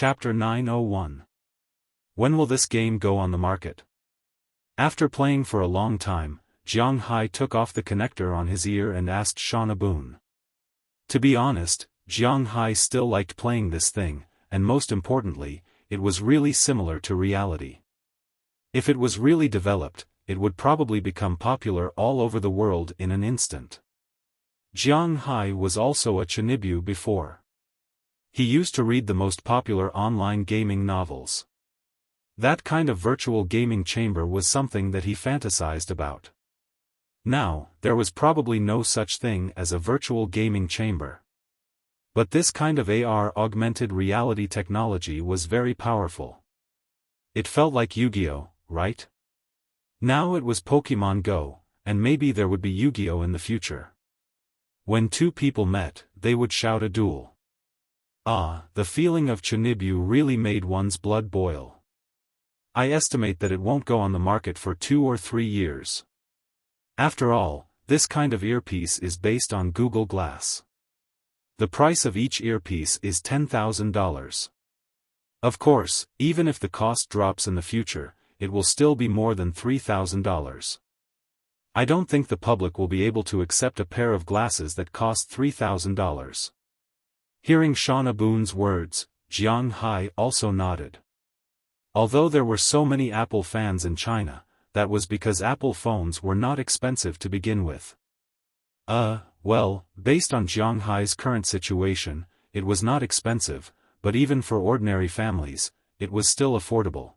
Chapter 901. When will this game go on the market? After playing for a long time, Jiang Hai took off the connector on his ear and asked Shauna Boone. To be honest, Jiang Hai still liked playing this thing, and most importantly, it was really similar to reality. If it was really developed, it would probably become popular all over the world in an instant. Jiang Hai was also a Chinibu before. He used to read the most popular online gaming novels. That kind of virtual gaming chamber was something that he fantasized about. Now, there was probably no such thing as a virtual gaming chamber. But this kind of AR augmented reality technology was very powerful. It felt like Yu-Gi-Oh, right? Now it was Pokemon Go, and maybe there would be Yu-Gi-Oh in the future. When two people met, they would shout a duel. Ah, the feeling of Chinibu really made one's blood boil. I estimate that it won't go on the market for 2 or 3 years. After all, this kind of earpiece is based on Google Glass. The price of each earpiece is $10,000. Of course, even if the cost drops in the future, it will still be more than $3,000. I don't think the public will be able to accept a pair of glasses that cost $3,000. Hearing Shauna Boone's words, Jiang Hai also nodded. Although there were so many Apple fans in China, that was because Apple phones were not expensive to begin with. Well, based on Jiang Hai's current situation, it was not expensive, but even for ordinary families, it was still affordable.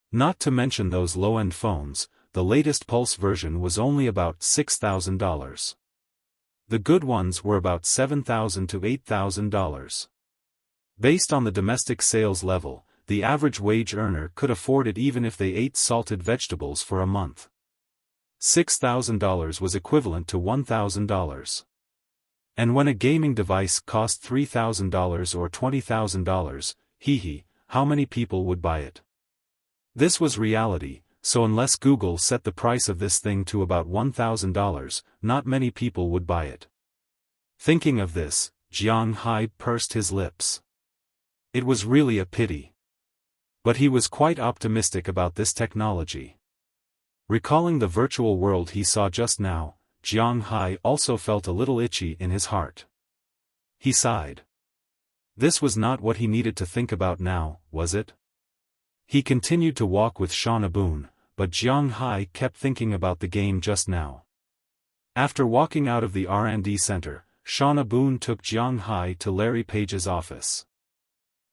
Not to mention those low-end phones, the latest Pulse version was only about $6,000. The good ones were about $7,000 to $8,000. Based on the domestic sales level, the average wage earner could afford it even if they ate salted vegetables for a month. $6,000 was equivalent to $1,000. And when a gaming device cost $3,000 or $20,000, how many people would buy it? This was reality, so unless Google set the price of this thing to about $1,000, not many people would buy it. Thinking of this, Jiang Hai pursed his lips. It was really a pity. But he was quite optimistic about this technology. Recalling the virtual world he saw just now, Jiang Hai also felt a little itchy in his heart. He sighed. This was not what he needed to think about now, was it? He continued to walk with Shauna Boone, but Jiang Hai kept thinking about the game just now. After walking out of the R&D center, Shauna Boone took Jiang Hai to Larry Page's office.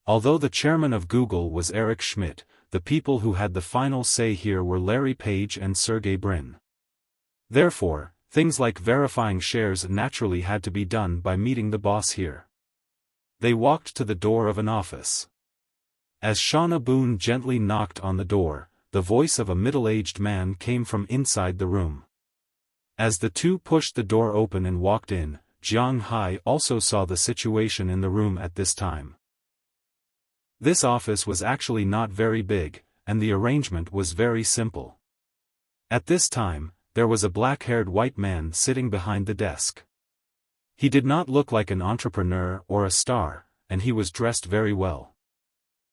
Although the chairman of Google was Eric Schmidt, the people who had the final say here were Larry Page and Sergey Brin. Therefore, things like verifying shares naturally had to be done by meeting the boss here. They walked to the door of an office. As Shauna Boone gently knocked on the door, the voice of a middle-aged man came from inside the room. As the two pushed the door open and walked in, Jiang Hai also saw the situation in the room at this time. This office was actually not very big, and the arrangement was very simple. At this time, there was a black-haired white man sitting behind the desk. He did not look like an entrepreneur or a star, and he was dressed very well.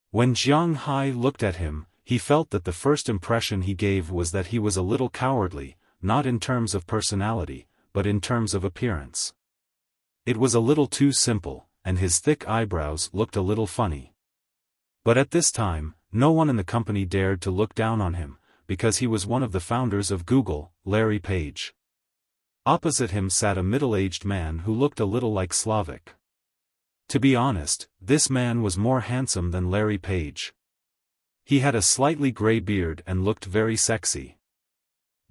When Jiang Hai looked at him, he felt that the first impression he gave was that he was a little cowardly, not in terms of personality, but in terms of appearance. It was a little too simple, and his thick eyebrows looked a little funny. But at this time, no one in the company dared to look down on him, because he was one of the founders of Google, Larry Page. Opposite him sat a middle-aged man who looked a little like Slavic. To be honest, this man was more handsome than Larry Page. He had a slightly gray beard and looked very sexy.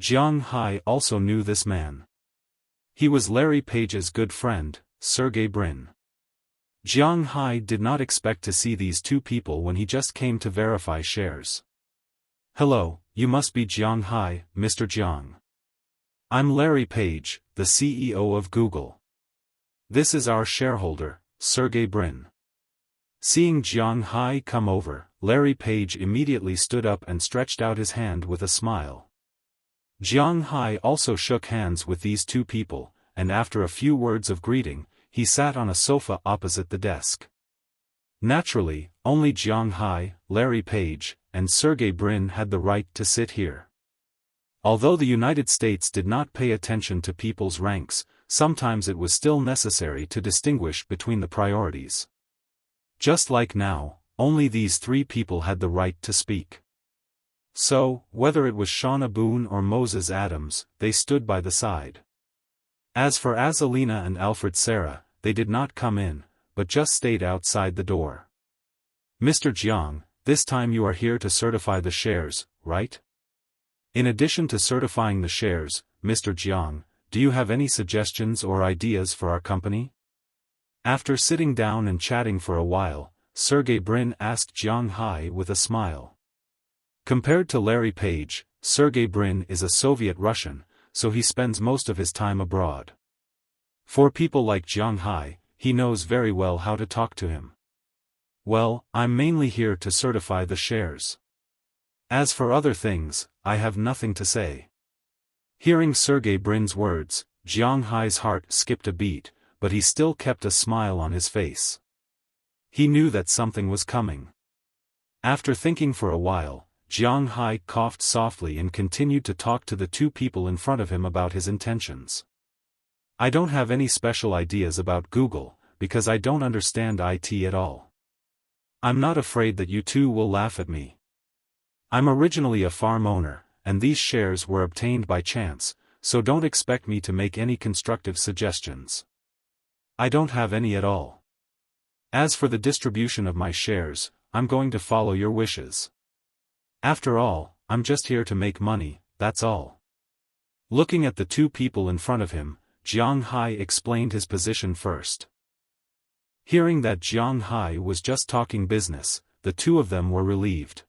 Jiang Hai also knew this man. He was Larry Page's good friend, Sergey Brin. Jiang Hai did not expect to see these two people when he just came to verify shares. Hello, you must be Jiang Hai, Mr. Jiang. I'm Larry Page, the CEO of Google. This is our shareholder, Sergey Brin. Seeing Jiang Hai come over, Larry Page immediately stood up and stretched out his hand with a smile. Jiang Hai also shook hands with these two people, and after a few words of greeting, he sat on a sofa opposite the desk. Naturally, only Jiang Hai, Larry Page, and Sergey Brin had the right to sit here. Although the United States did not pay attention to people's ranks, sometimes it was still necessary to distinguish between the priorities. Just like now, only these three people had the right to speak. So, whether it was Shauna Boone or Moses Adams, they stood by the side. As for Azalina and Alfred Serra, they did not come in, but just stayed outside the door. Mr. Jiang, this time you are here to certify the shares, right? In addition to certifying the shares, Mr. Jiang, do you have any suggestions or ideas for our company? After sitting down and chatting for a while, Sergey Brin asked Jiang Hai with a smile. Compared to Larry Page, Sergey Brin is a Soviet Russian, so he spends most of his time abroad. For people like Jiang Hai, he knows very well how to talk to him. Well, I'm mainly here to certify the shares. As for other things, I have nothing to say. Hearing Sergey Brin's words, Jiang Hai's heart skipped a beat, but he still kept a smile on his face. He knew that something was coming. After thinking for a while, Jiang Hai coughed softly and continued to talk to the two people in front of him about his intentions. I don't have any special ideas about Google, because I don't understand IT at all. I'm not afraid that you two will laugh at me. I'm originally a farm owner, and these shares were obtained by chance, so don't expect me to make any constructive suggestions. I don't have any at all. As for the distribution of my shares, I'm going to follow your wishes. After all, I'm just here to make money, that's all. Looking at the two people in front of him, Jiang Hai explained his position first. Hearing that Jiang Hai was just talking business, the two of them were relieved.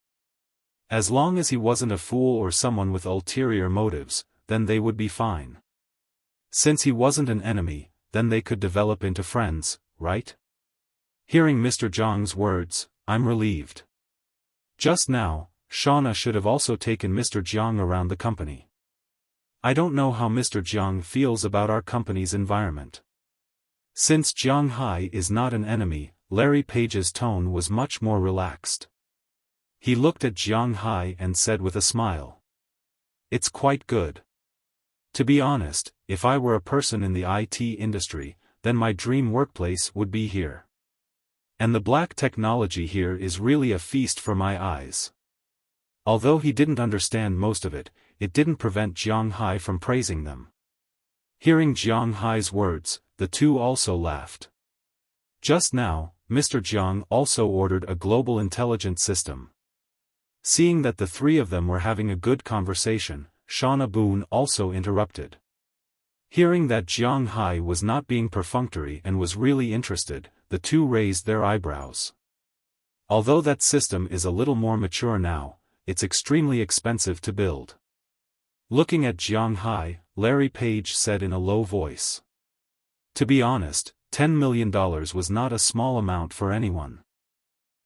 As long as he wasn't a fool or someone with ulterior motives, then they would be fine. Since he wasn't an enemy, then they could develop into friends, right? Hearing Mr. Jiang's words, I'm relieved. Just now, Shauna should have also taken Mr. Jiang around the company. I don't know how Mr. Jiang feels about our company's environment. Since Jiang Hai is not an enemy, Larry Page's tone was much more relaxed. He looked at Jiang Hai and said with a smile. It's quite good. To be honest, if I were a person in the IT industry, then my dream workplace would be here. And the black technology here is really a feast for my eyes. Although he didn't understand most of it, it didn't prevent Jiang Hai from praising them. Hearing Jiang Hai's words, the two also laughed. Just now, Mr. Jiang also ordered a global intelligence system. Seeing that the three of them were having a good conversation, Shauna Boone also interrupted. Hearing that Jiang Hai was not being perfunctory and was really interested, the two raised their eyebrows. Although that system is a little more mature now, it's extremely expensive to build. Looking at Jiang Hai, Larry Page said in a low voice. To be honest, $10 million was not a small amount for anyone.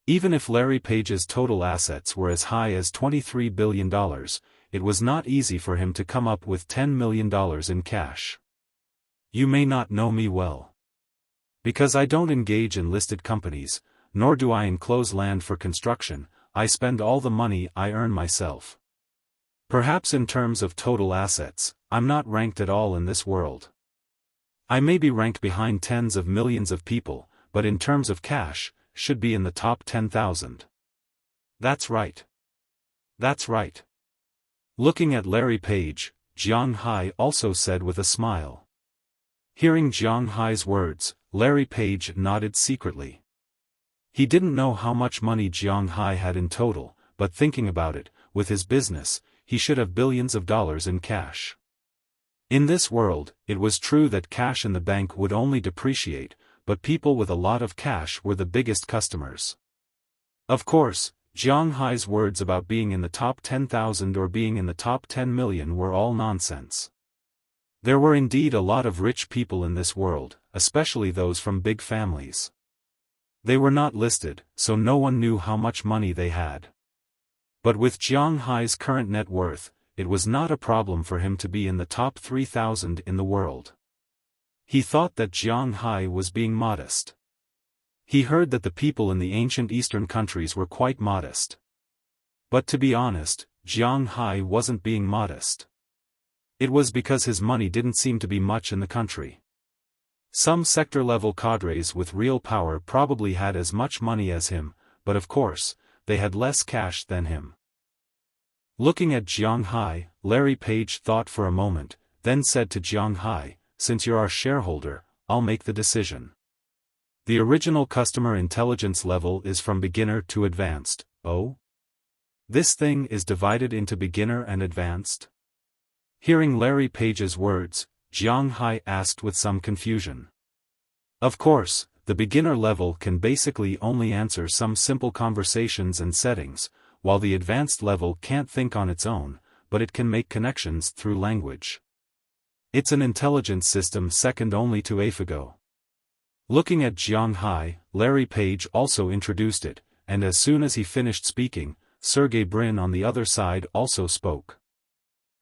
Even if Larry Page's total assets were as high as $23 billion, it was not easy for him to come up with $10 million in cash. You may not know me well. Because I don't engage in listed companies, nor do I enclose land for construction, I spend all the money I earn myself. Perhaps in terms of total assets, I'm not ranked at all in this world. I may be ranked behind tens of millions of people, but in terms of cash, should be in the top 10,000. That's right. That's right. Looking at Larry Page, Jiang Hai also said with a smile. Hearing Jiang Hai's words, Larry Page nodded secretly. He didn't know how much money Jiang Hai had in total, but thinking about it, with his business, he should have billions of dollars in cash. In this world, it was true that cash in the bank would only depreciate, but people with a lot of cash were the biggest customers. Of course, Jiang Hai's words about being in the top 10,000 or being in the top 10 million were all nonsense. There were indeed a lot of rich people in this world, especially those from big families. They were not listed, so no one knew how much money they had. But with Jiang Hai's current net worth, it was not a problem for him to be in the top 3,000 in the world. He thought that Jiang Hai was being modest. He heard that the people in the ancient Eastern countries were quite modest. But to be honest, Jiang Hai wasn't being modest. It was because his money didn't seem to be much in the country. Some sector-level cadres with real power probably had as much money as him, but of course, they had less cash than him. Looking at Jiang Hai, Larry Page thought for a moment, then said to Jiang Hai, "Since you're our shareholder, I'll make the decision. The original customer intelligence level is from beginner to advanced." "Oh? This thing is divided into beginner and advanced?" Hearing Larry Page's words, Jiang Hai asked with some confusion. "Of course, the beginner level can basically only answer some simple conversations and settings, while the advanced level can't think on its own, but it can make connections through language. It's an intelligence system second only to AlphaGo." Looking at Jiang Hai, Larry Page also introduced it, and as soon as he finished speaking, Sergey Brin on the other side also spoke.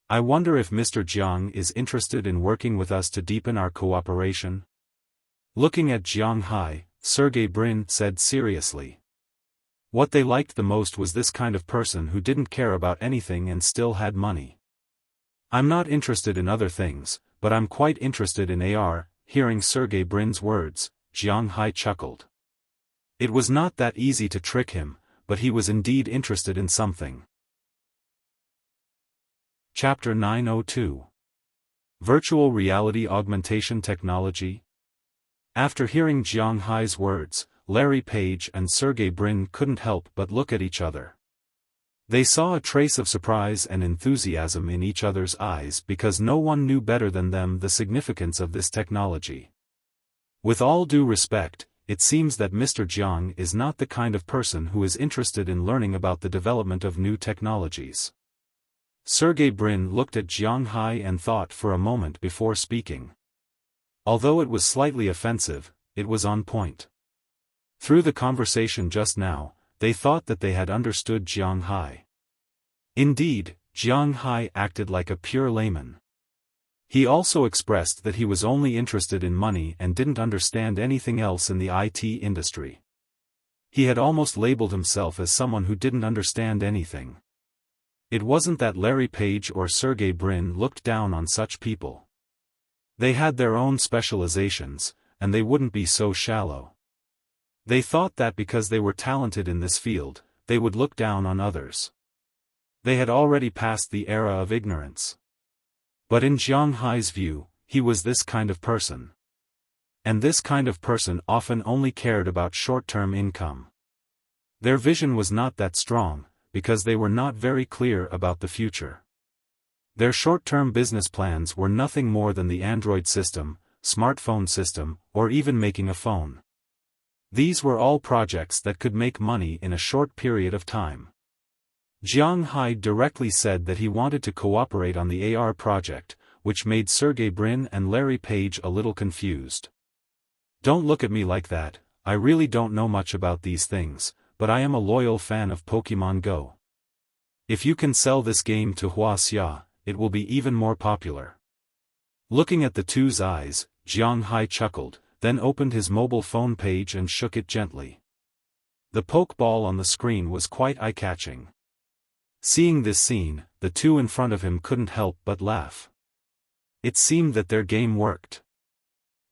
"I wonder if Mr. Jiang is interested in working with us to deepen our cooperation?" Looking at Jiang Hai, Sergey Brin said seriously. What they liked the most was this kind of person who didn't care about anything and still had money. "I'm not interested in other things, but I'm quite interested in AR." Hearing Sergey Brin's words, Jiang Hai chuckled. It was not that easy to trick him, but he was indeed interested in something. Chapter 902. Virtual Reality Augmentation Technology. After hearing Jiang Hai's words, Larry Page and Sergey Brin couldn't help but look at each other. They saw a trace of surprise and enthusiasm in each other's eyes because no one knew better than them the significance of this technology. With all due respect, it seems that Mr. Jiang is not the kind of person who is interested in learning about the development of new technologies. Sergey Brin looked at Jiang Hai and thought for a moment before speaking. Although it was slightly offensive, it was on point. Through the conversation just now, they thought that they had understood Jiang Hai. Indeed, Jiang Hai acted like a pure layman. He also expressed that he was only interested in money and didn't understand anything else in the IT industry. He had almost labeled himself as someone who didn't understand anything. It wasn't that Larry Page or Sergey Brin looked down on such people. They had their own specializations, and they wouldn't be so shallow. They thought that because they were talented in this field, they would look down on others. They had already passed the era of ignorance. But in Jiang Hai's view, he was this kind of person. And this kind of person often only cared about short-term income. Their vision was not that strong, because they were not very clear about the future. Their short-term business plans were nothing more than the Android system, smartphone system, or even making a phone. These were all projects that could make money in a short period of time. Jiang Hai directly said that he wanted to cooperate on the AR project, which made Sergey Brin and Larry Page a little confused. "Don't look at me like that, I really don't know much about these things, but I am a loyal fan of Pokemon Go. If you can sell this game to Wuxia, it will be even more popular." Looking at the two's eyes, Jiang Hai chuckled, then opened his mobile phone page and shook it gently. The pokeball on the screen was quite eye-catching. Seeing this scene, the two in front of him couldn't help but laugh. It seemed that their game worked.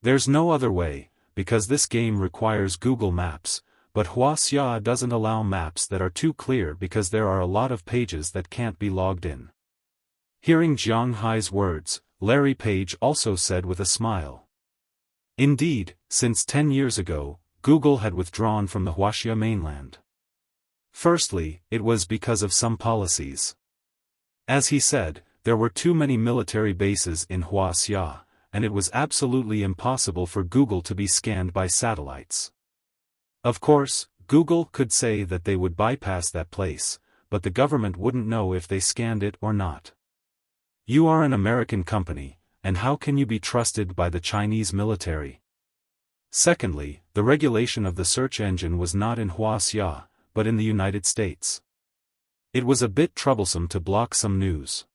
There's no other way, because this game requires Google Maps, but Wuxia doesn't allow maps that are too clear because there are a lot of pages that can't be logged in. Hearing Jiang Hai's words, Larry Page also said with a smile. Indeed, since 10 years ago, Google had withdrawn from the Wuxia mainland. Firstly, it was because of some policies. As he said, there were too many military bases in Wuxia, and it was absolutely impossible for Google to be scanned by satellites. Of course, Google could say that they would bypass that place, but the government wouldn't know if they scanned it or not. You are an American company, and how can you be trusted by the Chinese military? Secondly, the regulation of the search engine was not in Wuxia, but in the United States. It was a bit troublesome to block some news.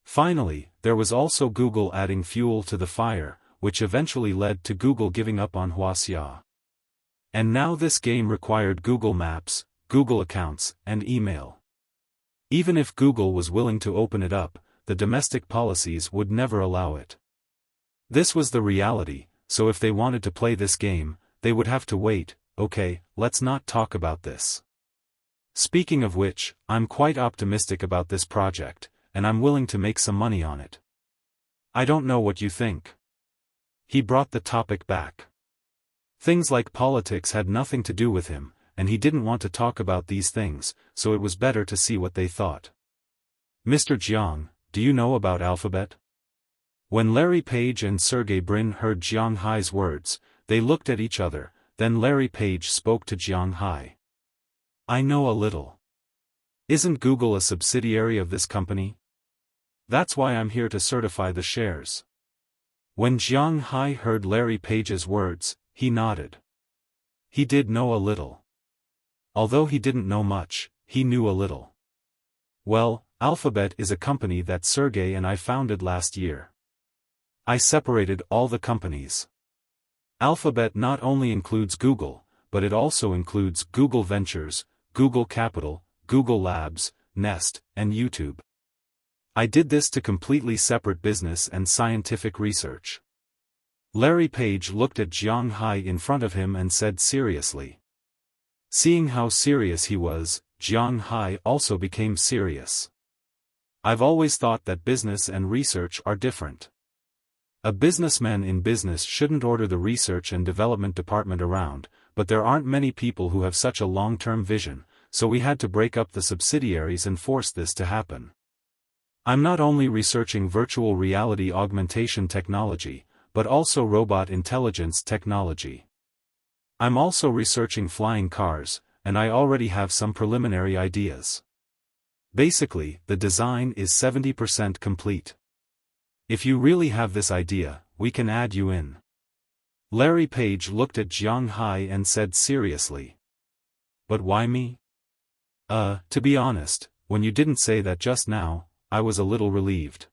Finally, there was also Google adding fuel to the fire, which eventually led to Google giving up on Wuxia. And now this game required Google Maps, Google accounts, and email. Even if Google was willing to open it up, the domestic policies would never allow it. This was the reality, so if they wanted to play this game, they would have to wait. Okay, let's not talk about this. Speaking of which, I'm quite optimistic about this project, and I'm willing to make some money on it. I don't know what you think. He brought the topic back. Things like politics had nothing to do with him, and he didn't want to talk about these things, so it was better to see what they thought. Mr. Jiang, do you know about Alphabet? When Larry Page and Sergey Brin heard Jiang Hai's words, they looked at each other, then Larry Page spoke to Jiang Hai. I know a little. Isn't Google a subsidiary of this company? That's why I'm here to certify the shares. When Jiang Hai heard Larry Page's words, he nodded. He did know a little. Although he didn't know much, he knew a little. Well, Alphabet is a company that Sergey and I founded last year. I separated all the companies. Alphabet not only includes Google, but it also includes Google Ventures, Google Capital, Google Labs, Nest, and YouTube. I did this to completely separate business and scientific research. Larry Page looked at Jiang Hai in front of him and said seriously. Seeing how serious he was, Jiang Hai also became serious. I've always thought that business and research are different. A businessman in business shouldn't order the research and development department around, but there aren't many people who have such a long-term vision, so we had to break up the subsidiaries and force this to happen. I'm not only researching virtual reality augmentation technology, but also robot intelligence technology. I'm also researching flying cars, and I already have some preliminary ideas. Basically, the design is 70% complete. If you really have this idea, we can add you in. Larry Page looked at Jiang Hai and said seriously. But why me? To be honest, when you didn't say that just now, I was a little relieved.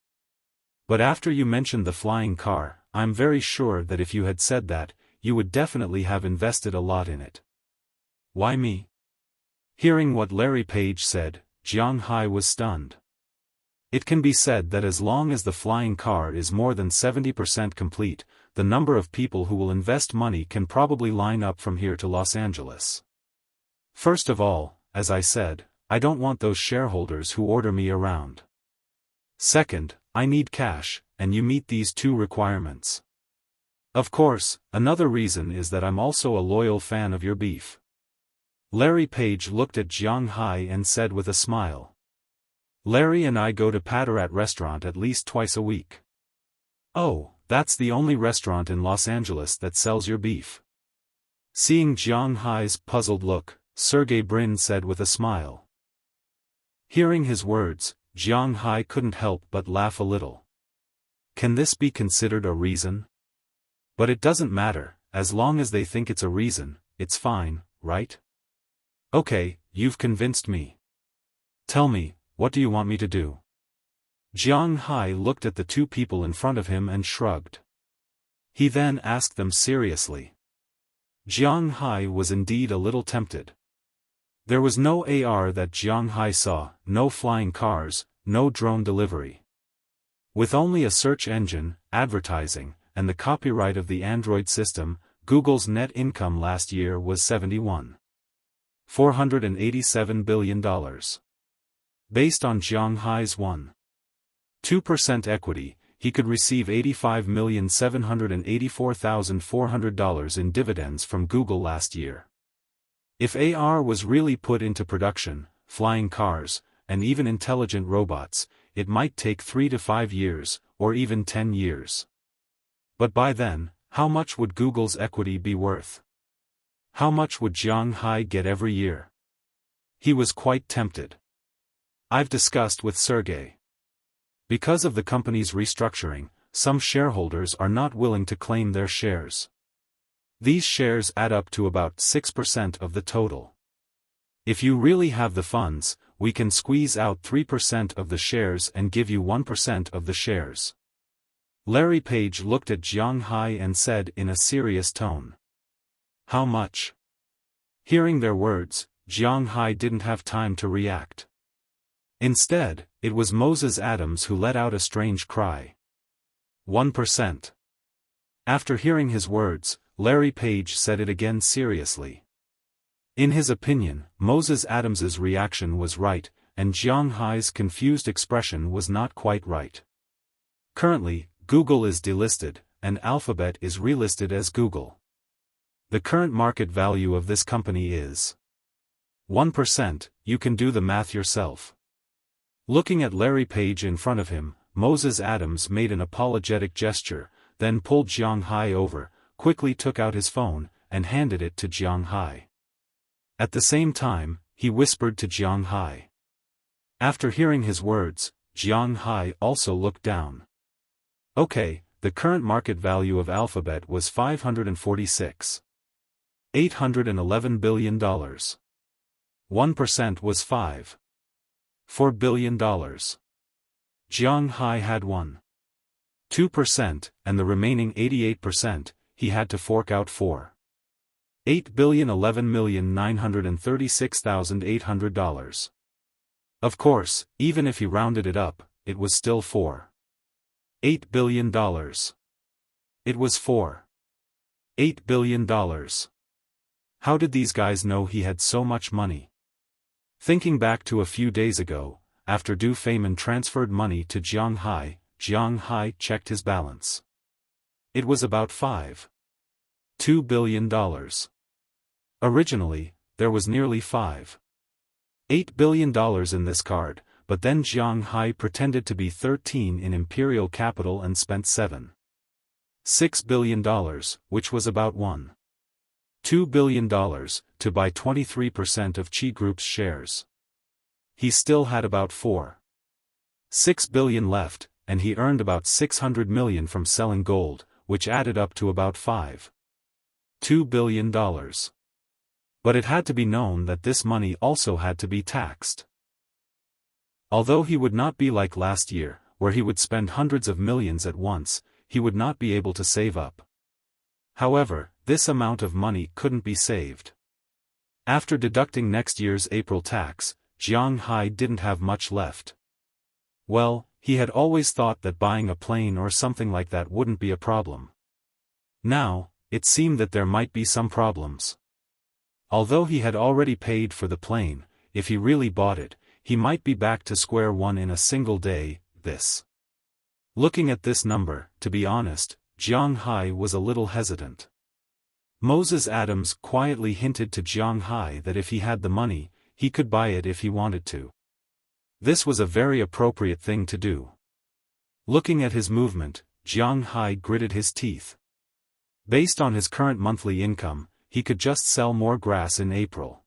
But after you mentioned the flying car, I'm very sure that if you had said that, you would definitely have invested a lot in it. Why me? Hearing what Larry Page said, Jiang Hai was stunned. It can be said that as long as the flying car is more than 70% complete, the number of people who will invest money can probably line up from here to Los Angeles. First of all, as I said, I don't want those shareholders who order me around. Second, I need cash, and you meet these two requirements. Of course, another reason is that I'm also a loyal fan of your beef. Larry Page looked at Jiang Hai and said with a smile. Larry and I go to Padarat restaurant at least twice a week. Oh, that's the only restaurant in Los Angeles that sells your beef. Seeing Jiang Hai's puzzled look, Sergey Brin said with a smile. Hearing his words, Jiang Hai couldn't help but laugh a little. Can this be considered a reason? But it doesn't matter, as long as they think it's a reason, it's fine, right? Okay, you've convinced me. Tell me, what do you want me to do? Jiang Hai looked at the two people in front of him and shrugged. He then asked them seriously. Jiang Hai was indeed a little tempted. There was no AR that Jiang Hai saw, no flying cars, no drone delivery. With only a search engine, advertising, and the copyright of the Android system, Google's net income last year was $71.487 billion. Based on Jiang Hai's 1.2% equity, he could receive $85,784,400 in dividends from Google last year. If AR was really put into production, flying cars, and even intelligent robots, it might take 3 to 5 years, or even 10 years. But by then, how much would Google's equity be worth? How much would Jiang Hai get every year? He was quite tempted. I've discussed with Sergey. Because of the company's restructuring, some shareholders are not willing to claim their shares. These shares add up to about 6% of the total. If you really have the funds, we can squeeze out 3% of the shares and give you 1% of the shares. Larry Page looked at Jiang Hai and said in a serious tone. How much? Hearing their words, Jiang Hai didn't have time to react. Instead, it was Moses Adams who let out a strange cry. 1%. After hearing his words, Larry Page said it again seriously. In his opinion, Moses Adams's reaction was right, and Jiang Hai's confused expression was not quite right. Currently, Google is delisted, and Alphabet is relisted as Google. The current market value of this company is 1%, you can do the math yourself. Looking at Larry Page in front of him, Moses Adams made an apologetic gesture, then pulled Jiang Hai over, quickly took out his phone, and handed it to Jiang Hai. At the same time, he whispered to Jiang Hai. After hearing his words, Jiang Hai also looked down. Okay, the current market value of Alphabet was $546.811 billion. 1% was $5.4 billion. Jiang Hai had 1.2%, and the remaining 88%, he had to fork out $8,011,936,800. Of course, even if he rounded it up, it was still $4.8 billion. It was $4.8 billion. How did these guys know he had so much money? Thinking back to a few days ago, after Du Feynman transferred money to Jiang Hai checked his balance. It was about $5.2 billion. Originally, there was nearly $5.8 billion in this card, but then Jiang Hai pretended to be 13 in imperial capital and spent $7.6 billion, which was about $1.2 billion, to buy 23% of Qi Group's shares. He still had about $4.6 billion left, and he earned about $600 million from selling gold, which added up to about $5.2 billion. But it had to be known that this money also had to be taxed. Although he would not be like last year, where he would spend hundreds of millions at once, he would not be able to save up. However, this amount of money couldn't be saved. After deducting next year's April tax, Jiang Hai didn't have much left. Well, he had always thought that buying a plane or something like that wouldn't be a problem. Now, it seemed that there might be some problems. Although he had already paid for the plane, if he really bought it, he might be back to square one in a single day. Looking at this number, to be honest, Jiang Hai was a little hesitant. Moses Adams quietly hinted to Jiang Hai that if he had the money, he could buy it if he wanted to. This was a very appropriate thing to do. Looking at his movement, Jiang Hai gritted his teeth. Based on his current monthly income, he could just sell more grass in April.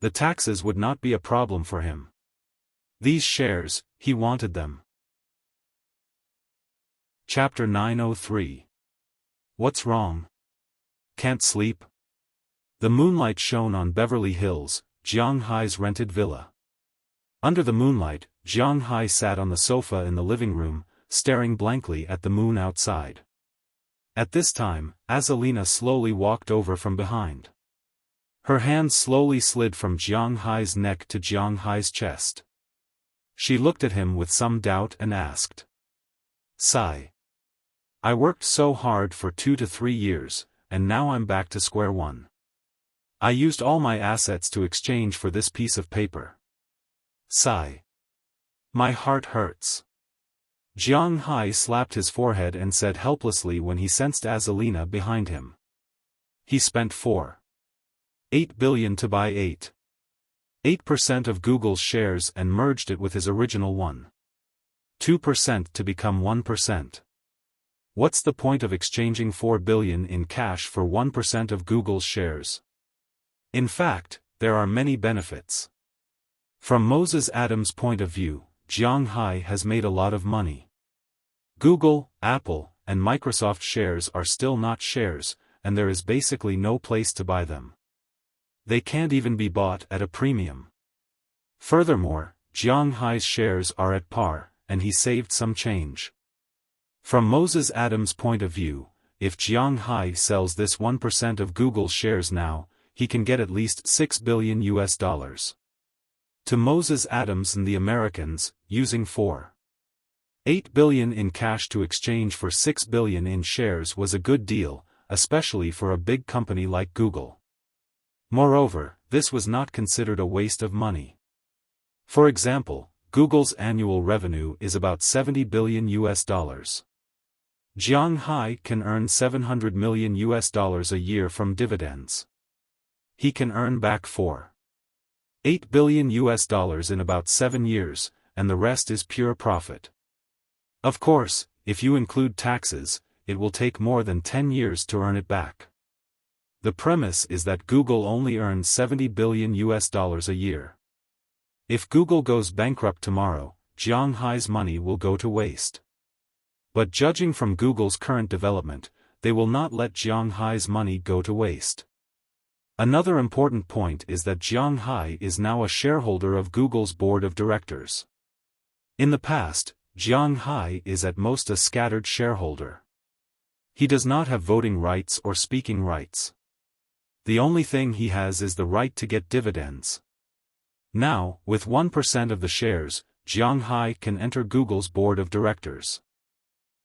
The taxes would not be a problem for him. These shares, he wanted them. Chapter 903. What's wrong? Can't sleep? The moonlight shone on Beverly Hills, Jiang Hai's rented villa. Under the moonlight, Jiang Hai sat on the sofa in the living room, staring blankly at the moon outside. At this time, Azalina slowly walked over from behind. Her hand slowly slid from Jiang Hai's neck to Jiang Hai's chest. She looked at him with some doubt and asked. Sigh. I worked so hard for 2 to 3 years, and now I'm back to square one. I used all my assets to exchange for this piece of paper. Sigh. My heart hurts. Jiang Hai slapped his forehead and said helplessly when he sensed Azalina behind him. He spent $4.8 billion to buy 8% of Google's shares and merged it with his original 1.2% to become 1%. What's the point of exchanging $4 billion in cash for 1% of Google's shares? In fact, there are many benefits. From Moses Adams' point of view, Jiang Hai has made a lot of money. Google, Apple, and Microsoft shares are still not shares, and there is basically no place to buy them. They can't even be bought at a premium. Furthermore, Jiang Hai's shares are at par, and he saved some change. From Moses Adams' point of view, if Jiang Hai sells this 1% of Google's shares now, he can get at least $6 billion US. To Moses Adams and the Americans, using $4.8 billion in cash to exchange for $6 billion in shares was a good deal, especially for a big company like Google. Moreover, this was not considered a waste of money. For example, Google's annual revenue is about $70 billion US. Jiang Hai can earn $700 million US a year from dividends. He can earn back $4.8 billion US in about 7 years, and the rest is pure profit. Of course, if you include taxes, it will take more than 10 years to earn it back. The premise is that Google only earns $70 billion US a year. If Google goes bankrupt tomorrow, Jiang Hai's money will go to waste. But judging from Google's current development, they will not let Jiang Hai's money go to waste. Another important point is that Jiang Hai is now a shareholder of Google's board of directors. In the past, Jiang Hai is at most a scattered shareholder. He does not have voting rights or speaking rights. The only thing he has is the right to get dividends. Now, with 1% of the shares, Jiang Hai can enter Google's board of directors.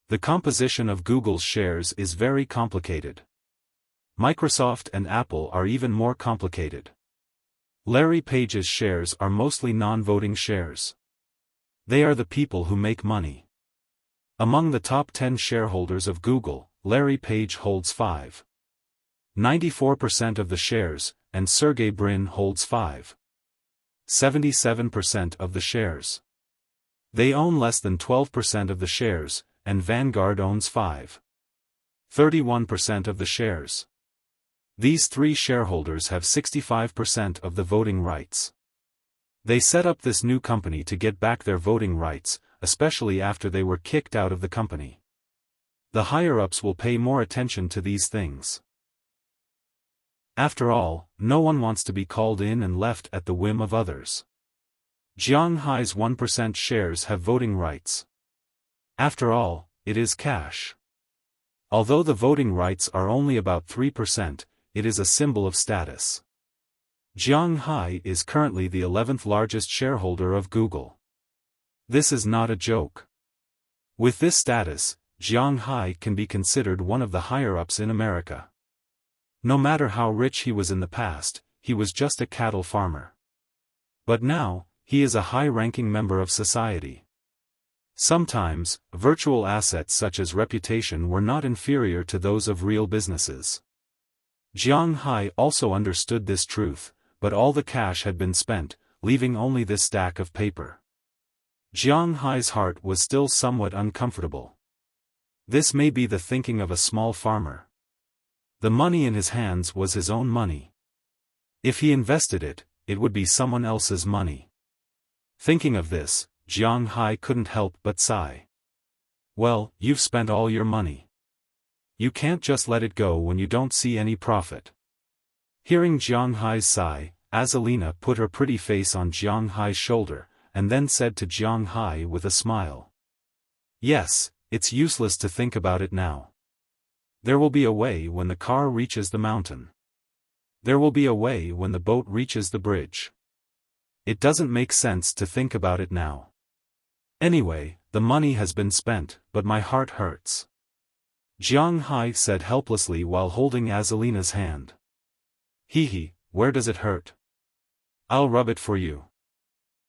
The composition of Google's shares is very complicated. Microsoft and Apple are even more complicated. Larry Page's shares are mostly non-voting shares. They are the people who make money. Among the top 10 shareholders of Google, Larry Page holds 5.94% of the shares, and Sergey Brin holds 5.77% of the shares. They own less than 12% of the shares, and Vanguard owns 5.31% of the shares. These three shareholders have 65% of the voting rights. They set up this new company to get back their voting rights, especially after they were kicked out of the company. The higher-ups will pay more attention to these things. After all, no one wants to be called in and left at the whim of others. Jiang Hai's 1% shares have voting rights. After all, it is cash. Although the voting rights are only about 3%, it is a symbol of status. Jiang Hai is currently the 11th largest shareholder of Google. This is not a joke. With this status, Jiang Hai can be considered one of the higher-ups in America. No matter how rich he was in the past, he was just a cattle farmer. But now, he is a high-ranking member of society. Sometimes, virtual assets such as reputation were not inferior to those of real businesses. Jiang Hai also understood this truth, but all the cash had been spent, leaving only this stack of paper. Jiang Hai's heart was still somewhat uncomfortable. This may be the thinking of a small farmer. The money in his hands was his own money. If he invested it, it would be someone else's money. Thinking of this, Jiang Hai couldn't help but sigh. Well, you've spent all your money. You can't just let it go when you don't see any profit. Hearing Jiang Hai's sigh, Azalina put her pretty face on Jiang Hai's shoulder, and then said to Jiang Hai with a smile. Yes, it's useless to think about it now. There will be a way when the car reaches the mountain. There will be a way when the boat reaches the bridge. It doesn't make sense to think about it now. Anyway, the money has been spent, but my heart hurts. Jiang Hai said helplessly while holding Azalina's hand. Hee, where does it hurt? I'll rub it for you.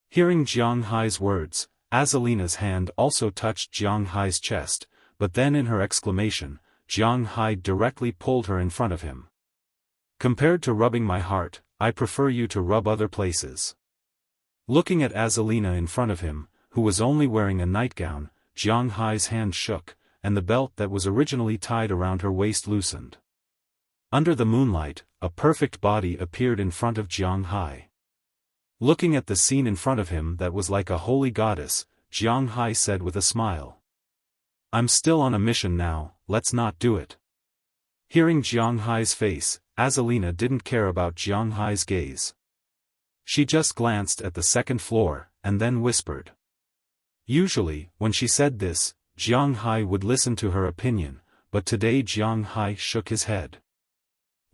Hearing Jiang Hai's words, Azalina's hand also touched Jiang Hai's chest, but then in her exclamation, Jiang Hai directly pulled her in front of him. Compared to rubbing my heart, I prefer you to rub other places. Looking at Azalina in front of him, who was only wearing a nightgown, Jiang Hai's hand shook, and the belt that was originally tied around her waist loosened. Under the moonlight, a perfect body appeared in front of Jiang Hai. Looking at the scene in front of him that was like a holy goddess, Jiang Hai said with a smile. I'm still on a mission now, let's not do it. Hearing Jiang Hai's face, Azalina didn't care about Jiang Hai's gaze. She just glanced at the second floor, and then whispered. Usually, when she said this, Jiang Hai would listen to her opinion, but today Jiang Hai shook his head.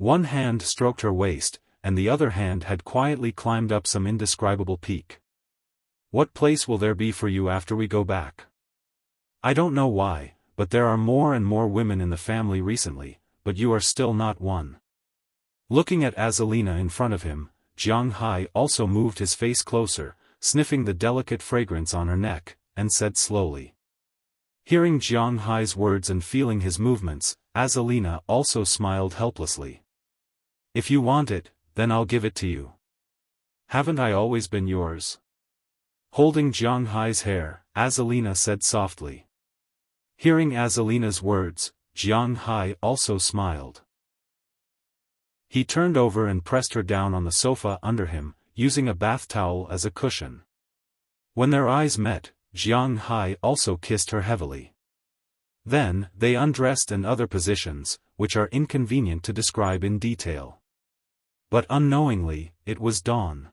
One hand stroked her waist, and the other hand had quietly climbed up some indescribable peak. "What place will there be for you after we go back?" "I don't know why, but there are more and more women in the family recently, but you are still not one." Looking at Azalina in front of him, Jiang Hai also moved his face closer, sniffing the delicate fragrance on her neck, and said slowly. Hearing Jiang Hai's words and feeling his movements, Azalina also smiled helplessly. "If you want it, then I'll give it to you. Haven't I always been yours?" Holding Jiang Hai's hair, Azalina said softly. Hearing Azalina's words, Jiang Hai also smiled. He turned over and pressed her down on the sofa under him, using a bath towel as a cushion. When their eyes met, Jiang Hai also kissed her heavily. Then, they undressed in other positions, which are inconvenient to describe in detail. But unknowingly, it was dawn.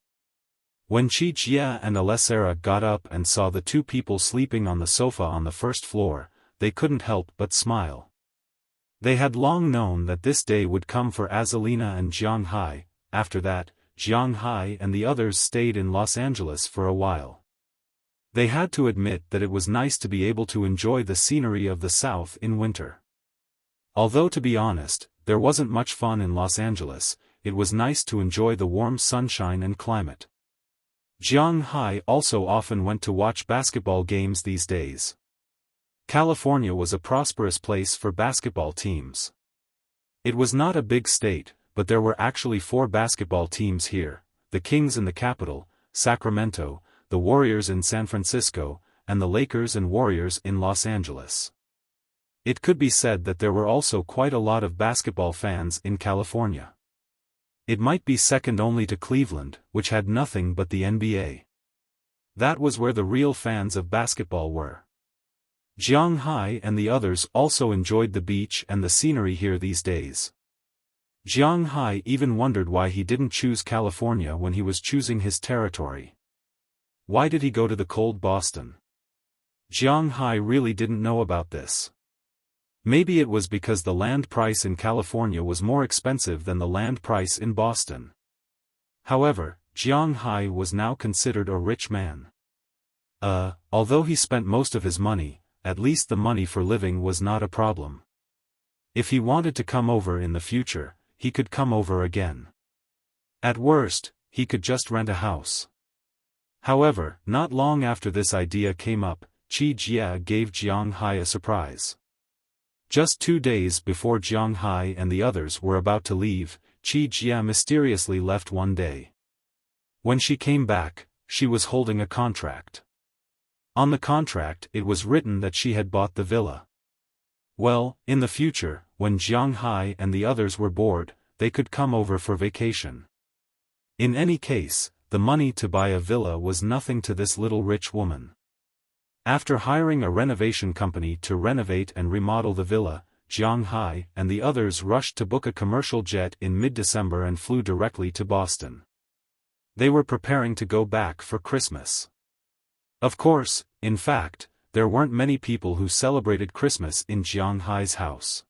When Qi Jia and Alessera got up and saw the two people sleeping on the sofa on the first floor, they couldn't help but smile. They had long known that this day would come for Azalina and Jiang Hai. After that, Jiang Hai and the others stayed in Los Angeles for a while. They had to admit that it was nice to be able to enjoy the scenery of the South in winter. Although to be honest, there wasn't much fun in Los Angeles, it was nice to enjoy the warm sunshine and climate. Jiang Hai also often went to watch basketball games these days. California was a prosperous place for basketball teams. It was not a big state, but there were actually 4 basketball teams here: the Kings in the capital, Sacramento, the Warriors in San Francisco, and the Lakers and Warriors in Los Angeles. It could be said that there were also quite a lot of basketball fans in California. It might be second only to Cleveland, which had nothing but the NBA. That was where the real fans of basketball were. Jiang Hai and the others also enjoyed the beach and the scenery here these days. Jiang Hai even wondered why he didn't choose California when he was choosing his territory. Why did he go to the cold Boston? Jiang Hai really didn't know about this. Maybe it was because the land price in California was more expensive than the land price in Boston. However, Jiang Hai was now considered a rich man. Although he spent most of his money, at least the money for living was not a problem. If he wanted to come over in the future, he could come over again. At worst, he could just rent a house. However, not long after this idea came up, Qi Jia gave Jiang Hai a surprise. Just 2 days before Jiang Hai and the others were about to leave, Qi Jia mysteriously left one day. When she came back, she was holding a contract. On the contract it was written that she had bought the villa. Well, in the future, when Jiang Hai and the others were bored, they could come over for vacation. In any case, the money to buy a villa was nothing to this little rich woman. After hiring a renovation company to renovate and remodel the villa, Jiang Hai and the others rushed to book a commercial jet in mid-December and flew directly to Boston. They were preparing to go back for Christmas. Of course, in fact, there weren't many people who celebrated Christmas in Jiang Hai's house.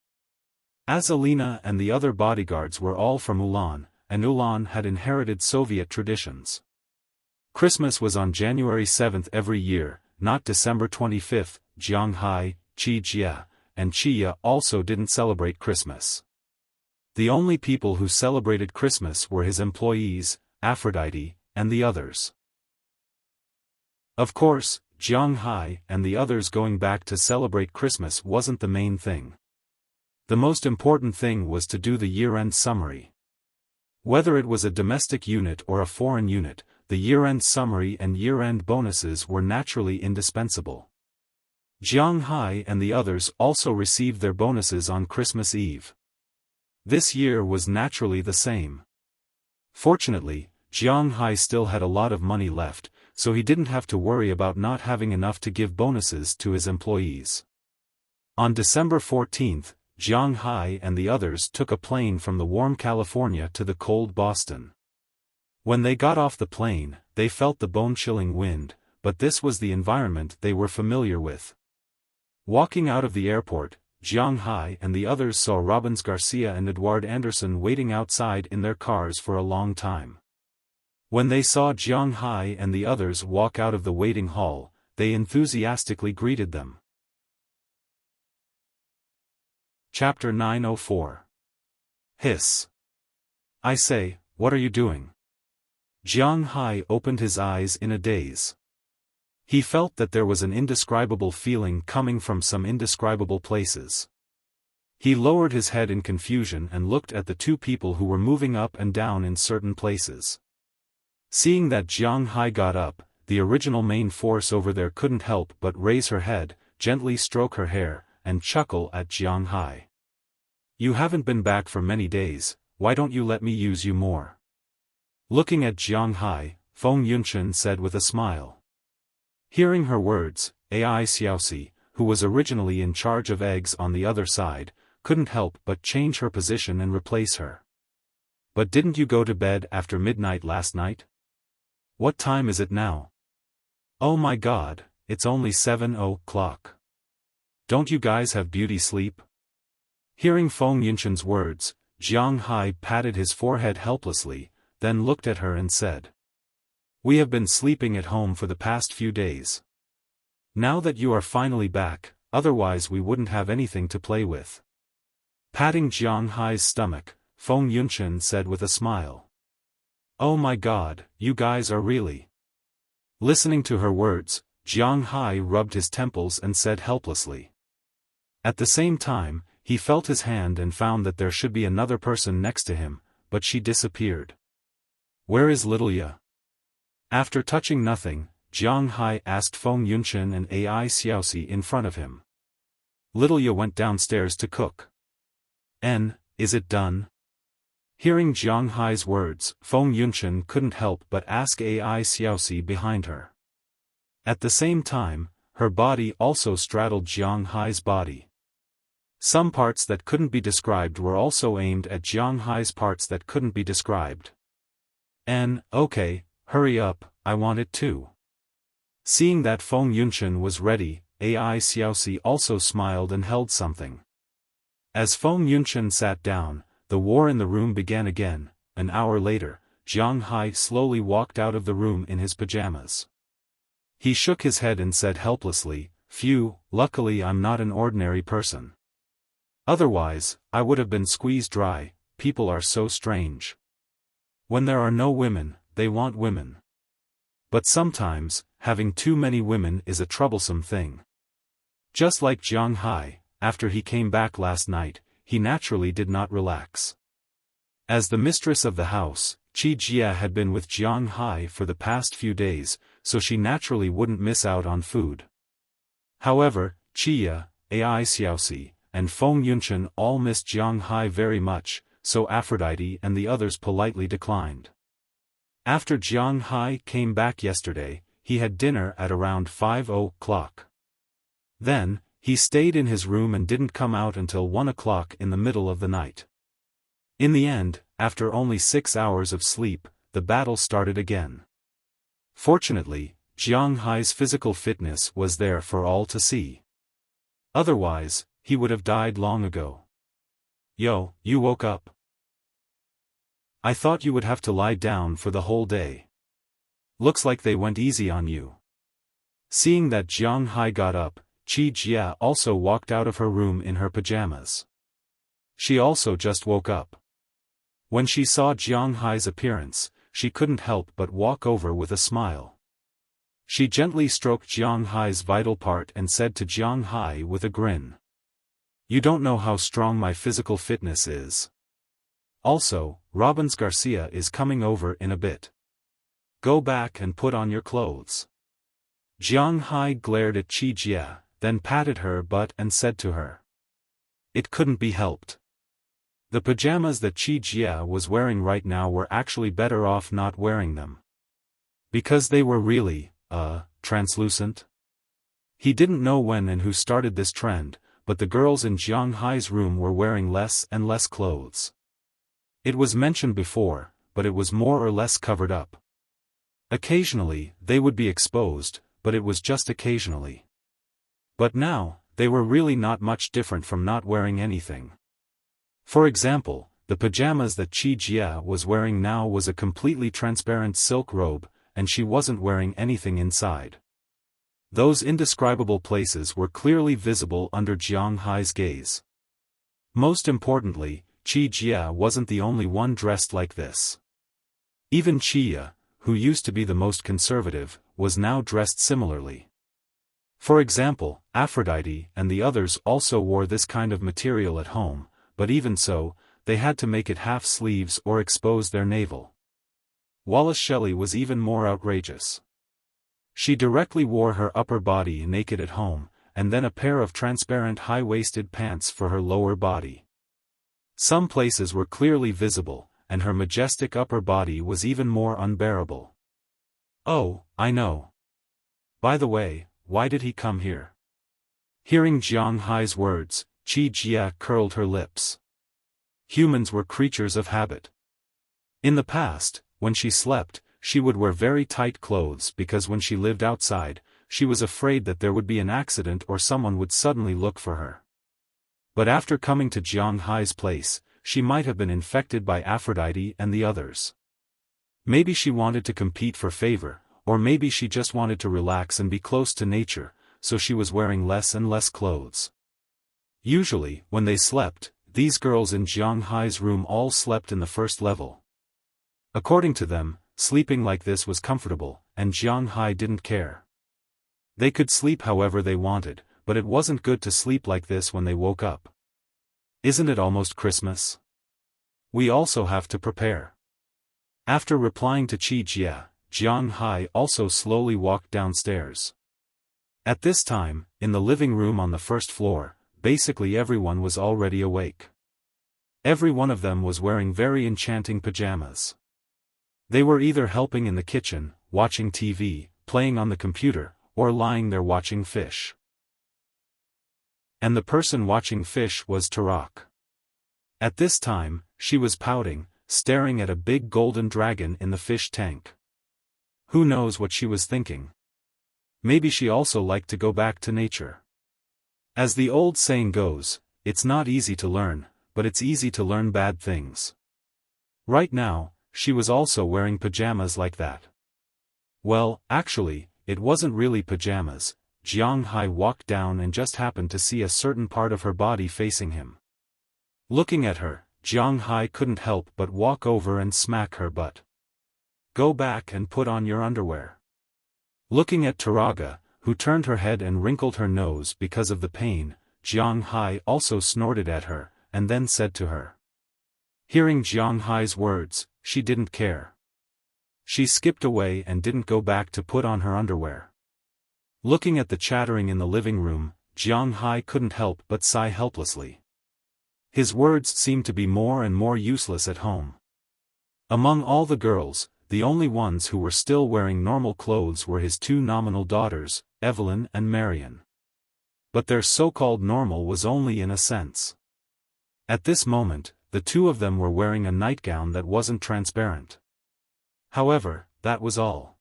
Azalina and the other bodyguards were all from Ulan, and Ulan had inherited Soviet traditions. Christmas was on January 7th every year, not December 25th. Jiang Hai, Qi Jia, and Qia also didn't celebrate Christmas. The only people who celebrated Christmas were his employees, Aphrodite, and the others. Of course, Jiang Hai and the others going back to celebrate Christmas wasn't the main thing. The most important thing was to do the year-end summary. Whether it was a domestic unit or a foreign unit, the year-end summary and year-end bonuses were naturally indispensable. Jiang Hai and the others also received their bonuses on Christmas Eve. This year was naturally the same. Fortunately, Jiang Hai still had a lot of money left, so he didn't have to worry about not having enough to give bonuses to his employees. On December 14th, Jiang Hai and the others took a plane from the warm California to the cold Boston. When they got off the plane, they felt the bone-chilling wind, but this was the environment they were familiar with. Walking out of the airport, Jiang Hai and the others saw Robbins Garcia and Edouard Anderson waiting outside in their cars for a long time. When they saw Jiang Hai and the others walk out of the waiting hall, they enthusiastically greeted them. Chapter 904. Hiss. I say, what are you doing? Jiang Hai opened his eyes in a daze. He felt that there was an indescribable feeling coming from some indescribable places. He lowered his head in confusion and looked at the two people who were moving up and down in certain places. Seeing that Jiang Hai got up, the original main force over there couldn't help but raise her head, gently stroke her hair, and chuckle at Jiang Hai. You haven't been back for many days, why don't you let me use you more? Looking at Jiang Hai, Feng Yunchen said with a smile. Hearing her words, Ai Xiaosi, who was originally in charge of eggs on the other side, couldn't help but change her position and replace her. But didn't you go to bed after midnight last night? What time is it now? Oh my god, it's only 7:00. Don't you guys have beauty sleep? Hearing Feng Yunchen's words, Jiang Hai patted his forehead helplessly, then looked at her and said. We have been sleeping at home for the past few days. Now that you are finally back, otherwise we wouldn't have anything to play with. Patting Jiang Hai's stomach, Feng Yunchen said with a smile. Oh my god, you guys are really. Listening to her words, Jiang Hai rubbed his temples and said helplessly. At the same time, he felt his hand and found that there should be another person next to him, but she disappeared. Where is little Ya? After touching nothing, Jiang Hai asked Feng Yunchen and Ai Xiaosi in front of him. Little Ya went downstairs to cook. Is it done? Hearing Jiang Hai's words, Feng Yunchen couldn't help but ask Ai Xiaosi behind her. At the same time, her body also straddled Jiang Hai's body. Some parts that couldn't be described were also aimed at Jiang Hai's parts that couldn't be described. Okay, hurry up, I want it too. Seeing that Feng Yunchen was ready, Ai Xiaosi also smiled and held something. As Feng Yunchen sat down, the war in the room began again. An hour later, Jiang Hai slowly walked out of the room in his pajamas. He shook his head and said helplessly, Phew, luckily I'm not an ordinary person. Otherwise, I would have been squeezed dry, people are so strange. When there are no women, they want women. But sometimes, having too many women is a troublesome thing. Just like Jiang Hai, after he came back last night, he naturally did not relax. As the mistress of the house, Qi Jia had been with Jiang Hai for the past few days, so she naturally wouldn't miss out on food. However, Qia, Ai Xiaosi, and Feng Yunchen all missed Jiang Hai very much, so Aphrodite and the others politely declined. After Jiang Hai came back yesterday, he had dinner at around 5:00. Then, he stayed in his room and didn't come out until 1:00 in the middle of the night. In the end, after only 6 hours of sleep, the battle started again. Fortunately, Jiang Hai's physical fitness was there for all to see. Otherwise, he would have died long ago. Yo, you woke up. I thought you would have to lie down for the whole day. Looks like they went easy on you. Seeing that Jiang Hai got up, Qi Jia also walked out of her room in her pajamas. She also just woke up. When she saw Jiang Hai's appearance, she couldn't help but walk over with a smile. She gently stroked Jiang Hai's vital part and said to Jiang Hai with a grin. You don't know how strong my physical fitness is. Also, Robbins Garcia is coming over in a bit. Go back and put on your clothes. Jiang Hai glared at Qi Jia, then patted her butt and said to her. It couldn't be helped. The pajamas that Qi Jia was wearing right now were actually better off not wearing them. Because they were really, translucent. He didn't know when and who started this trend, but the girls in Jiang Hai's room were wearing less and less clothes. It was mentioned before, but it was more or less covered up. Occasionally, they would be exposed, but it was just occasionally. But now, they were really not much different from not wearing anything. For example, the pajamas that Qi was wearing now was a completely transparent silk robe, and she wasn't wearing anything inside. Those indescribable places were clearly visible under Jiang Hai's gaze. Most importantly, Qi wasn't the only one dressed like this. Even Qi, who used to be the most conservative, was now dressed similarly. For example, Aphrodite and the others also wore this kind of material at home, but even so, they had to make it half sleeves or expose their navel. Wallace Shelley was even more outrageous. She directly wore her upper body naked at home, and then a pair of transparent high-waisted pants for her lower body. Some places were clearly visible, and her majestic upper body was even more unbearable. Oh, I know. By the way, why did he come here? Hearing Jiang Hai's words, Qi curled her lips. Humans were creatures of habit. In the past, when she slept, she would wear very tight clothes because when she lived outside, she was afraid that there would be an accident or someone would suddenly look for her. But after coming to Jiang Hai's place, she might have been infected by Aphrodite and the others. Maybe she wanted to compete for favor, or maybe she just wanted to relax and be close to nature, so she was wearing less and less clothes. Usually, when they slept, these girls in Jiang Hai's room all slept in the first level. According to them, sleeping like this was comfortable, and Jiang Hai didn't care. They could sleep however they wanted, but it wasn't good to sleep like this when they woke up. Isn't it almost Christmas? We also have to prepare. After replying to Qi, Jiang Hai also slowly walked downstairs. At this time, in the living room on the first floor, basically everyone was already awake. Every one of them was wearing very enchanting pajamas. They were either helping in the kitchen, watching TV, playing on the computer, or lying there watching fish. And the person watching fish was Tarak. At this time, she was pouting, staring at a big golden dragon in the fish tank. Who knows what she was thinking? Maybe she also liked to go back to nature. As the old saying goes, it's not easy to learn, but it's easy to learn bad things. Right now, she was also wearing pajamas like that. Well, actually, it wasn't really pajamas. Jiang Hai walked down and just happened to see a certain part of her body facing him. Looking at her, Jiang Hai couldn't help but walk over and smack her butt. Go back and put on your underwear. Looking at Taraga, who turned her head and wrinkled her nose because of the pain, Jiang Hai also snorted at her, and then said to her. Hearing Jiang Hai's words, she didn't care. She skipped away and didn't go back to put on her underwear. Looking at the chattering in the living room, Jiang Hai couldn't help but sigh helplessly. His words seemed to be more and more useless at home. Among all the girls, the only ones who were still wearing normal clothes were his two nominal daughters, Evelyn and Marion. But their so-called normal was only in a sense. At this moment, the two of them were wearing a nightgown that wasn't transparent. However, that was all.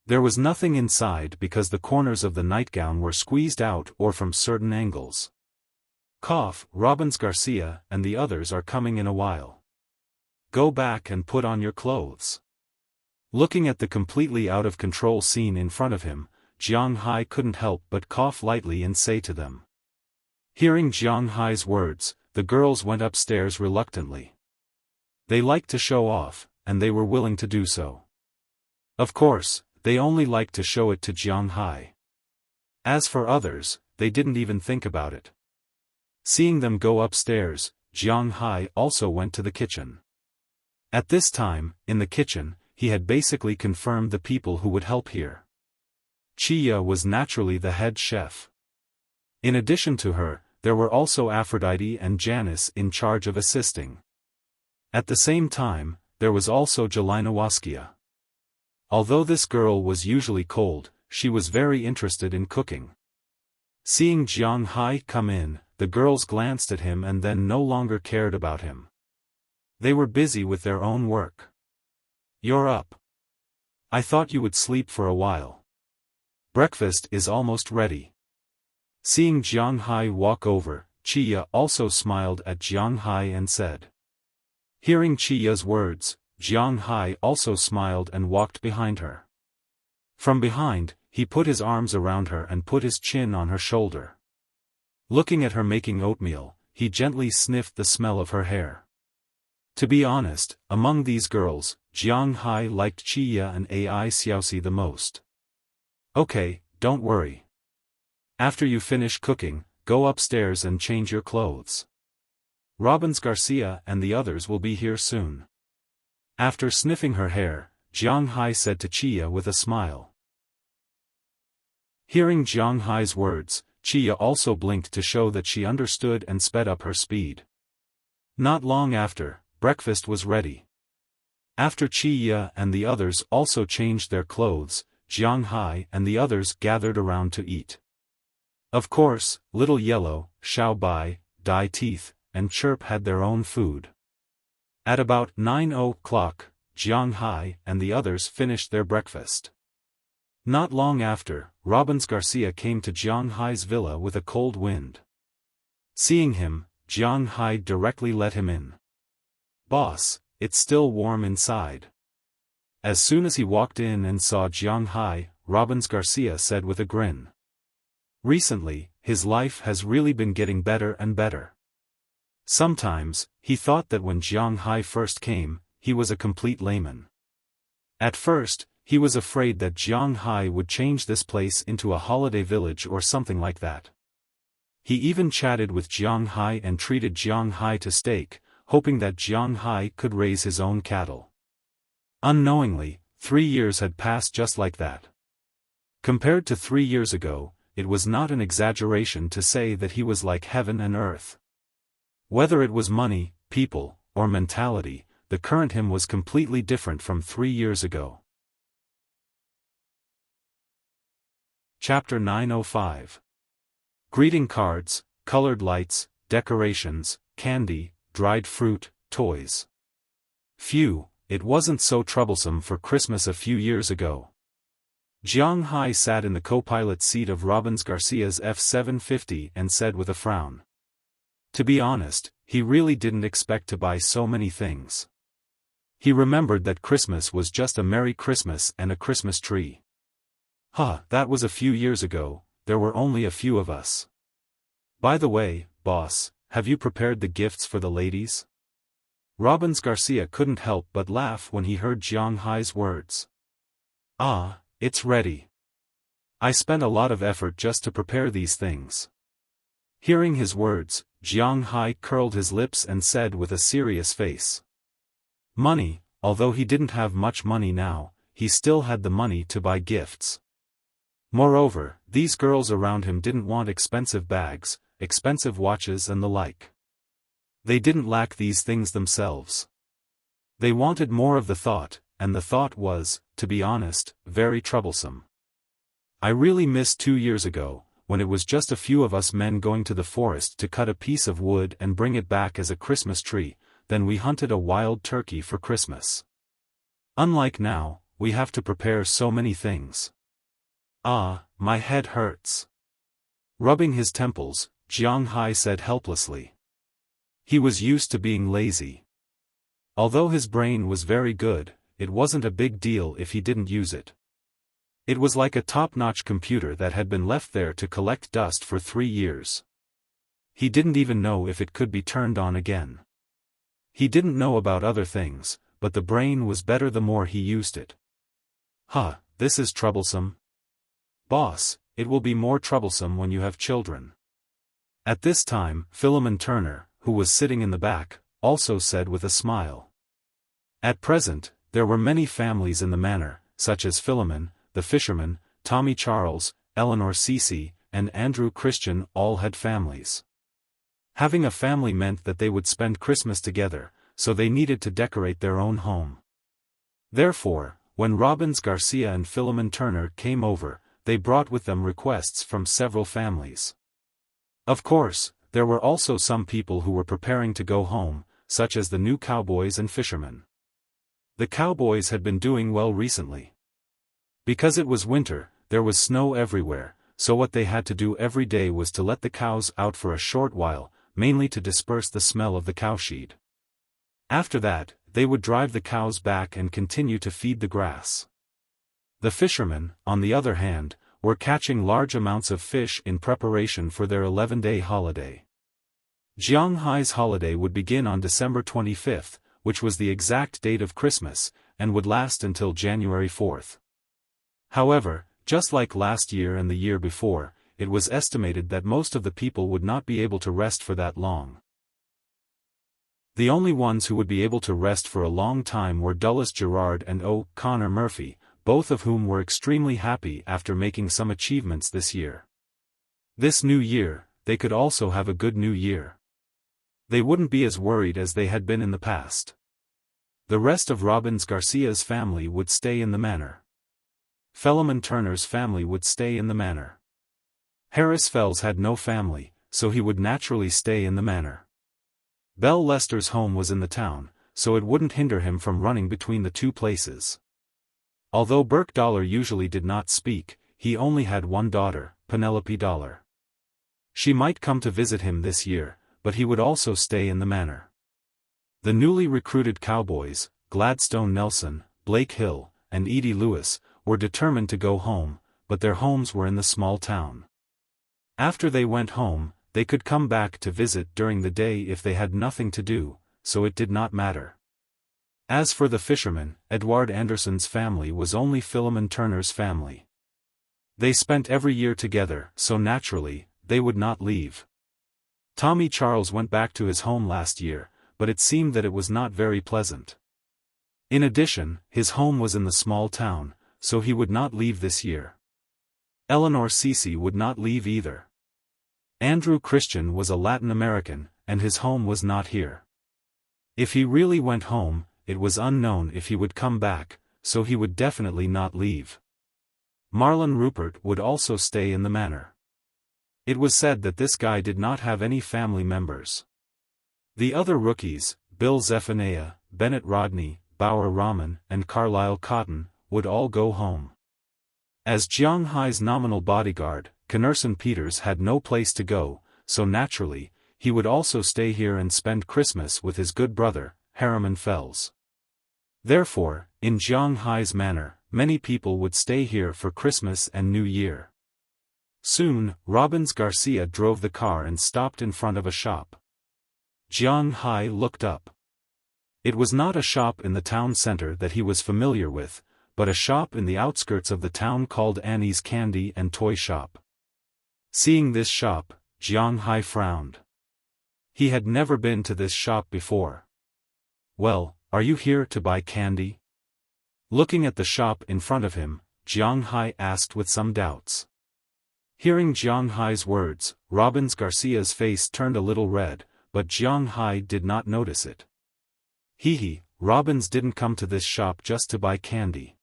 There was nothing inside because the corners of the nightgown were squeezed out or from certain angles. Cough, Robbins Garcia and the others are coming in a while. Go back and put on your clothes. Looking at the completely out of control scene in front of him, Jiang Hai couldn't help but cough lightly and say to them. Hearing Jiang Hai's words, the girls went upstairs reluctantly. They liked to show off, and they were willing to do so. Of course, they only liked to show it to Jiang Hai. As for others, they didn't even think about it. Seeing them go upstairs, Jiang Hai also went to the kitchen. At this time, in the kitchen, he had basically confirmed the people who would help here. Qi was naturally the head chef. In addition to her, there were also Aphrodite and Janice in charge of assisting. At the same time, there was also Jelena Wuxia. Although this girl was usually cold, she was very interested in cooking. Seeing Jiang Hai come in, the girls glanced at him and then no longer cared about him. They were busy with their own work. You're up. I thought you would sleep for a while. Breakfast is almost ready. Seeing Jiang Hai walk over, Chia also smiled at Jiang Hai and said. Hearing Chia's words, Jiang Hai also smiled and walked behind her. From behind, he put his arms around her and put his chin on her shoulder. Looking at her making oatmeal, he gently sniffed the smell of her hair. To be honest, among these girls, Jiang Hai liked Chia and Ai Xiaoxi the most. Okay, don't worry. After you finish cooking, go upstairs and change your clothes. Robbins Garcia and the others will be here soon. After sniffing her hair, Jiang Hai said to Chia with a smile. Hearing Jiang Hai's words, Chia also blinked to show that she understood and sped up her speed. Not long after, breakfast was ready. After Chia and the others also changed their clothes, Jiang Hai and the others gathered around to eat. Of course, Little Yellow, Xiao Bai, Dai Teeth, and Chirp had their own food. At about 9 o'clock, Jiang Hai and the others finished their breakfast. Not long after, Robbins Garcia came to Jiang Hai's villa with a cold wind. Seeing him, Jiang Hai directly let him in. Boss, it's still warm inside. As soon as he walked in and saw Jiang Hai, Robbins Garcia said with a grin. Recently, his life has really been getting better and better. Sometimes, he thought that when Jiang Hai first came, he was a complete layman. At first, he was afraid that Jiang Hai would change this place into a holiday village or something like that. He even chatted with Jiang Hai and treated Jiang Hai to steak, hoping that Jiang Hai could raise his own cattle. Unknowingly, 3 years had passed just like that. Compared to 3 years ago, it was not an exaggeration to say that he was like heaven and earth. Whether it was money, people, or mentality, the current him was completely different from 3 years ago. Chapter 905. Greeting cards, colored lights, decorations, candy, dried fruit, toys. Phew, it wasn't so troublesome for Christmas a few years ago. Jiang Hai sat in the co-pilot seat of Robbins Garcia's F-750 and said with a frown. To be honest, he really didn't expect to buy so many things. He remembered that Christmas was just a Merry Christmas and a Christmas tree. That was a few years ago, there were only a few of us. By the way, boss, have you prepared the gifts for the ladies? Robbins Garcia couldn't help but laugh when he heard Jiang Hai's words. It's ready. I spent a lot of effort just to prepare these things. Hearing his words, Jiang Hai curled his lips and said with a serious face. Money, although he didn't have much money now, he still had the money to buy gifts. Moreover, these girls around him didn't want expensive bags, expensive watches and the like. They didn't lack these things themselves. They wanted more of the thought, and the thought was, to be honest, very troublesome. I really miss 2 years ago, when it was just a few of us men going to the forest to cut a piece of wood and bring it back as a Christmas tree, then we hunted a wild turkey for Christmas. Unlike now, we have to prepare so many things. My head hurts. Rubbing his temples, Jiang Hai said helplessly. He was used to being lazy. Although his brain was very good, it wasn't a big deal if he didn't use it. It was like a top-notch computer that had been left there to collect dust for 3 years. He didn't even know if it could be turned on again. He didn't know about other things, but the brain was better the more he used it. This is troublesome. Boss, it will be more troublesome when you have children. At this time, Philemon Turner, who was sitting in the back, also said with a smile. At present, there were many families in the manor, such as Philemon, the fisherman, Tommy Charles, Eleanor Cece, and Andrew Christian all had families. Having a family meant that they would spend Christmas together, so they needed to decorate their own home. Therefore, when Robbins Garcia and Philemon Turner came over, they brought with them requests from several families. Of course, there were also some people who were preparing to go home, such as the new cowboys and fishermen. The cowboys had been doing well recently. Because it was winter, there was snow everywhere, so what they had to do every day was to let the cows out for a short while, mainly to disperse the smell of the cowshed. After that, they would drive the cows back and continue to feed the grass. The fishermen, on the other hand, were catching large amounts of fish in preparation for their 11-day holiday. Jiang Hai's holiday would begin on December 25th, which was the exact date of Christmas, and would last until January 4th. However, just like last year and the year before, it was estimated that most of the people would not be able to rest for that long. The only ones who would be able to rest for a long time were Dulles Gerard and Connor Murphy, both of whom were extremely happy after making some achievements this year. This new year, they could also have a good new year. They wouldn't be as worried as they had been in the past. The rest of Robbins Garcia's family would stay in the manor. Philemon Turner's family would stay in the manor. Harris Fells had no family, so he would naturally stay in the manor. Belle Lester's home was in the town, so it wouldn't hinder him from running between the two places. Although Burke Dollar usually did not speak, he only had one daughter, Penelope Dollar. She might come to visit him this year, but he would also stay in the manor. The newly recruited cowboys, Gladstone Nelson, Blake Hill, and Edie Lewis, were determined to go home, but their homes were in the small town. After they went home, they could come back to visit during the day if they had nothing to do, so it did not matter. As for the fishermen, Edward Anderson's family was only Philemon Turner's family. They spent every year together, so naturally, they would not leave. Tommy Charles went back to his home last year, but it seemed that it was not very pleasant. In addition, his home was in the small town, so he would not leave this year. Eleanor Cece would not leave either. Andrew Christian was a Latin American, and his home was not here. If he really went home, it was unknown if he would come back, so he would definitely not leave. Marlon Rupert would also stay in the manor. It was said that this guy did not have any family members. The other rookies, Bill Zephaniah, Bennett Rodney, Bauer Rahman, and Carlisle Cotton, would all go home. As Jiang Hai's nominal bodyguard, Knerson Peters had no place to go, so naturally, he would also stay here and spend Christmas with his good brother, Harriman Fells. Therefore, in Jiang Hai's manor, many people would stay here for Christmas and New Year. Soon, Robbins Garcia drove the car and stopped in front of a shop. Jiang Hai looked up. It was not a shop in the town center that he was familiar with, but a shop in the outskirts of the town called Annie's Candy and Toy Shop. Seeing this shop, Jiang Hai frowned. He had never been to this shop before. "Well, are you here to buy candy?" Looking at the shop in front of him, Jiang Hai asked with some doubts. Hearing Jiang Hai's words, Robbins Garcia's face turned a little red, but Jiang Hai did not notice it. Robbins didn't come to this shop just to buy candy.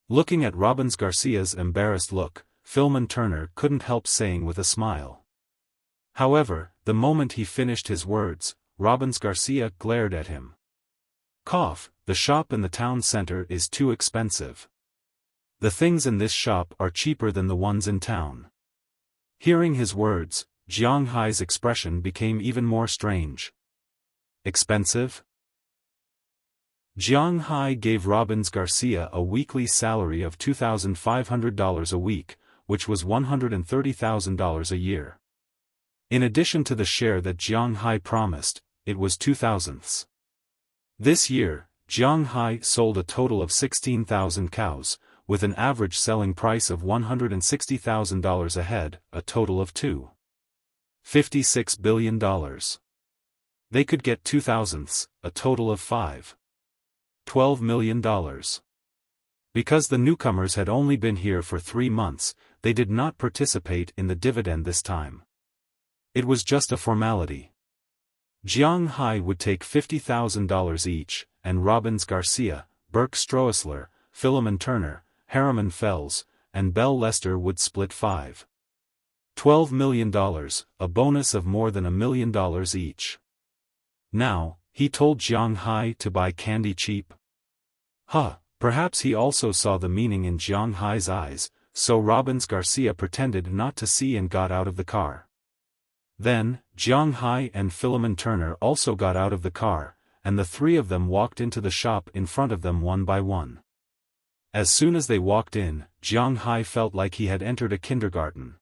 Looking at Robbins Garcia's embarrassed look, Philemon Turner couldn't help saying with a smile. However, the moment he finished his words, Robbins Garcia glared at him. The shop in the town center is too expensive. The things in this shop are cheaper than the ones in town. Hearing his words, Jiang Hai's expression became even more strange. Expensive? Jiang Hai gave Robbins Garcia a weekly salary of $2,500 a week, which was $130,000 a year. In addition to the share that Jiang Hai promised, it was 2/1000. This year, Jiang Hai sold a total of 16,000 cows, with an average selling price of $160,000 a head, a total of $2.56 billion. They could get 2/1000, a total of $5.12 million. Because the newcomers had only been here for 3 months, they did not participate in the dividend this time. It was just a formality. Jiang Hai would take $50,000 each, and Robbins Garcia, Burke Stroessler, Philemon Turner, Harriman Fells, and Belle Lester would split $5.12 million, a bonus of more than $1 million each. Now, he told Jiang Hai to buy candy cheap? Perhaps he also saw the meaning in Jiang Hai's eyes, so Robbins Garcia pretended not to see and got out of the car. Then, Jiang Hai and Philemon Turner also got out of the car, and the three of them walked into the shop in front of them one by one. As soon as they walked in, Jiang Hai felt like he had entered a kindergarten.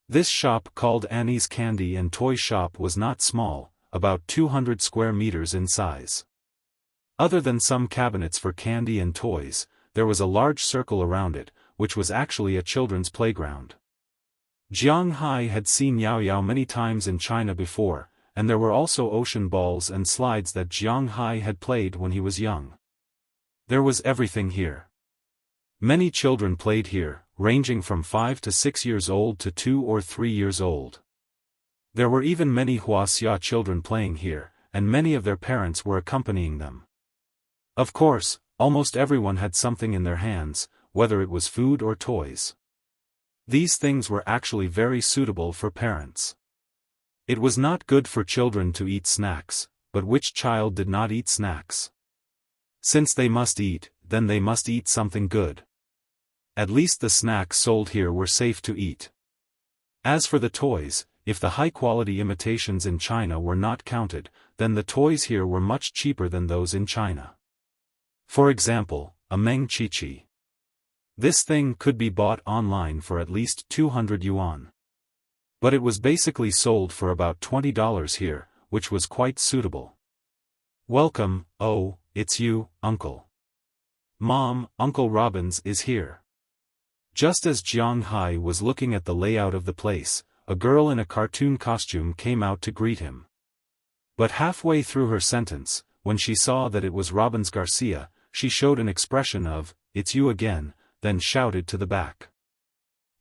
This shop called Annie's Candy and Toy Shop was not small, about 200 square meters in size. Other than some cabinets for candy and toys, there was a large circle around it, which was actually a children's playground. Jiang Hai had seen Yao Yao many times in China before, and there were also ocean balls and slides that Jiang Hai had played when he was young. There was everything here. Many children played here, ranging from 5 to 6 years old to 2 or 3 years old. There were even many Wuxia children playing here, and many of their parents were accompanying them. Of course, almost everyone had something in their hands, whether it was food or toys. These things were actually very suitable for parents. It was not good for children to eat snacks, but which child did not eat snacks? Since they must eat, then they must eat something good. At least the snacks sold here were safe to eat. As for the toys, if the high-quality imitations in China were not counted, then the toys here were much cheaper than those in China. For example, a Meng Chi-Chi. This thing could be bought online for at least 200 yuan. But it was basically sold for about $20 here, which was quite suitable. Welcome, oh, it's you, Uncle. Mom, Uncle Robbins is here. Just as Jiang Hai was looking at the layout of the place, a girl in a cartoon costume came out to greet him. But halfway through her sentence, when she saw that it was Robbins Garcia, she showed an expression of, "It's you again," then shouted to the back.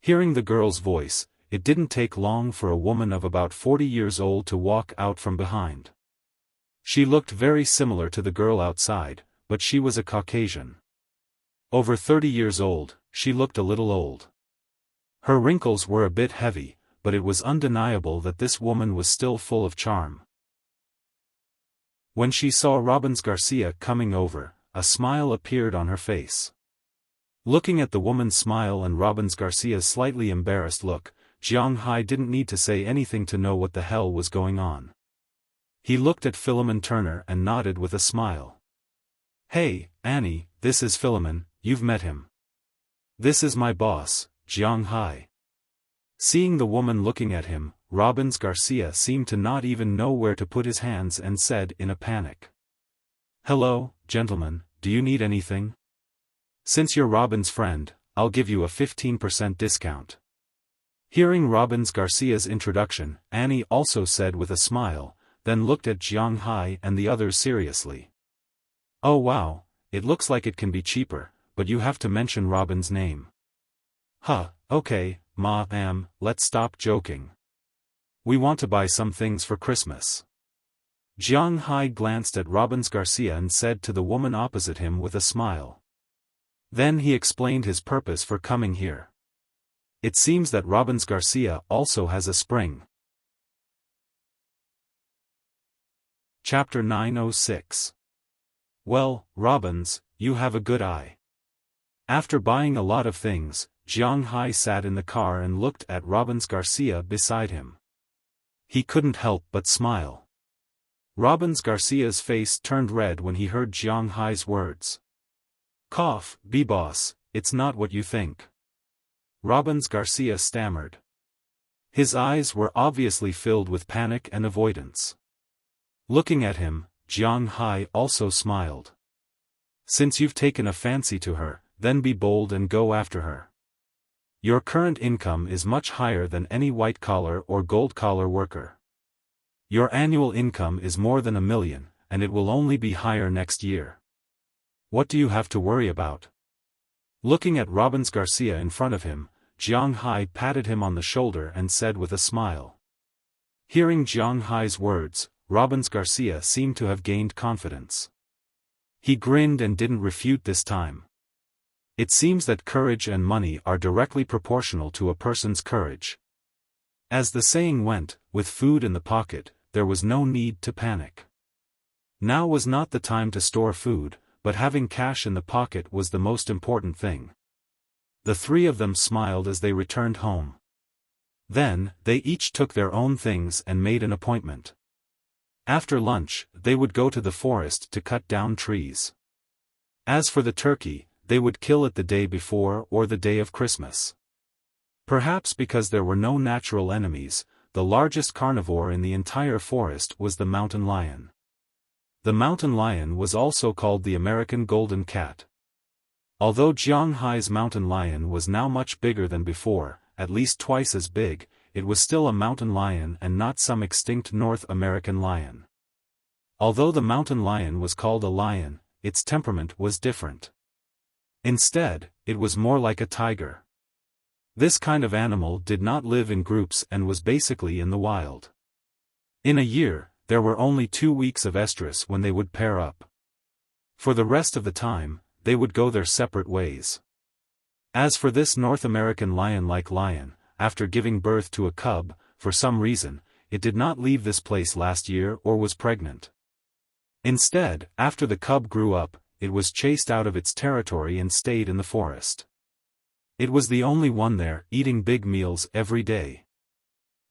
Hearing the girl's voice, it didn't take long for a woman of about 40 years old to walk out from behind. She looked very similar to the girl outside, but she was a Caucasian. Over 30 years old, she looked a little old. Her wrinkles were a bit heavy, but it was undeniable that this woman was still full of charm. When she saw Robbins Garcia coming over, a smile appeared on her face. Looking at the woman's smile and Robbins Garcia's slightly embarrassed look, Jiang Hai didn't need to say anything to know what the hell was going on. He looked at Philemon Turner and nodded with a smile. "Hey, Annie, this is Philemon, you've met him. This is my boss, Jiang Hai." Seeing the woman looking at him, Robbins Garcia seemed to not even know where to put his hands and said in a panic. "Hello, gentlemen, do you need anything? Since you're Robin's friend, I'll give you a 15% discount." Hearing Robbins Garcia's introduction, Annie also said with a smile, then looked at Jiang Hai and the others seriously. "Oh wow, it looks like it can be cheaper, but you have to mention Robin's name." "Huh, okay, ma'am, let's stop joking. We want to buy some things for Christmas." Jiang Hai glanced at Robbins Garcia and said to the woman opposite him with a smile. Then he explained his purpose for coming here. It seems that Robbins Garcia also has a spring. Chapter 906. Well, Robbins, you have a good eye. After buying a lot of things, Jiang Hai sat in the car and looked at Robbins Garcia beside him. He couldn't help but smile. Robbins Garcia's face turned red when he heard Jiang Hai's words. "Cough, B-boss, it's not what you think." Robbins Garcia stammered. His eyes were obviously filled with panic and avoidance. Looking at him, Jiang Hai also smiled. "Since you've taken a fancy to her, then be bold and go after her. Your current income is much higher than any white-collar or gold-collar worker. Your annual income is more than 1 million, and it will only be higher next year. What do you have to worry about?" Looking at Robbins Garcia in front of him, Jiang Hai patted him on the shoulder and said with a smile. Hearing Jiang Hai's words, Robbins Garcia seemed to have gained confidence. He grinned and didn't refute this time. It seems that courage and money are directly proportional to a person's courage. As the saying went, with food in the pocket, there was no need to panic. Now was not the time to store food, but having cash in the pocket was the most important thing. The three of them smiled as they returned home. Then, they each took their own things and made an appointment. After lunch, they would go to the forest to cut down trees. As for the turkey, they would kill it the day before or the day of Christmas. Perhaps because there were no natural enemies, the largest carnivore in the entire forest was the mountain lion. The mountain lion was also called the American golden cat. Although Jianghai's mountain lion was now much bigger than before, at least twice as big, it was still a mountain lion and not some extinct North American lion. Although the mountain lion was called a lion, its temperament was different. Instead, it was more like a tiger. This kind of animal did not live in groups and was basically in the wild. In a year, there were only 2 weeks of estrus when they would pair up. For the rest of the time, they would go their separate ways. As for this North American lion-like lion, after giving birth to a cub, for some reason, it did not leave this place last year or was pregnant. Instead, after the cub grew up, it was chased out of its territory and stayed in the forest. It was the only one there, eating big meals every day.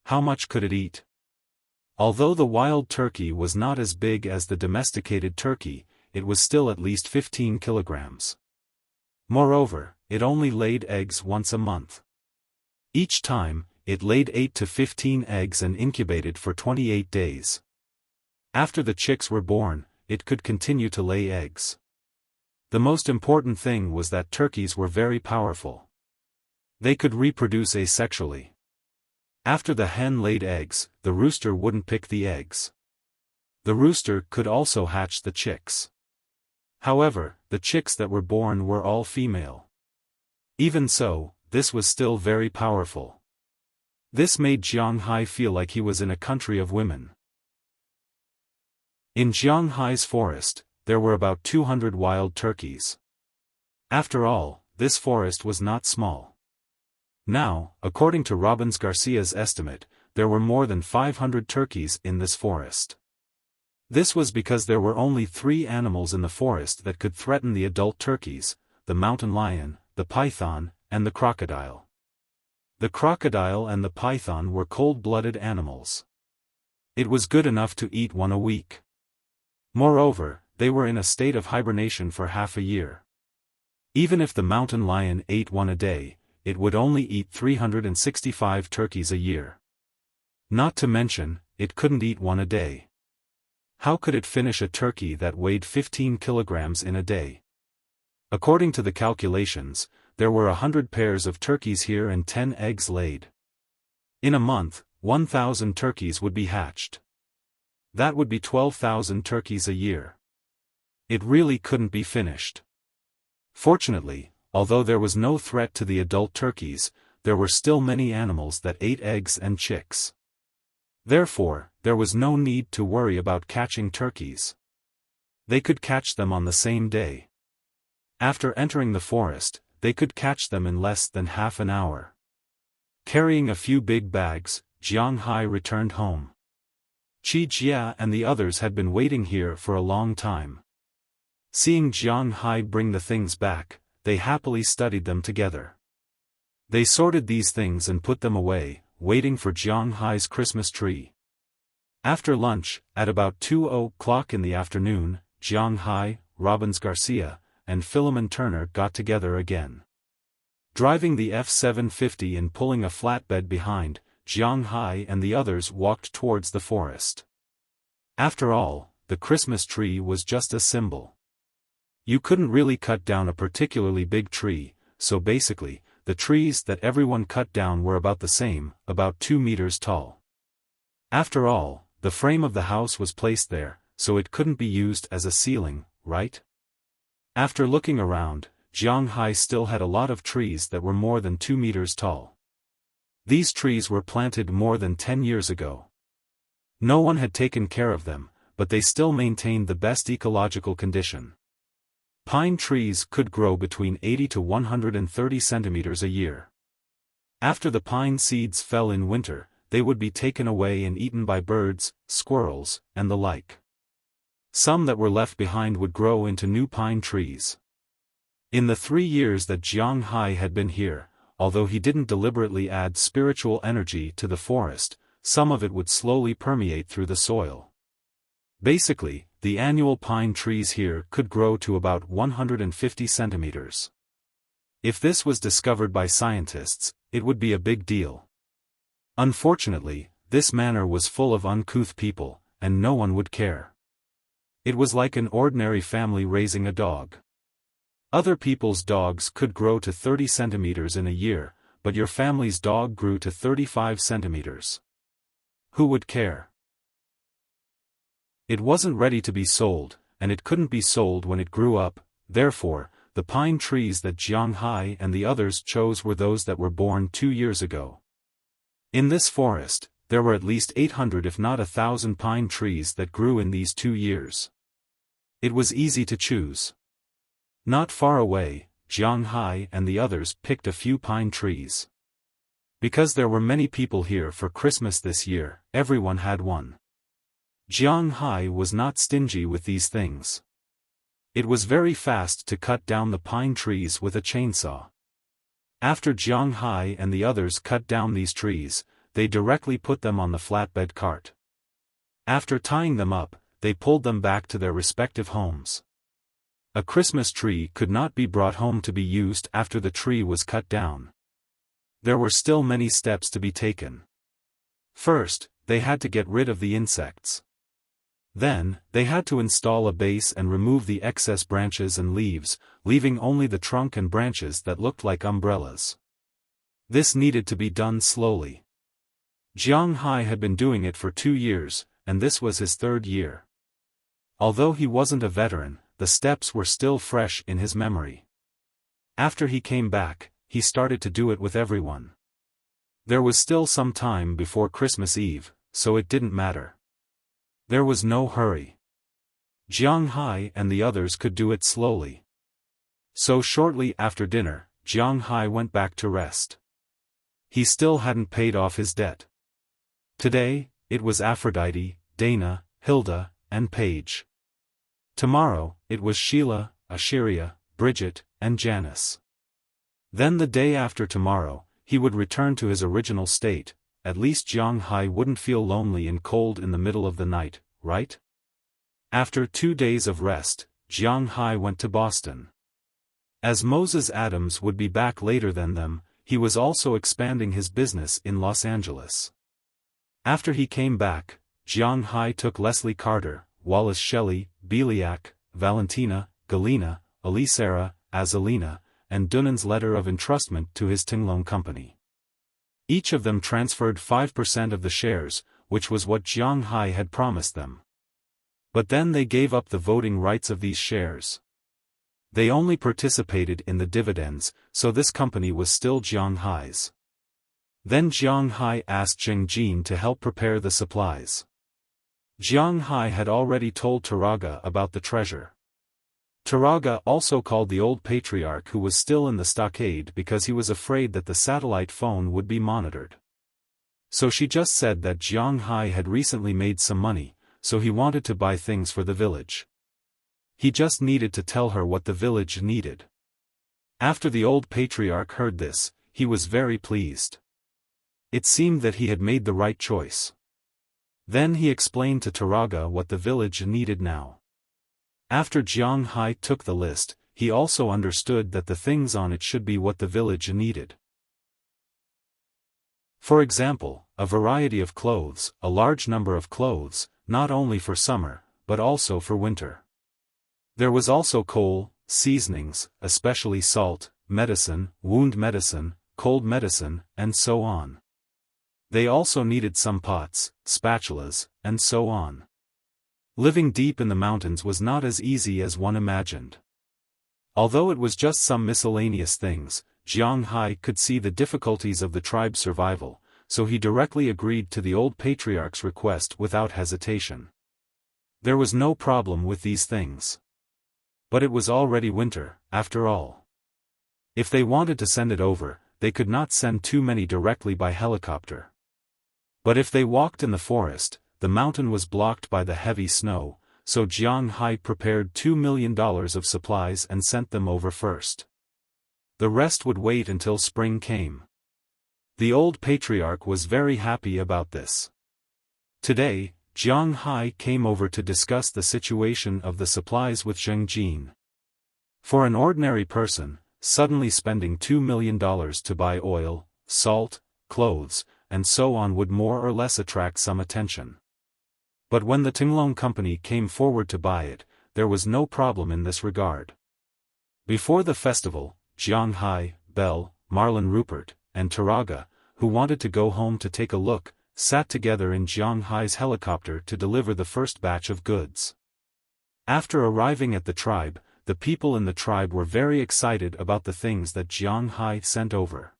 How much could it eat? Although the wild turkey was not as big as the domesticated turkey, it was still at least 15 kilograms. Moreover, it only laid eggs once a month. Each time, it laid 8 to 15 eggs and incubated for 28 days. After the chicks were born, it could continue to lay eggs. The most important thing was that turkeys were very powerful. They could reproduce asexually. After the hen laid eggs, the rooster wouldn't pick the eggs. The rooster could also hatch the chicks. However, the chicks that were born were all female. Even so, this was still very powerful. This made Jianghai feel like he was in a country of women. In Jianghai's forest, there were about 200 wild turkeys. After all, this forest was not small. Now, according to Robbins Garcia's estimate, there were more than 500 turkeys in this forest. This was because there were only 3 animals in the forest that could threaten the adult turkeys: the mountain lion, the python, and the crocodile. The crocodile and the python were cold-blooded animals. It was good enough to eat one a week. Moreover, they were in a state of hibernation for half a year. Even if the mountain lion ate one a day, it would only eat 365 turkeys a year. Not to mention, it couldn't eat one a day. How could it finish a turkey that weighed 15 kilograms in a day? According to the calculations, there were 100 pairs of turkeys here and 10 eggs laid. In a month, 1,000 turkeys would be hatched. That would be 12,000 turkeys a year. It really couldn't be finished. Fortunately, although there was no threat to the adult turkeys, there were still many animals that ate eggs and chicks. Therefore, there was no need to worry about catching turkeys. They could catch them on the same day. After entering the forest, they could catch them in less than half an hour. Carrying a few big bags, Jianghai returned home. Qi Jia and the others had been waiting here for a long time. Seeing Jianghai bring the things back, they happily studied them together. They sorted these things and put them away, waiting for Jianghai's Christmas tree. After lunch, at about 2:00 in the afternoon, Jianghai, Robbins Garcia, and Philemon Turner got together again. Driving the F-750 and pulling a flatbed behind, Jianghai and the others walked towards the forest. After all, the Christmas tree was just a symbol. You couldn't really cut down a particularly big tree, so basically, the trees that everyone cut down were about the same, about 2 meters tall. After all, the frame of the house was placed there, so it couldn't be used as a ceiling, right? After looking around, Jianghai still had a lot of trees that were more than 2 meters tall. These trees were planted more than 10 years ago. No one had taken care of them, but they still maintained the best ecological condition. Pine trees could grow between 80 to 130 centimeters a year. After the pine seeds fell in winter, they would be taken away and eaten by birds, squirrels, and the like. Some that were left behind would grow into new pine trees. In the 3 years that Jiang Hai had been here, although he didn't deliberately add spiritual energy to the forest, some of it would slowly permeate through the soil. Basically, the annual pine trees here could grow to about 150 centimeters. If this was discovered by scientists, it would be a big deal. Unfortunately, this manor was full of uncouth people, and no one would care. It was like an ordinary family raising a dog. Other people's dogs could grow to 30 centimeters in a year, but your family's dog grew to 35 centimeters. Who would care? It wasn't ready to be sold, and it couldn't be sold when it grew up. Therefore, the pine trees that Jiang Hai and the others chose were those that were born 2 years ago. In this forest, there were at least 800 if not 1,000 pine trees that grew in these 2 years. It was easy to choose. Not far away, Jiang Hai and the others picked a few pine trees. Because there were many people here for Christmas this year, everyone had one. Jiang Hai was not stingy with these things. It was very fast to cut down the pine trees with a chainsaw. After Jiang Hai and the others cut down these trees, they directly put them on the flatbed cart. After tying them up, they pulled them back to their respective homes. A Christmas tree could not be brought home to be used after the tree was cut down. There were still many steps to be taken. First, they had to get rid of the insects. Then, they had to install a base and remove the excess branches and leaves, leaving only the trunk and branches that looked like umbrellas. This needed to be done slowly. Jiang Hai had been doing it for 2 years, and this was his 3rd year. Although he wasn't a veteran, the steps were still fresh in his memory. After he came back, he started to do it with everyone. There was still some time before Christmas Eve, so it didn't matter. There was no hurry. Jiang Hai and the others could do it slowly. So shortly after dinner, Jiang Hai went back to rest. He still hadn't paid off his debt. Today, it was Aphrodite, Dana, Hilda, and Paige. Tomorrow, it was Sheila, Asheria, Bridget, and Janice. Then the day after tomorrow, he would return to his original state. At least Jiang Hai wouldn't feel lonely and cold in the middle of the night, right? After 2 days of rest, Jiang Hai went to Boston. As Moses Adams would be back later than them, he was also expanding his business in Los Angeles. After he came back, Jiang Hai took Leslie Carter, Wallace Shelley, Beliak, Valentina, Galena, Elisera, Azalina, and Dunan's letter of entrustment to his Tinglone company. Each of them transferred 5% of the shares, which was what Jiang Hai had promised them. But then they gave up the voting rights of these shares. They only participated in the dividends, so this company was still Jiang Hai's. Then Jiang Hai asked Zheng Jin to help prepare the supplies. Jiang Hai had already told Turaga about the treasure. Turaga also called the old patriarch who was still in the stockade because he was afraid that the satellite phone would be monitored. So she just said that Jiang Hai had recently made some money, so he wanted to buy things for the village. He just needed to tell her what the village needed. After the old patriarch heard this, he was very pleased. It seemed that he had made the right choice. Then he explained to Turaga what the village needed now. After Jiang Hai took the list, he also understood that the things on it should be what the village needed. For example, a variety of clothes, a large number of clothes, not only for summer, but also for winter. There was also coal, seasonings, especially salt, medicine, wound medicine, cold medicine, and so on. They also needed some pots, spatulas, and so on. Living deep in the mountains was not as easy as one imagined. Although it was just some miscellaneous things, Jiang Hai could see the difficulties of the tribe's survival, so he directly agreed to the old patriarch's request without hesitation. There was no problem with these things. But it was already winter, after all. If they wanted to send it over, they could not send too many directly by helicopter. But if they walked in the forest, the mountain was blocked by the heavy snow, so Jiang Hai prepared $2 million of supplies and sent them over first. The rest would wait until spring came. The old patriarch was very happy about this. Today, Jiang Hai came over to discuss the situation of the supplies with Zheng Jin. For an ordinary person, suddenly spending $2 million to buy oil, salt, clothes, and so on would more or less attract some attention. But when the Tinglong company came forward to buy it, there was no problem in this regard. Before the festival, Jiang Hai, Bell, Marlon Rupert, and Taraga, who wanted to go home to take a look, sat together in Jiang Hai's helicopter to deliver the first batch of goods. After arriving at the tribe, the people in the tribe were very excited about the things that Jiang Hai sent over.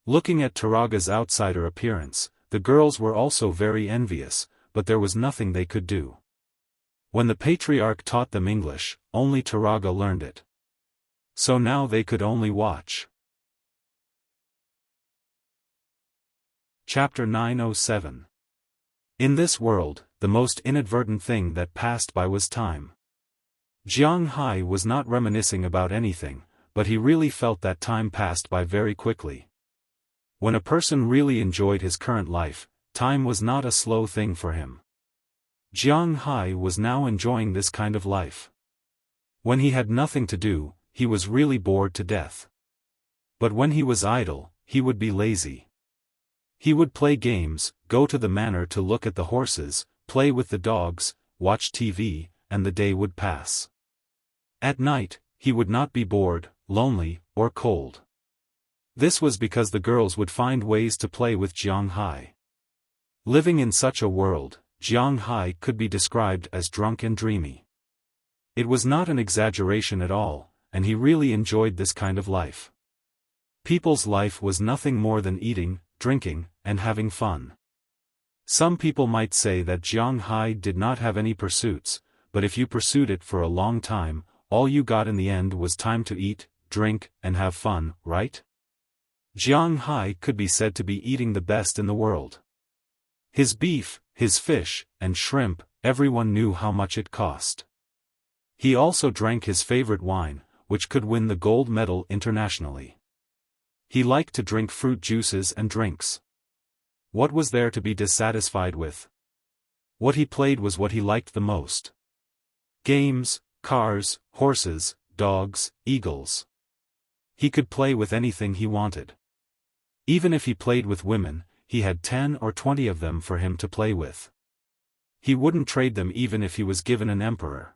Looking at Taraga's outsider appearance, the girls were also very envious, but there was nothing they could do. When the patriarch taught them English, only Taraga learned it. So now they could only watch. Chapter 907. In this world, the most inadvertent thing that passed by was time. Jiang Hai was not reminiscing about anything, but he really felt that time passed by very quickly. When a person really enjoyed his current life, time was not a slow thing for him. Jiang Hai was now enjoying this kind of life. When he had nothing to do, he was really bored to death. But when he was idle, he would be lazy. He would play games, go to the manor to look at the horses, play with the dogs, watch TV, and the day would pass. At night, he would not be bored, lonely, or cold. This was because the girls would find ways to play with Jiang Hai. Living in such a world, Jiang Hai could be described as drunk and dreamy. It was not an exaggeration at all, and he really enjoyed this kind of life. People's life was nothing more than eating, drinking, and having fun. Some people might say that Jiang Hai did not have any pursuits, but if you pursued it for a long time, all you got in the end was time to eat, drink, and have fun, right? Jiang Hai could be said to be eating the best in the world. His beef, his fish, and shrimp, everyone knew how much it cost. He also drank his favorite wine, which could win the gold medal internationally. He liked to drink fruit juices and drinks. What was there to be dissatisfied with? What he played was what he liked the most. Games, cars, horses, dogs, eagles. He could play with anything he wanted. Even if he played with women, he had 10 or 20 of them for him to play with. He wouldn't trade them even if he was given an emperor.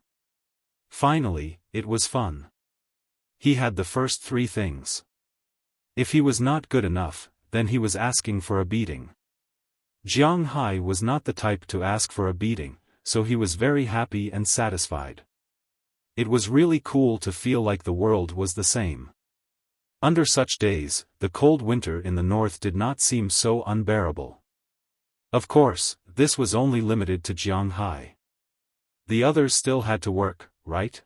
Finally, it was fun. He had the first three things. If he was not good enough, then he was asking for a beating. Jiang Hai was not the type to ask for a beating, so he was very happy and satisfied. It was really cool to feel like the world was the same. Under such days, the cold winter in the north did not seem so unbearable. Of course, this was only limited to Jiang Hai. The others still had to work, right?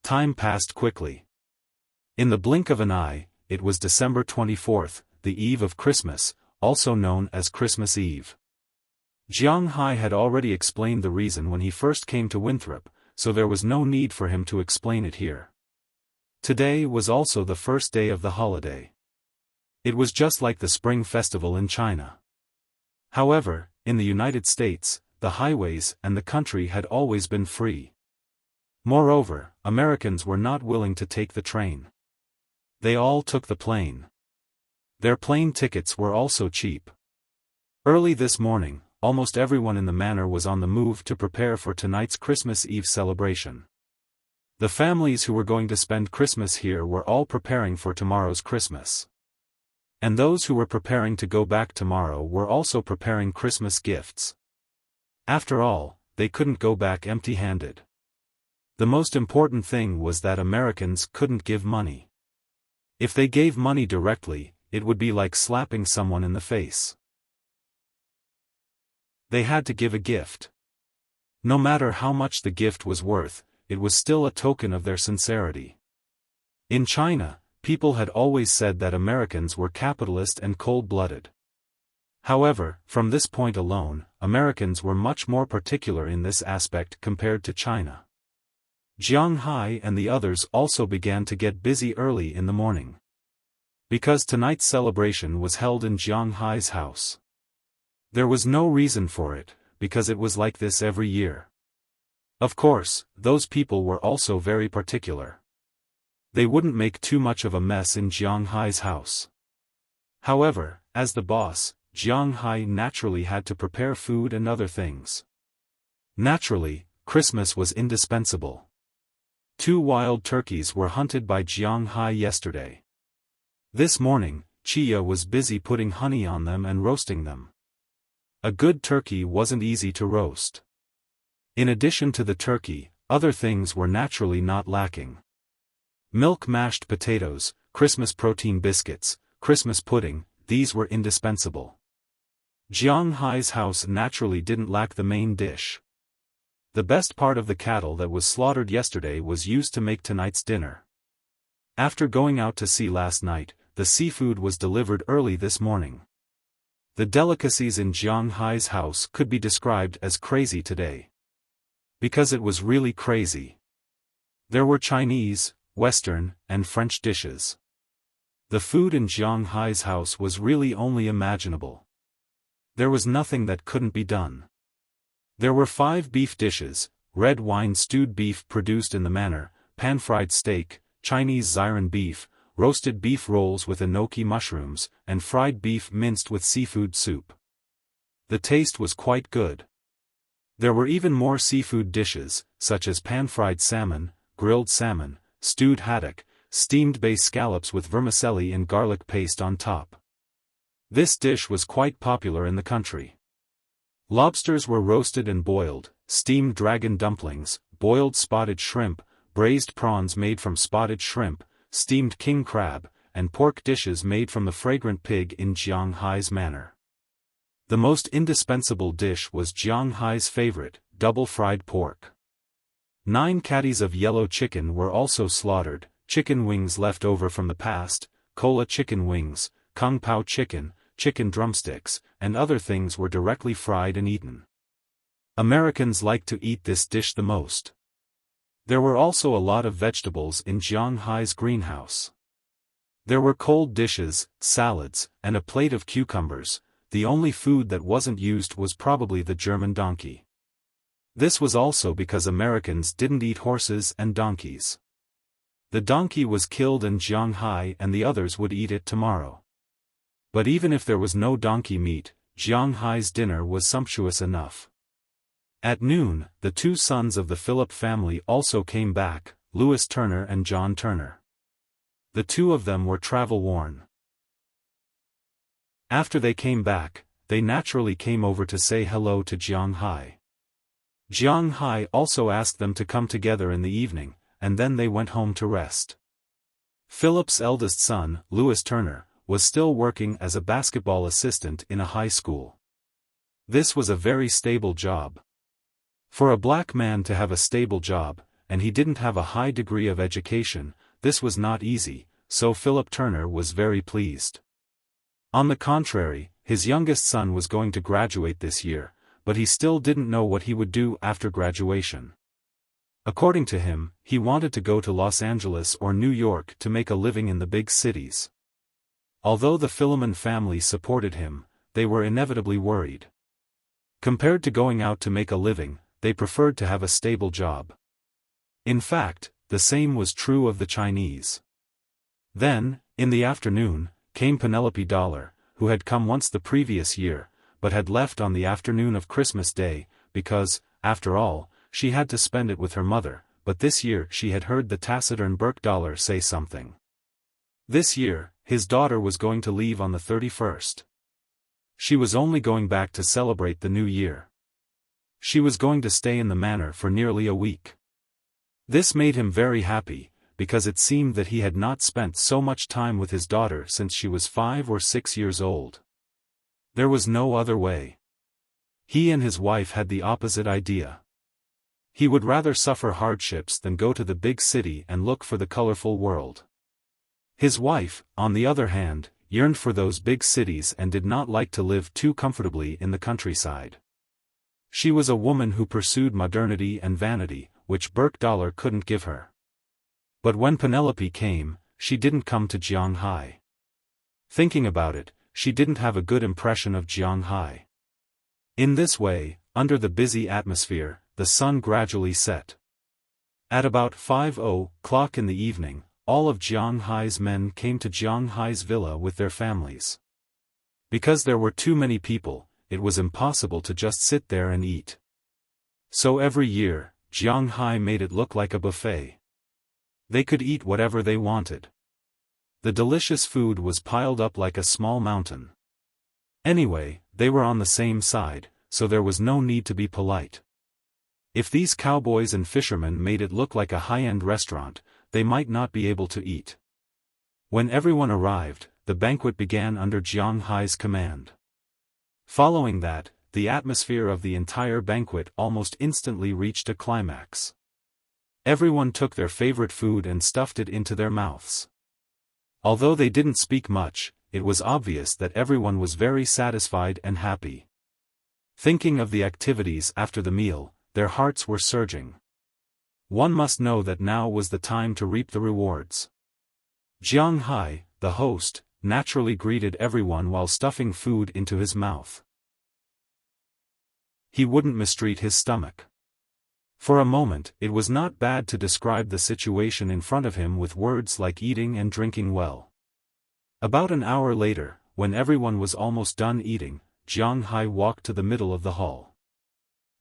Time passed quickly. In the blink of an eye, it was December 24th, the eve of Christmas, also known as Christmas Eve. Jiang Hai had already explained the reason when he first came to Winthrop, so there was no need for him to explain it here. Today was also the first day of the holiday. It was just like the Spring Festival in China. However, in the United States, the highways and the country had always been free. Moreover, Americans were not willing to take the train. They all took the plane. Their plane tickets were also cheap. Early this morning, almost everyone in the manor was on the move to prepare for tonight's Christmas Eve celebration. The families who were going to spend Christmas here were all preparing for tomorrow's Christmas. And those who were preparing to go back tomorrow were also preparing Christmas gifts. After all, they couldn't go back empty-handed. The most important thing was that Americans couldn't give money. If they gave money directly, it would be like slapping someone in the face. They had to give a gift. No matter how much the gift was worth, it was still a token of their sincerity. In China, people had always said that Americans were capitalist and cold-blooded. However, from this point alone, Americans were much more particular in this aspect compared to China. Jiang Hai and the others also began to get busy early in the morning. Because tonight's celebration was held in Jiang Hai's house. There was no reason for it, because it was like this every year. Of course, those people were also very particular. They wouldn't make too much of a mess in Jiang Hai's house. However, as the boss, Jiang Hai naturally had to prepare food and other things. Naturally, Christmas was indispensable. 2 wild turkeys were hunted by Jiang Hai yesterday. This morning, Chia was busy putting honey on them and roasting them. A good turkey wasn't easy to roast. In addition to the turkey, other things were naturally not lacking. Milk mashed potatoes, Christmas protein biscuits, Christmas pudding, these were indispensable. Jiang Hai's house naturally didn't lack the main dish. The best part of the cattle that was slaughtered yesterday was used to make tonight's dinner. After going out to sea last night, the seafood was delivered early this morning. The delicacies in Jiang Hai's house could be described as crazy today. Because it was really crazy. There were Chinese, Western, and French dishes. The food in Jiang Hai's house was really only imaginable. There was nothing that couldn't be done. There were 5 beef dishes: red wine stewed beef produced in the manner, pan-fried steak, Chinese Xiran beef, roasted beef rolls with enoki mushrooms, and fried beef minced with seafood soup. The taste was quite good. There were even more seafood dishes, such as pan-fried salmon, grilled salmon, stewed haddock, steamed bay scallops with vermicelli and garlic paste on top. This dish was quite popular in the country. Lobsters were roasted and boiled, steamed dragon dumplings, boiled spotted shrimp, braised prawns made from spotted shrimp, steamed king crab, and pork dishes made from the fragrant pig in Jiang Hai's manner. The most indispensable dish was Jiang Hai's favorite, double-fried pork. 9 catties of yellow chicken were also slaughtered, chicken wings left over from the past, cola chicken wings, kung pao chicken, chicken drumsticks, and other things were directly fried and eaten. Americans like to eat this dish the most. There were also a lot of vegetables in Jiang Hai's greenhouse. There were cold dishes, salads, and a plate of cucumbers. The only food that wasn't used was probably the German donkey. This was also because Americans didn't eat horses and donkeys. The donkey was killed and Jiang Hai and the others would eat it tomorrow. But even if there was no donkey meat, Jiang Hai's dinner was sumptuous enough. At noon, the 2 sons of the Philip family also came back, Louis Turner and John Turner. The 2 of them were travel-worn. After they came back, they naturally came over to say hello to Jiang Hai. Jiang Hai also asked them to come together in the evening, and then they went home to rest. Philip's eldest son, Louis Turner, was still working as a basketball assistant in a high school. This was a very stable job. For a black man to have a stable job, and he didn't have a high degree of education, this was not easy, so Philip Turner was very pleased. On the contrary, his youngest son was going to graduate this year, but he still didn't know what he would do after graduation. According to him, he wanted to go to Los Angeles or New York to make a living in the big cities. Although the Philemon family supported him, they were inevitably worried. Compared to going out to make a living, they preferred to have a stable job. In fact, the same was true of the Chinese. Then, in the afternoon, came Penelope Dollar, who had come once the previous year, but had left on the afternoon of Christmas Day, because, after all, she had to spend it with her mother, but this year she had heard the taciturn Burke Dollar say something. This year, his daughter was going to leave on the 31st. She was only going back to celebrate the new year. She was going to stay in the manor for nearly a week. This made him very happy, because it seemed that he had not spent so much time with his daughter since she was 5 or 6 years old. There was no other way. He and his wife had the opposite idea. He would rather suffer hardships than go to the big city and look for the colorful world. His wife, on the other hand, yearned for those big cities and did not like to live too comfortably in the countryside. She was a woman who pursued modernity and vanity, which Burke couldn't give her. But when Penelope came, she didn't come to Jianghai. Thinking about it, she didn't have a good impression of Jianghai. In this way, under the busy atmosphere, the sun gradually set. At about 5:00 in the evening, all of Jianghai's men came to Jianghai's villa with their families. Because there were too many people, it was impossible to just sit there and eat. So every year, Jianghai made it look like a buffet. They could eat whatever they wanted. The delicious food was piled up like a small mountain. Anyway, they were on the same side, so there was no need to be polite. If these cowboys and fishermen made it look like a high-end restaurant, they might not be able to eat. When everyone arrived, the banquet began under Jianghai's command. Following that, the atmosphere of the entire banquet almost instantly reached a climax. Everyone took their favorite food and stuffed it into their mouths. Although they didn't speak much, it was obvious that everyone was very satisfied and happy. Thinking of the activities after the meal, their hearts were surging. One must know that now was the time to reap the rewards. Jianghai, the host, naturally greeted everyone while stuffing food into his mouth. He wouldn't mistreat his stomach. For a moment, it was not bad to describe the situation in front of him with words like eating and drinking well. About an hour later, when everyone was almost done eating, Jianghai walked to the middle of the hall.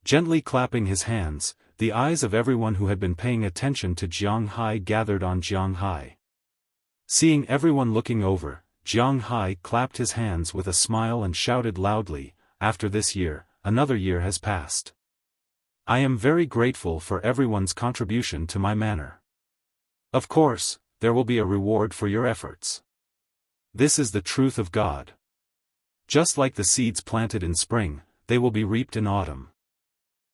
Gently clapping his hands, the eyes of everyone who had been paying attention to Jianghai gathered on Jianghai. Seeing everyone looking over, Jianghai clapped his hands with a smile and shouted loudly, "After this year, another year has passed. I am very grateful for everyone's contribution to my manor. Of course, there will be a reward for your efforts. This is the truth of God. Just like the seeds planted in spring, they will be reaped in autumn.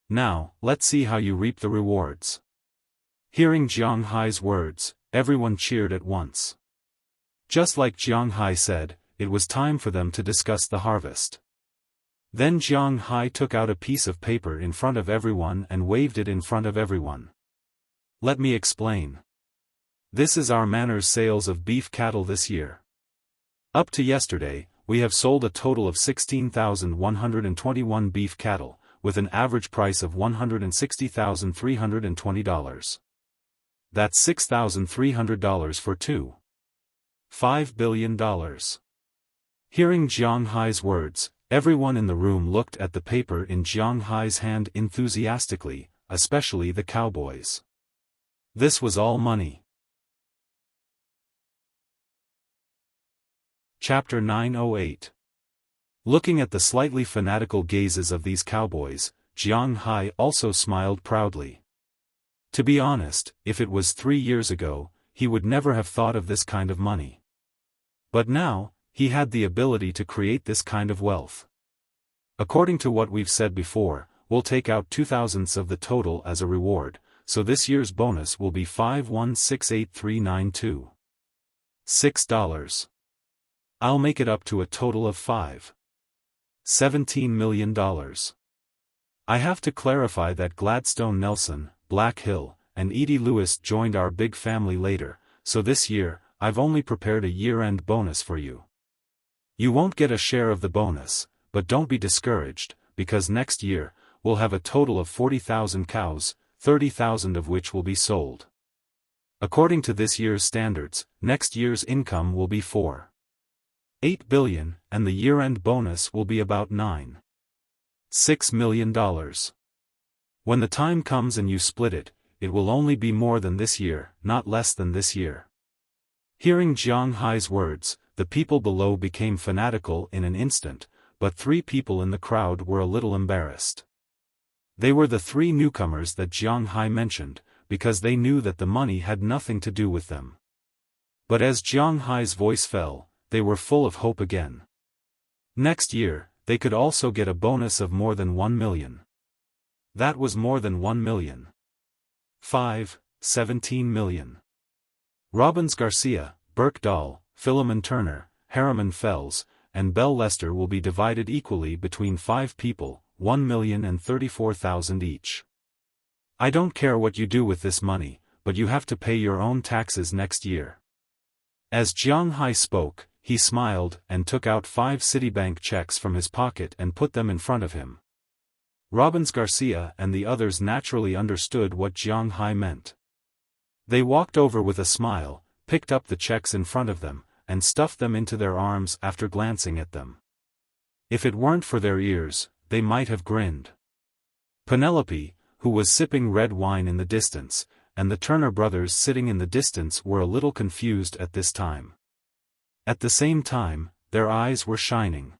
Now, let's see how you reap the rewards." Hearing Jianghai's words, everyone cheered at once. Just like Jianghai said, it was time for them to discuss the harvest. Then Jianghai took out a piece of paper in front of everyone and waved it in front of everyone. "Let me explain. This is our manor's sales of beef cattle this year. Up to yesterday, we have sold a total of 16,121 beef cattle, with an average price of $160,320. That's $6,300 for $2.5 billion. Hearing Jianghai's words, everyone in the room looked at the paper in Jianghai's hand enthusiastically, especially the cowboys. This was all money. Chapter 908. Looking at the slightly fanatical gazes of these cowboys, Jianghai also smiled proudly. To be honest, if it was 3 years ago, he would never have thought of this kind of money. But now, he had the ability to create this kind of wealth. According to what we've said before, we'll take out 2/1000 of the total as a reward, so this year's bonus will be $5,168,392.6. I'll make it up to a total of $5.17 million. I have to clarify that Gladstone Nelson, Black Hill, and Edie Lewis joined our big family later, so this year, I've only prepared a year-end bonus for you. You won't get a share of the bonus, but don't be discouraged, because next year, we'll have a total of 40,000 cows, 30,000 of which will be sold. According to this year's standards, next year's income will be $4.8 billion, and the year-end bonus will be about $9.6 million. When the time comes and you split it, it will only be more than this year, not less than this year. Hearing Jianghai's words, the people below became fanatical in an instant, but 3 people in the crowd were a little embarrassed. They were the 3 newcomers that Jianghai mentioned, because they knew that the money had nothing to do with them. But as Jianghai's voice fell, they were full of hope again. Next year, they could also get a bonus of more than 1 million. That was more than 1 million. 17 million. Robbins Garcia, Burke Dahl, Philemon Turner, Harriman Fells, and Bell Lester will be divided equally between 5 people, 1,034,000 each. I don't care what you do with this money, but you have to pay your own taxes next year. As Jiang Hai spoke, he smiled and took out 5 Citibank checks from his pocket and put them in front of him. Robbins Garcia and the others naturally understood what Jiang Hai meant. They walked over with a smile, picked up the checks in front of them, and stuffed them into their arms after glancing at them. If it weren't for their ears, they might have grinned. Penelope, who was sipping red wine in the distance, and the Turner brothers sitting in the distance were a little confused at this time. At the same time, their eyes were shining.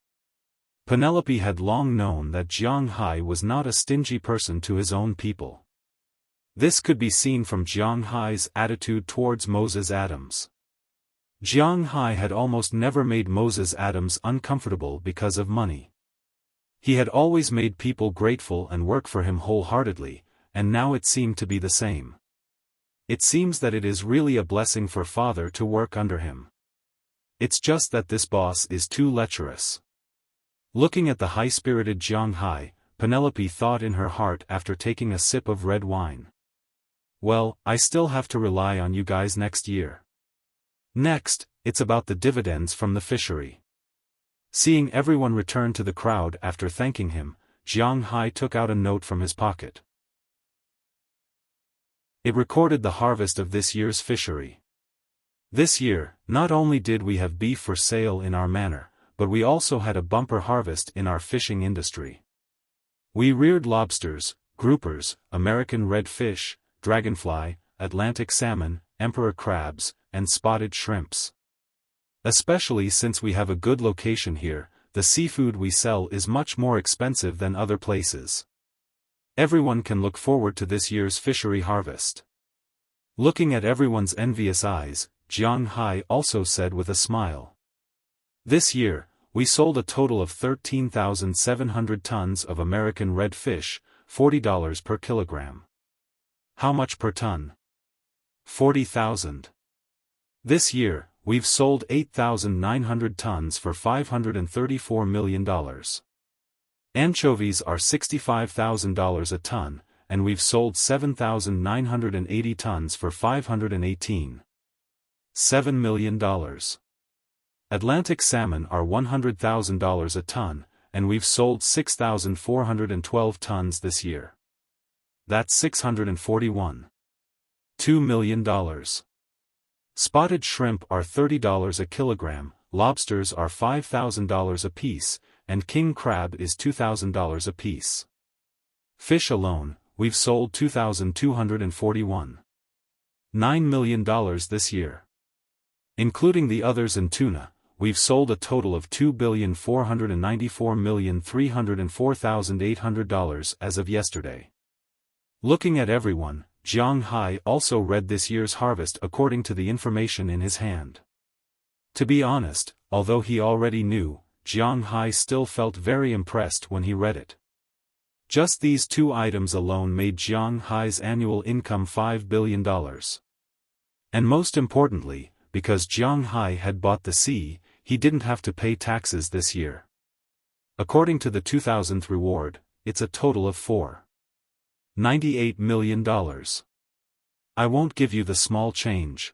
Penelope had long known that Jiang Hai was not a stingy person to his own people. This could be seen from Jiang Hai's attitude towards Moses Adams. Jiang Hai had almost never made Moses Adams uncomfortable because of money. He had always made people grateful and work for him wholeheartedly, and now it seemed to be the same. It seems that it is really a blessing for father to work under him. It's just that this boss is too lecherous. Looking at the high-spirited Jiang Hai, Penelope thought in her heart after taking a sip of red wine. Well, I still have to rely on you guys next year. Next, it's about the dividends from the fishery. Seeing everyone return to the crowd after thanking him, Jiang Hai took out a note from his pocket. It recorded the harvest of this year's fishery. This year, not only did we have beef for sale in our manor, but we also had a bumper harvest in our fishing industry. We reared lobsters, groupers, American redfish, dragonfly, Atlantic salmon, emperor crabs, and spotted shrimps. Especially since we have a good location here, the seafood we sell is much more expensive than other places. Everyone can look forward to this year's fishery harvest. Looking at everyone's envious eyes, Jiang Hai also said with a smile. This year, we sold a total of 13,700 tons of American redfish, $40 per kilogram. How much per ton? 40,000. This year, we've sold 8,900 tons for $534 million. Anchovies are $65,000 a ton, and we've sold 7,980 tons for $518.7 million. Atlantic salmon are $100,000 a ton, and we've sold 6,412 tons this year. That's $641.2 million. Spotted shrimp are $30 a kilogram, lobsters are $5,000 a piece, and king crab is $2,000 a piece. Fish alone, we've sold $2,241.9 million this year. Including the others and tuna, we've sold a total of $2,494,304,800 as of yesterday. Looking at everyone, Jiang Hai also read this year's harvest according to the information in his hand. To be honest, although he already knew, Jiang Hai still felt very impressed when he read it. Just these 2 items alone made Jiang Hai's annual income $5 billion. And most importantly, because Jiang Hai had bought the sea, he didn't have to pay taxes this year. According to the 2000th reward, it's a total of $4.98 million. I won't give you the small change.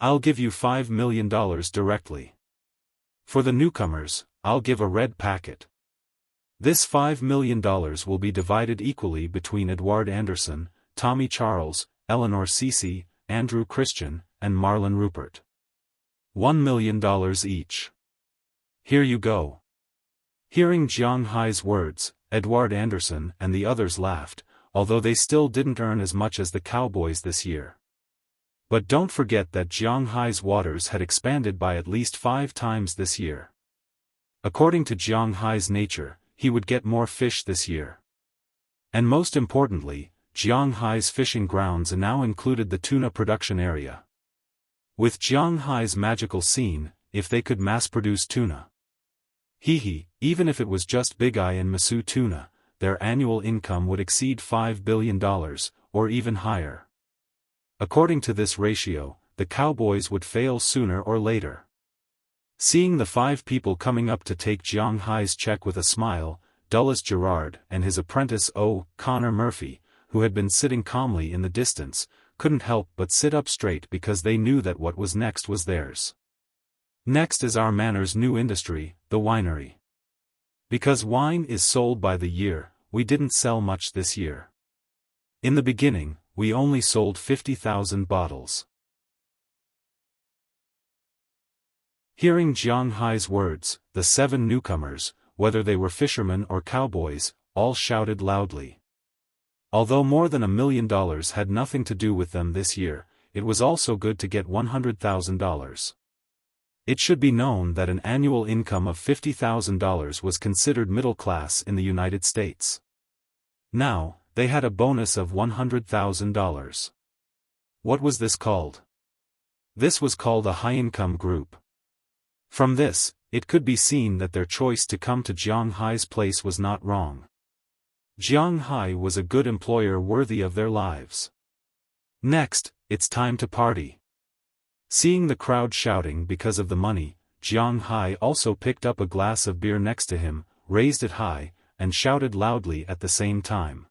I'll give you $5 million directly. For the newcomers, I'll give a red packet. This $5 million will be divided equally between Edward Anderson, Tommy Charles, Eleanor Cece, Andrew Christian, and Marlon Rupert. $1 million each. Here you go. Hearing Jiang Hai's words, Edward Anderson and the others laughed, although they still didn't earn as much as the cowboys this year. But don't forget that Jiang Hai's waters had expanded by at least 5 times this year. According to Jiang Hai's nature, he would get more fish this year. And most importantly, Jiang Hai's fishing grounds now included the tuna production area. With Jiang Hai's magical scene, if they could mass-produce tuna. Even if it was just Big Eye and Masu tuna, their annual income would exceed $5 billion, or even higher. According to this ratio, the cowboys would fail sooner or later. Seeing the 5 people coming up to take Jiang Hai's check with a smile, Dulles Gerard and his apprentice Connor Murphy, who had been sitting calmly in the distance, couldn't help but sit up straight because they knew that what was next was theirs. Next is our manor's new industry, the winery. Because wine is sold by the year, we didn't sell much this year. In the beginning, we only sold 50,000 bottles. Hearing Jiang Hai's words, the 7 newcomers, whether they were fishermen or cowboys, all shouted loudly. Although more than $1 million had nothing to do with them this year, it was also good to get $100,000. It should be known that an annual income of $50,000 was considered middle class in the United States. Now, they had a bonus of $100,000. What was this called? This was called a high-income group. From this, it could be seen that their choice to come to Jiang Hai's place was not wrong. Jiang Hai was a good employer worthy of their lives. Next, it's time to party. Seeing the crowd shouting because of the money, Jiang Hai also picked up a glass of beer next to him, raised it high, and shouted loudly at the same time.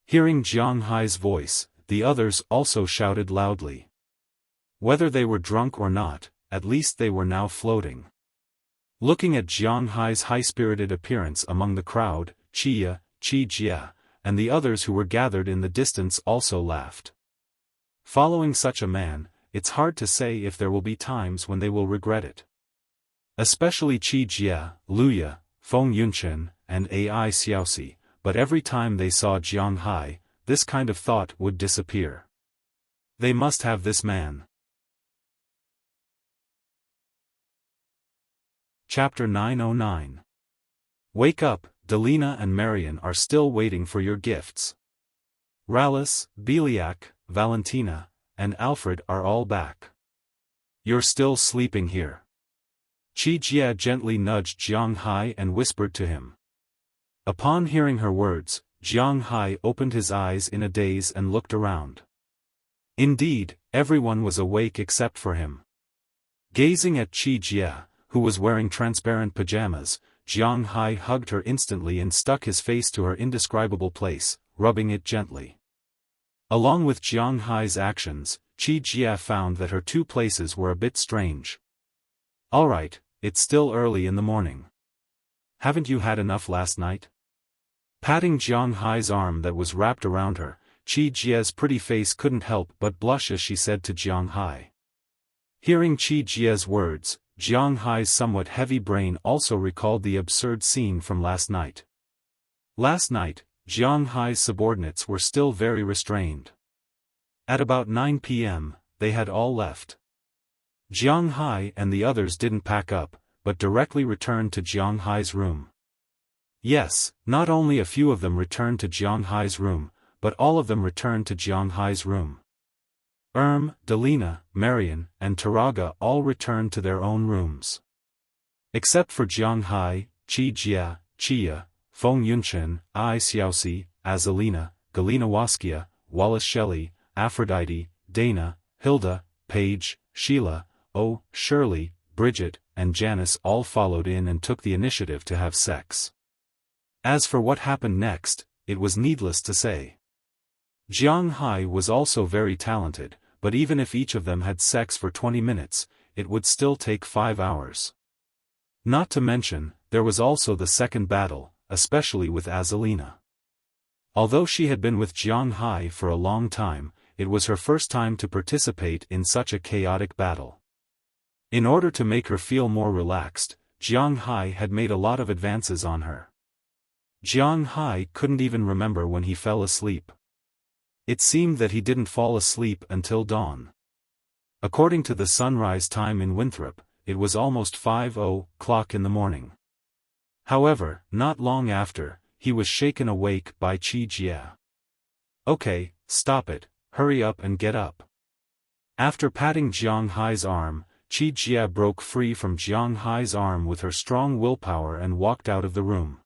Hearing Jiang Hai's voice, the others also shouted loudly. Whether they were drunk or not, at least they were now floating. Looking at Jiang Hai's high-spirited appearance among the crowd, Qi Jia, and the others who were gathered in the distance also laughed. Following such a man, it's hard to say if there will be times when they will regret it. Especially Qi Jia, Luya, Feng Yunchen, and Ai Xiaosi, but every time they saw Jiang Hai, this kind of thought would disappear. They must have this man. Chapter 909. Wake up, Delina and Marion are still waiting for your gifts. Rallis, Beliak, Valentina, and Alfred are all back. You're still sleeping here. Qi Jia gently nudged Jiang Hai and whispered to him. Upon hearing her words, Jiang Hai opened his eyes in a daze and looked around. Indeed, everyone was awake except for him. Gazing at Qi Jia, who was wearing transparent pajamas, Jiang Hai hugged her instantly and stuck his face to her indescribable place, rubbing it gently. Along with Jiang Hai's actions, Qi Jia found that her 2 places were a bit strange. Alright, it's still early in the morning. Haven't you had enough last night? Patting Jiang Hai's arm that was wrapped around her, Qi Jia's pretty face couldn't help but blush as she said to Jiang Hai. Hearing Qi Jia's words, Jiang Hai's somewhat heavy brain also recalled the absurd scene from last night. Last night, Jiang Hai's subordinates were still very restrained. At about 9 p.m., they had all left. Jiang Hai and the others didn't pack up, but directly returned to Jiang Hai's room. Yes, not only a few of them returned to Jiang Hai's room, but all of them returned to Jiang Hai's room. Delina, Marion, and Taraga all returned to their own rooms. Except for Jiang Hai, Qi Jia, Qia, Feng Yunchen, Ai Xiaosi, Azalina, Galina Waskia, Wallace Shelley, Aphrodite, Dana, Hilda, Paige, Sheila, Shirley, Bridget, and Janice all followed in and took the initiative to have sex. As for what happened next, it was needless to say. Jiang Hai was also very talented, but even if each of them had sex for 20 minutes, it would still take 5 hours. Not to mention, there was also the second battle, especially with Azalina. Although she had been with Jiang Hai for a long time, it was her first time to participate in such a chaotic battle. In order to make her feel more relaxed, Jiang Hai had made a lot of advances on her. Jiang Hai couldn't even remember when he fell asleep. It seemed that he didn't fall asleep until dawn. According to the sunrise time in Winthrop, it was almost 5:00 in the morning. However, not long after, he was shaken awake by Qi Jia. Okay, stop it, hurry up and get up. After patting Jiang Hai's arm, Qi Jia broke free from Jiang Hai's arm with her strong willpower and walked out of the room.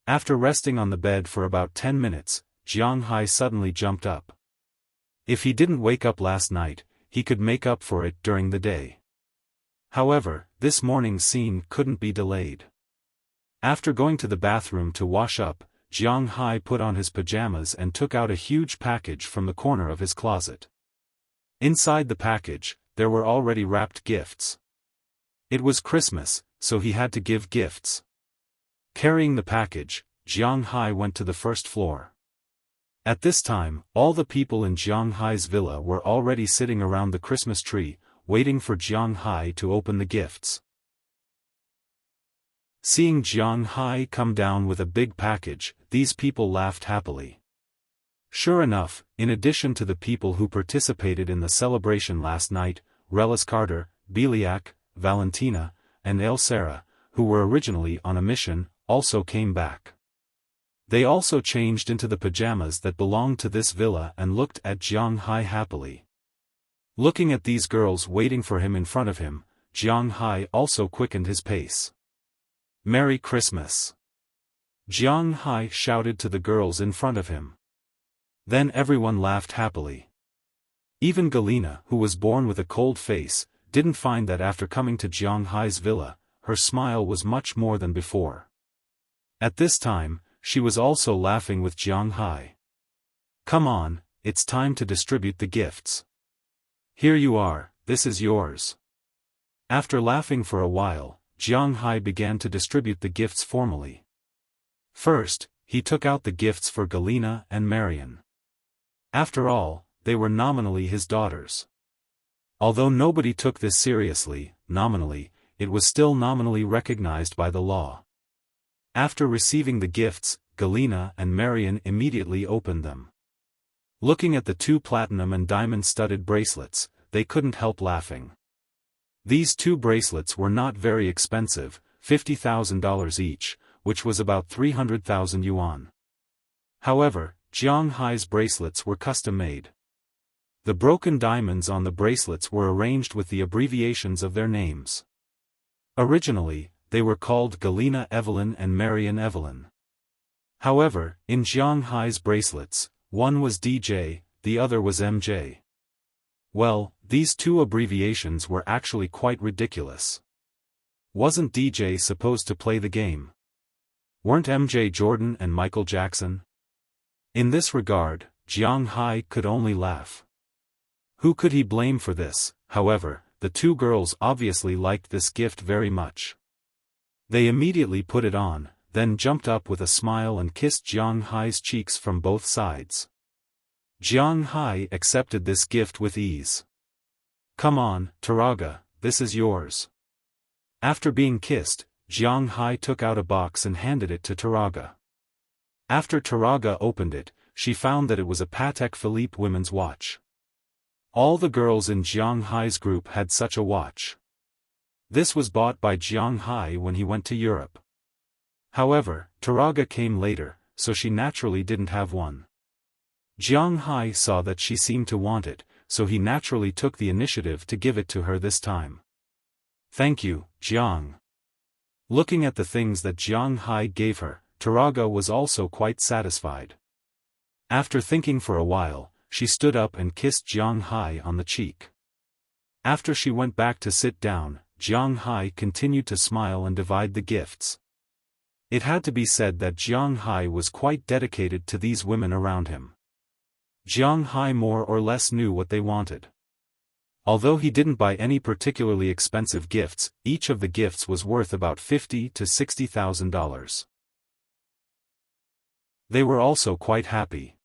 After resting on the bed for about 10 minutes, Jiang Hai suddenly jumped up. If he didn't wake up last night, he could make up for it during the day. However, this morning's scene couldn't be delayed. After going to the bathroom to wash up, Jiang Hai put on his pajamas and took out a huge package from the corner of his closet. Inside the package, there were already wrapped gifts. It was Christmas, so he had to give gifts. Carrying the package, Jiang Hai went to the first floor. At this time, all the people in Jiang Hai's villa were already sitting around the Christmas tree, waiting for Jiang Hai to open the gifts. Seeing Jiang Hai come down with a big package, these people laughed happily. Sure enough, in addition to the people who participated in the celebration last night, Relis Carter, Biliak, Valentina, and El Sarah, who were originally on a mission, also came back. They also changed into the pajamas that belonged to this villa and looked at Jiang Hai happily. Looking at these girls waiting for him in front of him, Jiang Hai also quickened his pace. "Merry Christmas!" Jiang Hai shouted to the girls in front of him. Then everyone laughed happily. Even Galina, who was born with a cold face, didn't find that after coming to Jiang Hai's villa, her smile was much more than before. At this time, she was also laughing with Jiang Hai. "Come on, it's time to distribute the gifts. Here you are, this is yours." After laughing for a while, Jiang Hai began to distribute the gifts formally. First, he took out the gifts for Galina and Marian. After all, they were nominally his daughters. Although nobody took this seriously, nominally, it was still nominally recognized by the law. After receiving the gifts, Galina and Marian immediately opened them. Looking at the 2 platinum and diamond-studded bracelets, they couldn't help laughing. These 2 bracelets were not very expensive, $50,000 each, which was about 300,000 yuan. However, Jiang Hai's bracelets were custom-made. The broken diamonds on the bracelets were arranged with the abbreviations of their names. Originally, they were called Galina Evelyn and Marian Evelyn. However, in Jiang Hai's bracelets, one was DJ, the other was MJ. Well, these 2 abbreviations were actually quite ridiculous. Wasn't DJ supposed to play the game? Weren't MJ Jordan and Michael Jackson? In this regard, Jiang Hai could only laugh. Who could he blame for this? However, the 2 girls obviously liked this gift very much. They immediately put it on, then jumped up with a smile and kissed Jiang Hai's cheeks from both sides. Jiang Hai accepted this gift with ease. "Come on, Taraga, this is yours." After being kissed, Jiang Hai took out a box and handed it to Taraga. After Taraga opened it, she found that it was a Patek Philippe women's watch. All the girls in Jiang Hai's group had such a watch. This was bought by Jiang Hai when he went to Europe. However, Taraga came later, so she naturally didn't have one. Jiang Hai saw that she seemed to want it, so he naturally took the initiative to give it to her this time. "Thank you, Jiang." Looking at the things that Jiang Hai gave her, Taraga was also quite satisfied. After thinking for a while, she stood up and kissed Jiang Hai on the cheek. After she went back to sit down, Jiang Hai continued to smile and divide the gifts. It had to be said that Jiang Hai was quite dedicated to these women around him. Jiang Hai more or less knew what they wanted. Although he didn't buy any particularly expensive gifts, each of the gifts was worth about $50,000 to $60,000. They were also quite happy.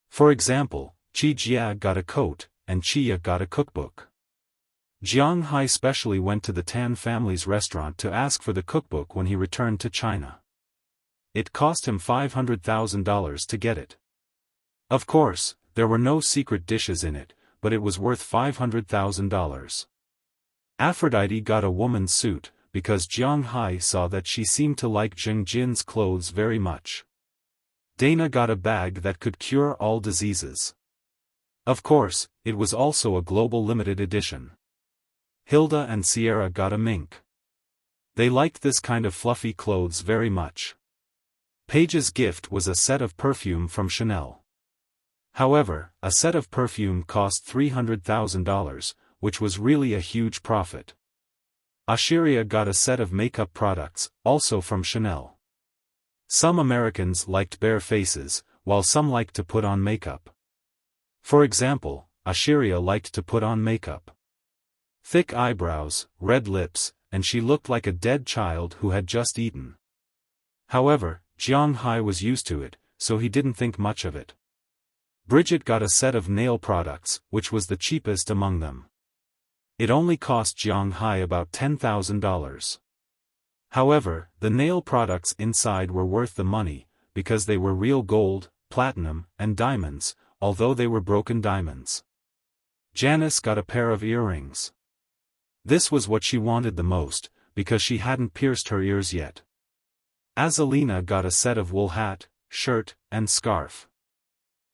For example, Qi Jia got a coat, and Qia got a cookbook. Jiang Hai specially went to the Tan family's restaurant to ask for the cookbook when he returned to China. It cost him $500,000 to get it. Of course, there were no secret dishes in it, but it was worth $500,000. Aphrodite got a woman's suit, because Jiang Hai saw that she seemed to like Zheng Jin's clothes very much. Dana got a bag that could cure all diseases. Of course, it was also a global limited edition. Hilda and Sierra got a mink. They liked this kind of fluffy clothes very much. Paige's gift was a set of perfume from Chanel. However, a set of perfume cost $300,000, which was really a huge profit. Ashiria got a set of makeup products, also from Chanel. Some Americans liked bare faces, while some liked to put on makeup. For example, Ashiria liked to put on makeup. Thick eyebrows, red lips, and she looked like a dead child who had just eaten. However, Jiang Hai was used to it, so he didn't think much of it. Bridget got a set of nail products, which was the cheapest among them. It only cost Jiang Hai about $10,000. However, the nail products inside were worth the money, because they were real gold, platinum, and diamonds, although they were broken diamonds. Janice got a pair of earrings. This was what she wanted the most, because she hadn't pierced her ears yet. Azalina got a set of wool hat, shirt, and scarf.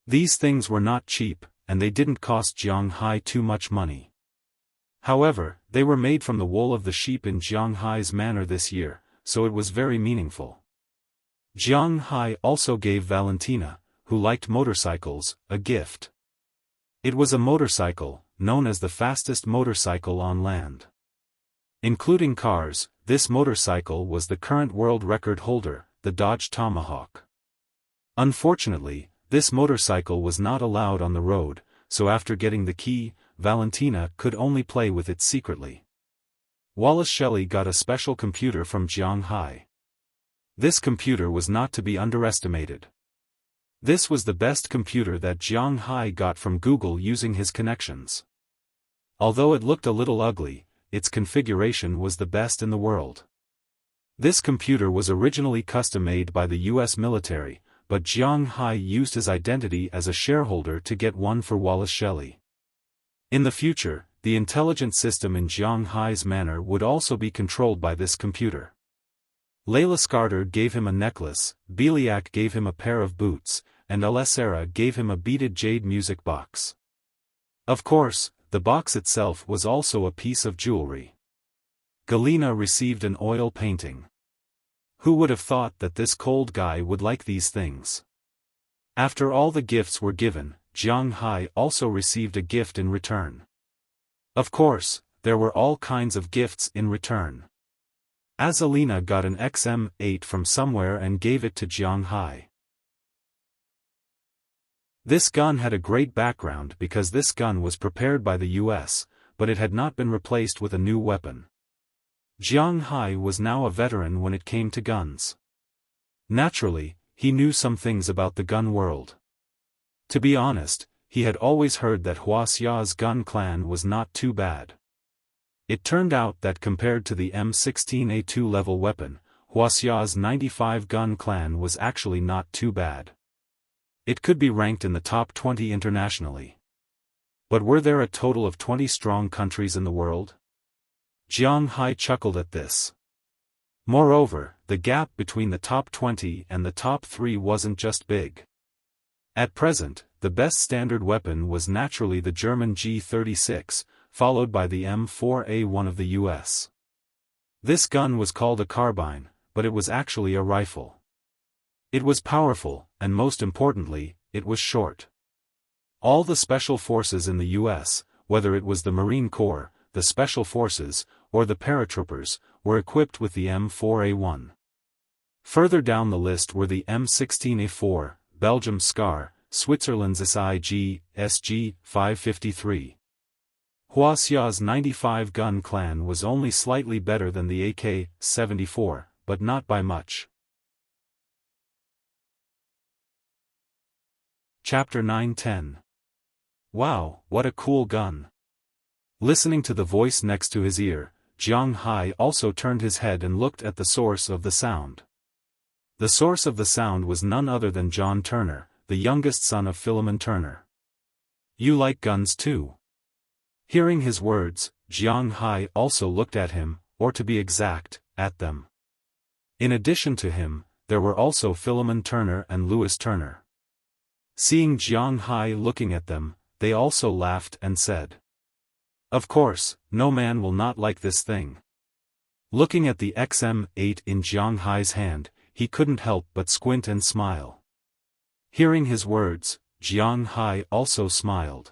These things were not cheap, and they didn't cost Jiang Hai too much money. However, they were made from the wool of the sheep in Jiang Hai's manor this year, so it was very meaningful. Jiang Hai also gave Valentina, who liked motorcycles, a gift. It was a motorcycle, known as the fastest motorcycle on land. Including cars, this motorcycle was the current world record holder, the Dodge Tomahawk. Unfortunately, this motorcycle was not allowed on the road, so after getting the key, Valentina could only play with it secretly. Wallace Shelley got a special computer from Jiang Hai. This computer was not to be underestimated. This was the best computer that Jiang Hai got from Google using his connections. Although it looked a little ugly, its configuration was the best in the world. This computer was originally custom-made by the US military, but Jiang Hai used his identity as a shareholder to get one for Wallace Shelley. In the future, the intelligence system in Jiang Hai's manor would also be controlled by this computer. Layla Scarter gave him a necklace, Beliak gave him a pair of boots, and Alessera gave him a beaded jade music box. Of course, the box itself was also a piece of jewelry. Galina received an oil painting. Who would have thought that this cold guy would like these things? After all the gifts were given, Jiang Hai also received a gift in return. Of course, there were all kinds of gifts in return. Azalina got an XM8 from somewhere and gave it to Jiang Hai. This gun had a great background because this gun was prepared by the US, but it had not been replaced with a new weapon. Jiang Hai was now a veteran when it came to guns. Naturally, he knew some things about the gun world. To be honest, he had always heard that Wuxia's gun clan was not too bad. It turned out that compared to the M16A2 level weapon, Wuxia's 95 gun clan was actually not too bad. It could be ranked in the top 20 internationally. But were there a total of 20 strong countries in the world? Jiang Hai chuckled at this. Moreover, the gap between the top 20 and the top 3 wasn't just big. At present, the best standard weapon was naturally the German G36, followed by the M4A1 of the US. This gun was called a carbine, but it was actually a rifle. It was powerful, and most importantly, it was short. All the special forces in the US, whether it was the Marine Corps, the Special Forces, or the paratroopers, were equipped with the M4A1. Further down the list were the M16A4, Belgium's SCAR, Switzerland's SIG, SG 553. Wuxia's 95 gun clan was only slightly better than the AK-74, but not by much. Chapter 9-10. Wow, what a cool gun. Listening to the voice next to his ear, Jiang Hai also turned his head and looked at the source of the sound. The source of the sound was none other than John Turner, the youngest son of Philemon Turner. You like guns too? Hearing his words, Jiang Hai also looked at him, or to be exact, at them. In addition to him, there were also Philemon Turner and Louis Turner. Seeing Jiang Hai looking at them, they also laughed and said, "Of course, no man will not like this thing." Looking at the XM8 in Jiang Hai's hand, he couldn't help but squint and smile. Hearing his words, Jiang Hai also smiled.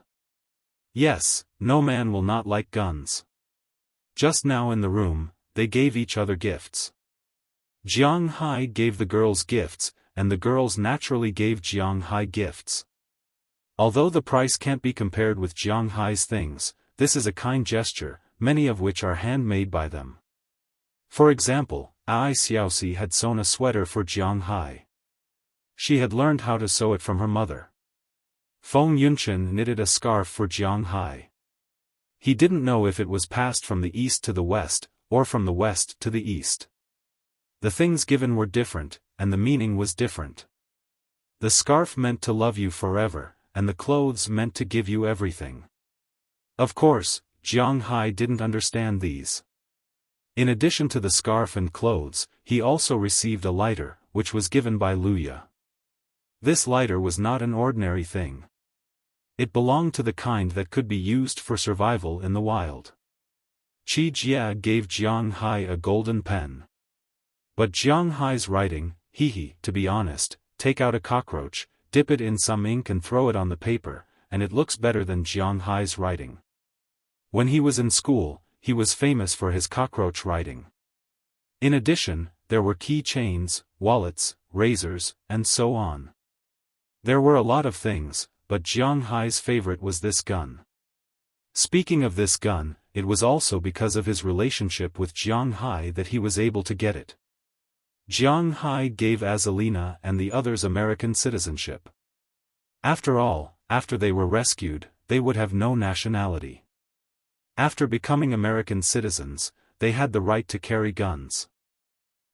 Yes, no man will not like guns. Just now in the room, they gave each other gifts. Jiang Hai gave the girls gifts, and the girls naturally gave Jiang Hai gifts. Although the price can't be compared with Jiang Hai's things, this is a kind gesture, many of which are handmade by them. For example, Ai Xiaoxi had sewn a sweater for Jiang Hai. She had learned how to sew it from her mother. Feng Yunchen knitted a scarf for Jiang Hai. He didn't know if it was passed from the east to the west, or from the west to the east. The things given were different, and the meaning was different. The scarf meant to love you forever, and the clothes meant to give you everything. Of course, Jiang Hai didn't understand these. In addition to the scarf and clothes, he also received a lighter, which was given by Luya. This lighter was not an ordinary thing. It belonged to the kind that could be used for survival in the wild. Qi Jia gave Jiang Hai a golden pen. But Jiang Hai's writing, to be honest, take out a cockroach, dip it in some ink and throw it on the paper, and it looks better than Jiang Hai's writing. When he was in school, he was famous for his cockroach writing. In addition, there were key chains, wallets, razors, and so on. There were a lot of things, but Jiang Hai's favorite was this gun. Speaking of this gun, it was also because of his relationship with Jiang Hai that he was able to get it. Jiang Hai gave Azalina and the others American citizenship. After all, after they were rescued, they would have no nationality. After becoming American citizens, they had the right to carry guns.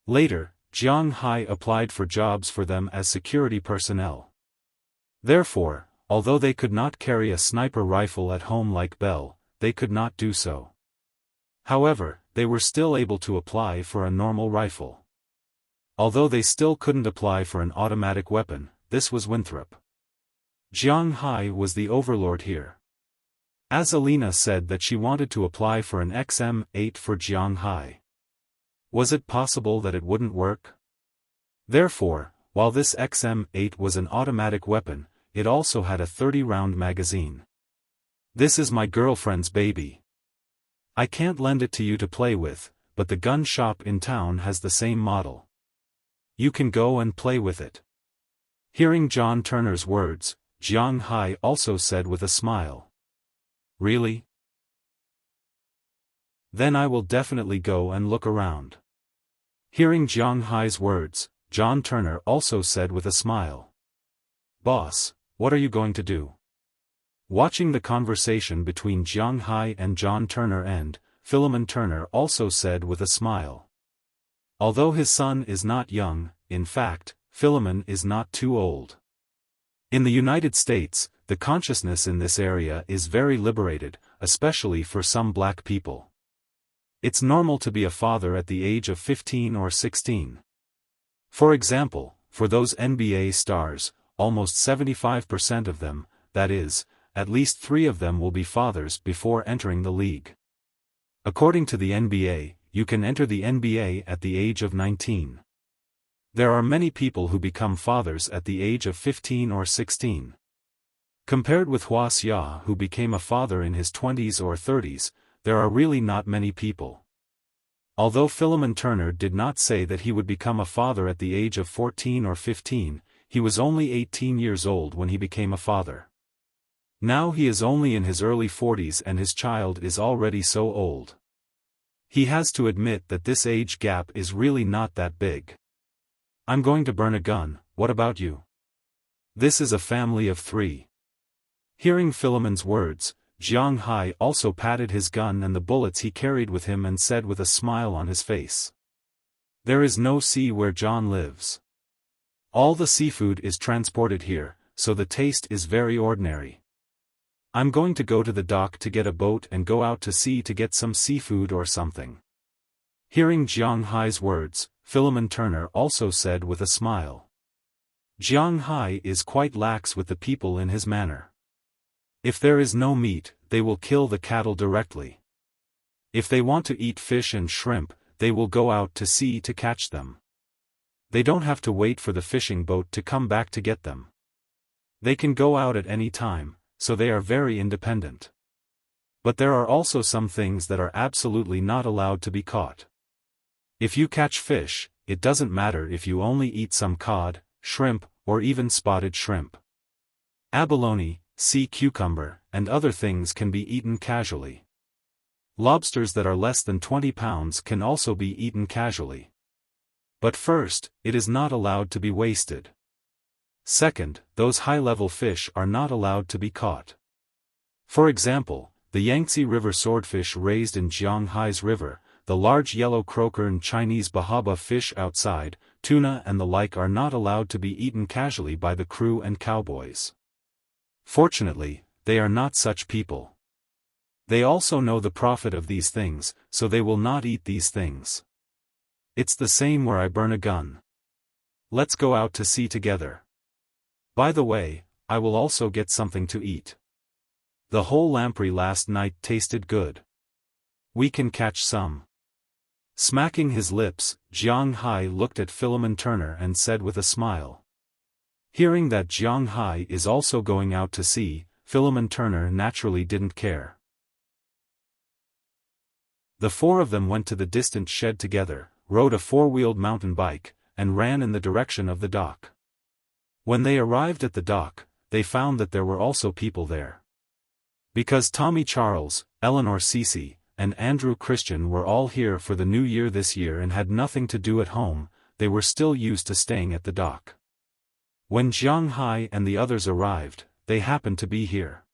Later, Jiang Hai applied for jobs for them as security personnel. Therefore, although they could not carry a sniper rifle at home like Bell, they could not do so. However, they were still able to apply for a normal rifle. Although they still couldn't apply for an automatic weapon, this was Winthrop. Jiang Hai was the overlord here. Azalina said that she wanted to apply for an XM8 for Jiang Hai. Was it possible that it wouldn't work? Therefore, while this XM8 was an automatic weapon, it also had a 30-round magazine. This is my girlfriend's baby. I can't lend it to you to play with, but the gun shop in town has the same model. You can go and play with it. Hearing John Turner's words, Jiang Hai also said with a smile. Really? Then I will definitely go and look around. Hearing Jiang Hai's words, John Turner also said with a smile. Boss, what are you going to do? Watching the conversation between Jiang Hai and John Turner and Philemon Turner also said with a smile. Although his son is not young, in fact, Philemon is not too old. In the United States, the consciousness in this area is very liberated, especially for some black people. It's normal to be a father at the age of 15 or 16. For example, for those NBA stars, almost 75% of them, that is, at least 3 of them will be fathers before entering the league. According to the NBA, you can enter the NBA at the age of 19. There are many people who become fathers at the age of 15 or 16. Compared with Wuxia, who became a father in his 20s or 30s, there are really not many people. Although Philemon Turner did not say that he would become a father at the age of 14 or 15, he was only 18 years old when he became a father. Now he is only in his early 40s and his child is already so old. He has to admit that this age gap is really not that big. I'm going to burn a gun, what about you? This is a family of 3. Hearing Philemon's words, Jiang Hai also patted his gun and the bullets he carried with him and said with a smile on his face. There is no sea where John lives. All the seafood is transported here, so the taste is very ordinary. I'm going to go to the dock to get a boat and go out to sea to get some seafood or something. Hearing Jiang Hai's words, Philemon Turner also said with a smile. Jiang Hai is quite lax with the people in his manner. If there is no meat, they will kill the cattle directly. If they want to eat fish and shrimp, they will go out to sea to catch them. They don't have to wait for the fishing boat to come back to get them. They can go out at any time, so they are very independent. But there are also some things that are absolutely not allowed to be caught. If you catch fish, it doesn't matter if you only eat some cod, shrimp, or even spotted shrimp. Abalone, sea cucumber, and other things can be eaten casually. Lobsters that are less than 20 pounds can also be eaten casually. But first, it is not allowed to be wasted. Second, those high-level fish are not allowed to be caught. For example, the Yangtze River swordfish raised in Jianghai's river, the large yellow croaker and Chinese bahaba fish outside, tuna and the like are not allowed to be eaten casually by the crew and cowboys. Fortunately, they are not such people. They also know the profit of these things, so they will not eat these things. It's the same where I burn a gun. Let's go out to sea together. By the way, I will also get something to eat. The whole lamprey last night tasted good. We can catch some. Smacking his lips, Jiang Hai looked at Philemon Turner and said with a smile. Hearing that Jiang Hai is also going out to sea, Philemon Turner naturally didn't care. The four of them went to the distant shed together, rode a four-wheeled mountain bike, and ran in the direction of the dock. When they arrived at the dock, they found that there were also people there. Because Tommy Charles, Eleanor Cece, and Andrew Christian were all here for the new year this year and had nothing to do at home, they were still used to staying at the dock. When Jiang Hai and the others arrived, they happened to be here.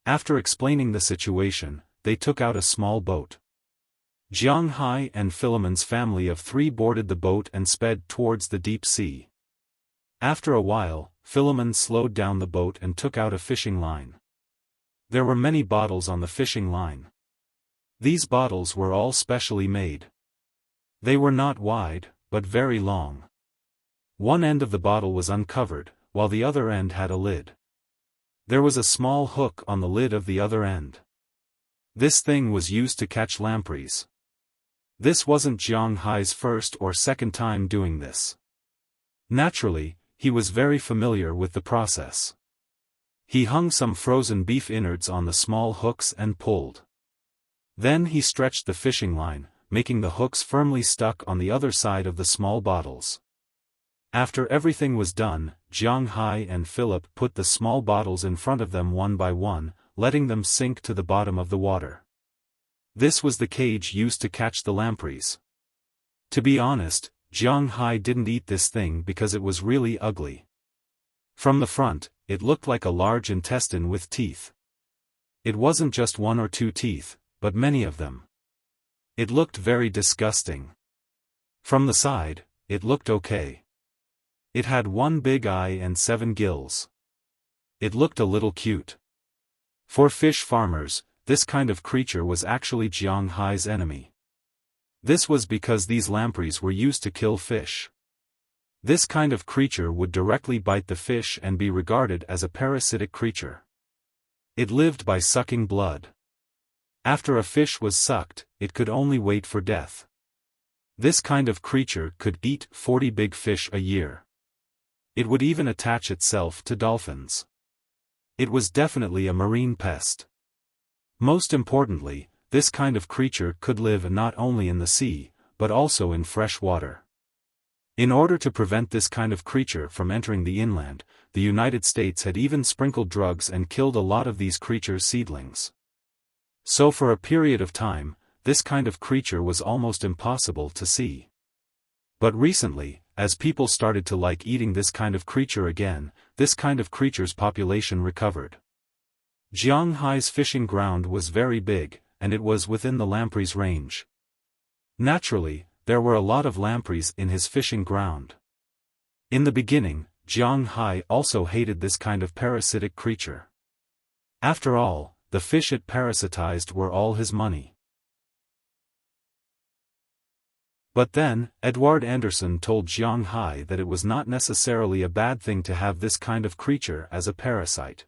After explaining the situation, they took out a small boat. Jiang Hai and Philemon's family of three boarded the boat and sped towards the deep sea. After a while, Philemon slowed down the boat and took out a fishing line. There were many bottles on the fishing line. These bottles were all specially made. They were not wide, but very long. One end of the bottle was uncovered, while the other end had a lid. There was a small hook on the lid of the other end. This thing was used to catch lampreys. This wasn't Jiang Hai's first or second time doing this. Naturally, he was very familiar with the process. He hung some frozen beef innards on the small hooks and pulled. Then he stretched the fishing line, making the hooks firmly stuck on the other side of the small bottles. After everything was done, Jiang Hai and Philip put the small bottles in front of them one by one, letting them sink to the bottom of the water. This was the cage used to catch the lampreys. To be honest, Jiang Hai didn't eat this thing because it was really ugly. From the front, it looked like a large intestine with teeth. It wasn't just one or two teeth, but many of them. It looked very disgusting. From the side, it looked okay. It had one big eye and 7 gills. It looked a little cute. For fish farmers, this kind of creature was actually Jiang Hai's enemy. This was because these lampreys were used to kill fish. This kind of creature would directly bite the fish and be regarded as a parasitic creature. It lived by sucking blood. After a fish was sucked, it could only wait for death. This kind of creature could eat 40 big fish a year. It would even attach itself to dolphins. It was definitely a marine pest. Most importantly, this kind of creature could live not only in the sea, but also in fresh water. In order to prevent this kind of creature from entering the inland, the United States had even sprinkled drugs and killed a lot of these creatures' seedlings. So for a period of time, this kind of creature was almost impossible to see. But recently, as people started to like eating this kind of creature again, this kind of creature's population recovered. Jiang Hai's fishing ground was very big, and it was within the lamprey's range. Naturally, there were a lot of lampreys in his fishing ground. In the beginning, Jiang Hai also hated this kind of parasitic creature. After all, the fish it parasitized were all his money. But then, Edward Anderson told Jiang Hai that it was not necessarily a bad thing to have this kind of creature as a parasite.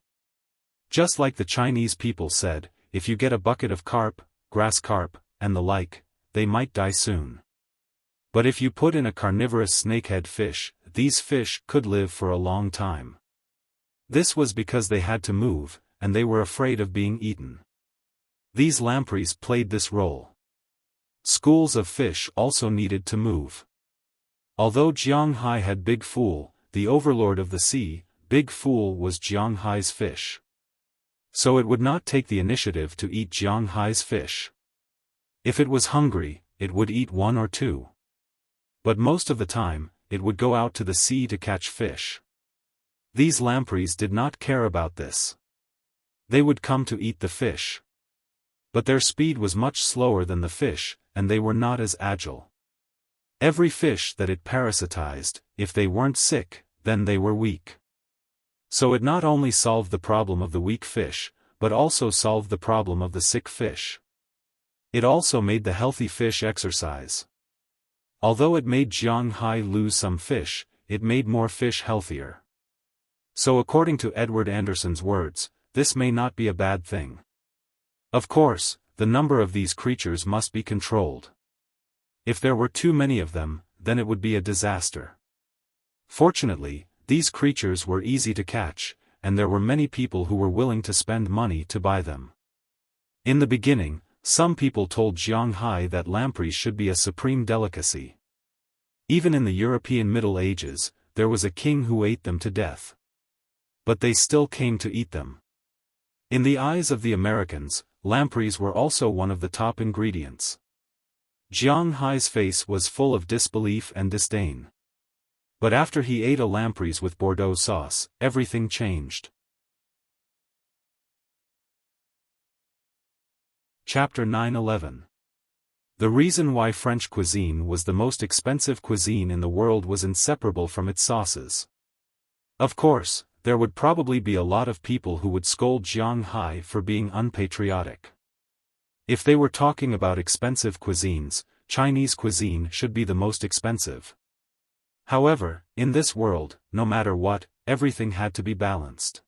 Just like the Chinese people said, if you get a bucket of carp, grass carp, and the like, they might die soon. But if you put in a carnivorous snakehead fish, these fish could live for a long time. This was because they had to move, and they were afraid of being eaten. These lampreys played this role. Schools of fish also needed to move. Although Jiang Hai had Big Fool, the overlord of the sea, Big Fool was Jiang Hai's fish. So it would not take the initiative to eat Jiang Hai's fish. If it was hungry, it would eat one or two. But most of the time, it would go out to the sea to catch fish. These lampreys did not care about this. They would come to eat the fish. But their speed was much slower than the fish, and they were not as agile. Every fish that it parasitized, if they weren't sick, then they were weak. So it not only solved the problem of the weak fish, but also solved the problem of the sick fish. It also made the healthy fish exercise. Although it made Jiang Hai lose some fish, it made more fish healthier. So according to Edward Anderson's words, this may not be a bad thing. Of course, the number of these creatures must be controlled. If there were too many of them, then it would be a disaster. Fortunately, these creatures were easy to catch, and there were many people who were willing to spend money to buy them. In the beginning, some people told Jiang Hai that lampreys should be a supreme delicacy. Even in the European Middle Ages, there was a king who ate them to death. But they still came to eat them. In the eyes of the Americans, lampreys were also one of the top ingredients. Jiang Hai's face was full of disbelief and disdain. But after he ate a lampreys with Bordeaux sauce, everything changed. Chapter 9:11. The reason why French cuisine was the most expensive cuisine in the world was inseparable from its sauces. Of course, there would probably be a lot of people who would scold Jiang Hai for being unpatriotic. If they were talking about expensive cuisines, Chinese cuisine should be the most expensive. However, in this world, no matter what, everything had to be balanced.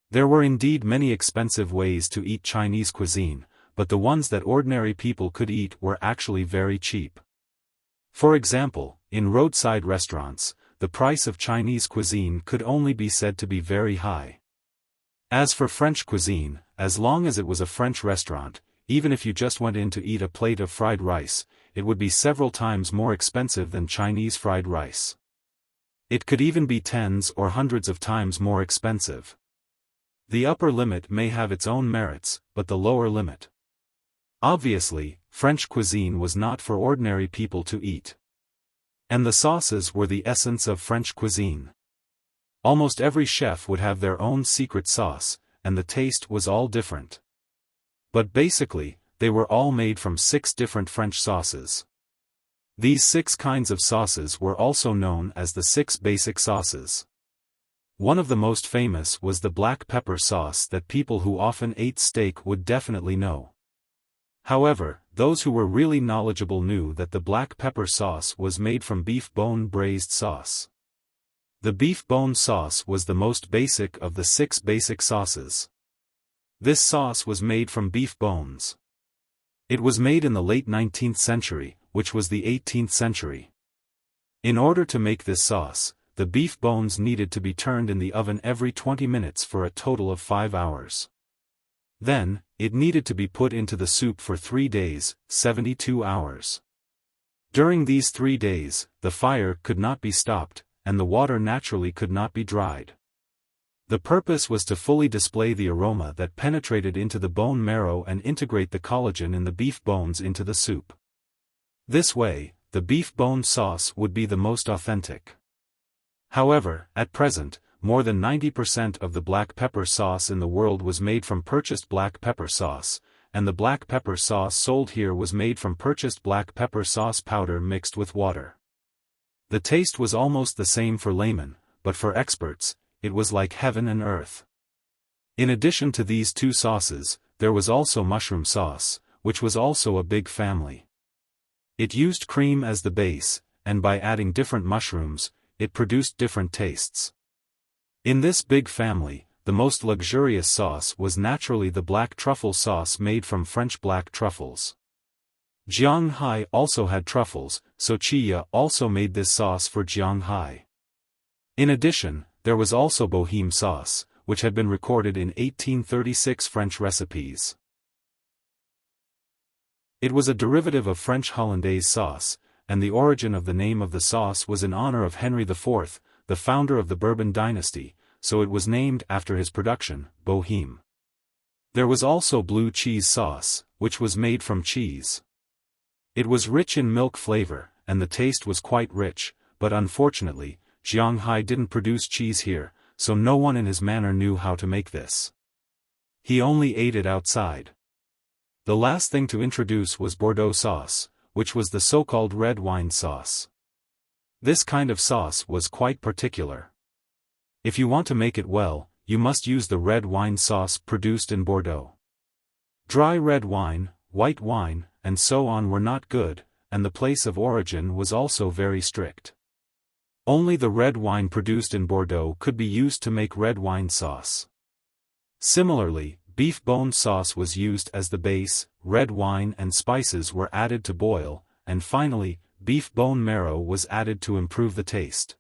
There were indeed many expensive ways to eat Chinese cuisine, but the ones that ordinary people could eat were actually very cheap. For example, in roadside restaurants, the price of Chinese cuisine could only be said to be very high. As for French cuisine, as long as it was a French restaurant, even if you just went in to eat a plate of fried rice, it would be several times more expensive than Chinese fried rice. It could even be tens or hundreds of times more expensive. The upper limit may have its own merits, but the lower limit. Obviously, French cuisine was not for ordinary people to eat. And the sauces were the essence of French cuisine. Almost every chef would have their own secret sauce, and the taste was all different. But basically, they were all made from 6 different French sauces. These 6 kinds of sauces were also known as the 6 basic sauces. One of the most famous was the black pepper sauce that people who often ate steak would definitely know. However, those who were really knowledgeable knew that the black pepper sauce was made from beef bone braised sauce. The beef bone sauce was the most basic of the 6 basic sauces. This sauce was made from beef bones. It was made in the late 19th century, which was the 18th century. In order to make this sauce, the beef bones needed to be turned in the oven every 20 minutes for a total of 5 hours. Then, it needed to be put into the soup for 3 days, 72 hours. During these 3 days, the fire could not be stopped, and the water naturally could not be dried. The purpose was to fully display the aroma that penetrated into the bone marrow and integrate the collagen in the beef bones into the soup. This way, the beef bone sauce would be the most authentic. However, at present, more than 90% of the black pepper sauce in the world was made from purchased black pepper sauce, and the black pepper sauce sold here was made from purchased black pepper sauce powder mixed with water. The taste was almost the same for laymen, but for experts, it was like heaven and earth. In addition to these 2 sauces, there was also mushroom sauce, which was also a big family. It used cream as the base, and by adding different mushrooms, it produced different tastes. In this big family, the most luxurious sauce was naturally the black truffle sauce made from French black truffles. Jiang Hai also had truffles, so Chia also made this sauce for Jiang Hai. In addition, there was also Bohème sauce, which had been recorded in 1836 French recipes. It was a derivative of French hollandaise sauce, and the origin of the name of the sauce was in honor of Henry IV, the founder of the Bourbon dynasty, so it was named after his production, Bohème. There was also blue cheese sauce, which was made from cheese. It was rich in milk flavor, and the taste was quite rich, but unfortunately, Jiang Hai didn't produce cheese here, so no one in his manor knew how to make this. He only ate it outside. The last thing to introduce was Bordeaux sauce, which was the so-called red wine sauce. This kind of sauce was quite particular. If you want to make it well, you must use the red wine sauce produced in Bordeaux. Dry red wine, white wine, and so on were not good, and the place of origin was also very strict. Only the red wine produced in Bordeaux could be used to make red wine sauce. Similarly, beef bone sauce was used as the base, red wine and spices were added to boil, and finally, beef bone marrow was added to improve the taste.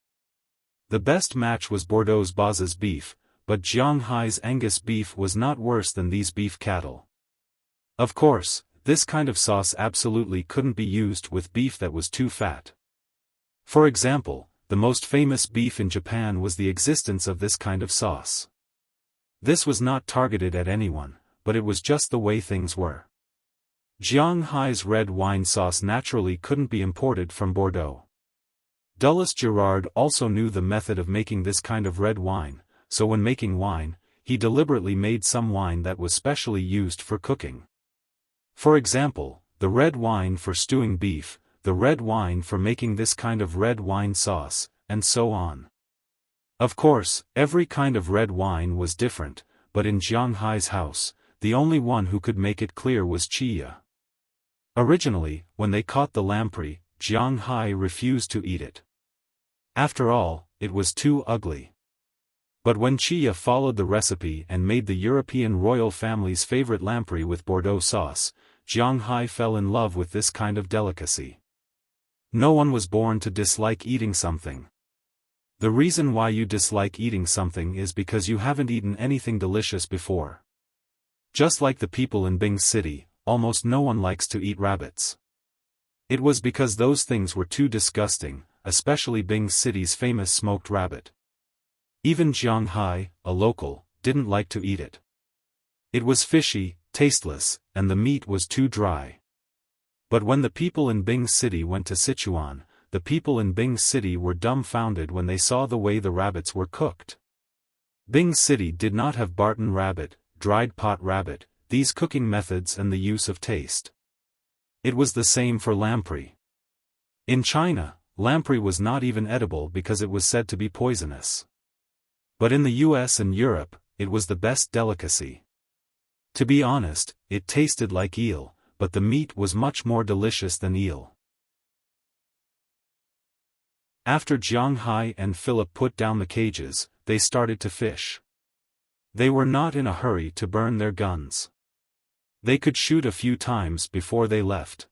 The best match was Bordeaux's Baz's beef, but Jiang Hai's Angus beef was not worse than these beef cattle. Of course, this kind of sauce absolutely couldn't be used with beef that was too fat. For example, the most famous beef in Japan was the existence of this kind of sauce. This was not targeted at anyone, but it was just the way things were. Jiang Hai's red wine sauce naturally couldn't be imported from Bordeaux. Dulles Girard also knew the method of making this kind of red wine, so when making wine, he deliberately made some wine that was specially used for cooking. For example, the red wine for stewing beef, the red wine for making this kind of red wine sauce, and so on. Of course, every kind of red wine was different, but in Jiang Hai's house, the only one who could make it clear was Chia. Originally, when they caught the lamprey, Jiang Hai refused to eat it. After all, it was too ugly. But when Chia followed the recipe and made the European royal family's favorite lamprey with Bordeaux sauce, Jiang Hai fell in love with this kind of delicacy. No one was born to dislike eating something. The reason why you dislike eating something is because you haven't eaten anything delicious before. Just like the people in Bing City, almost no one likes to eat rabbits. It was because those things were too disgusting, especially Bing City's famous smoked rabbit. Even Jiang Hai, a local, didn't like to eat it. It was fishy, tasteless, and the meat was too dry. But when the people in Bing City went to Sichuan, the people in Bing City were dumbfounded when they saw the way the rabbits were cooked. Bing City did not have Barton rabbit, dried pot rabbit, these cooking methods and the use of taste. It was the same for lamprey. In China, lamprey was not even edible because it was said to be poisonous. But in the US and Europe, it was the best delicacy. To be honest, it tasted like eel, but the meat was much more delicious than eel. After Jiang Hai and Philip put down the cages, they started to fish. They were not in a hurry to burn their guns. They could shoot a few times before they left.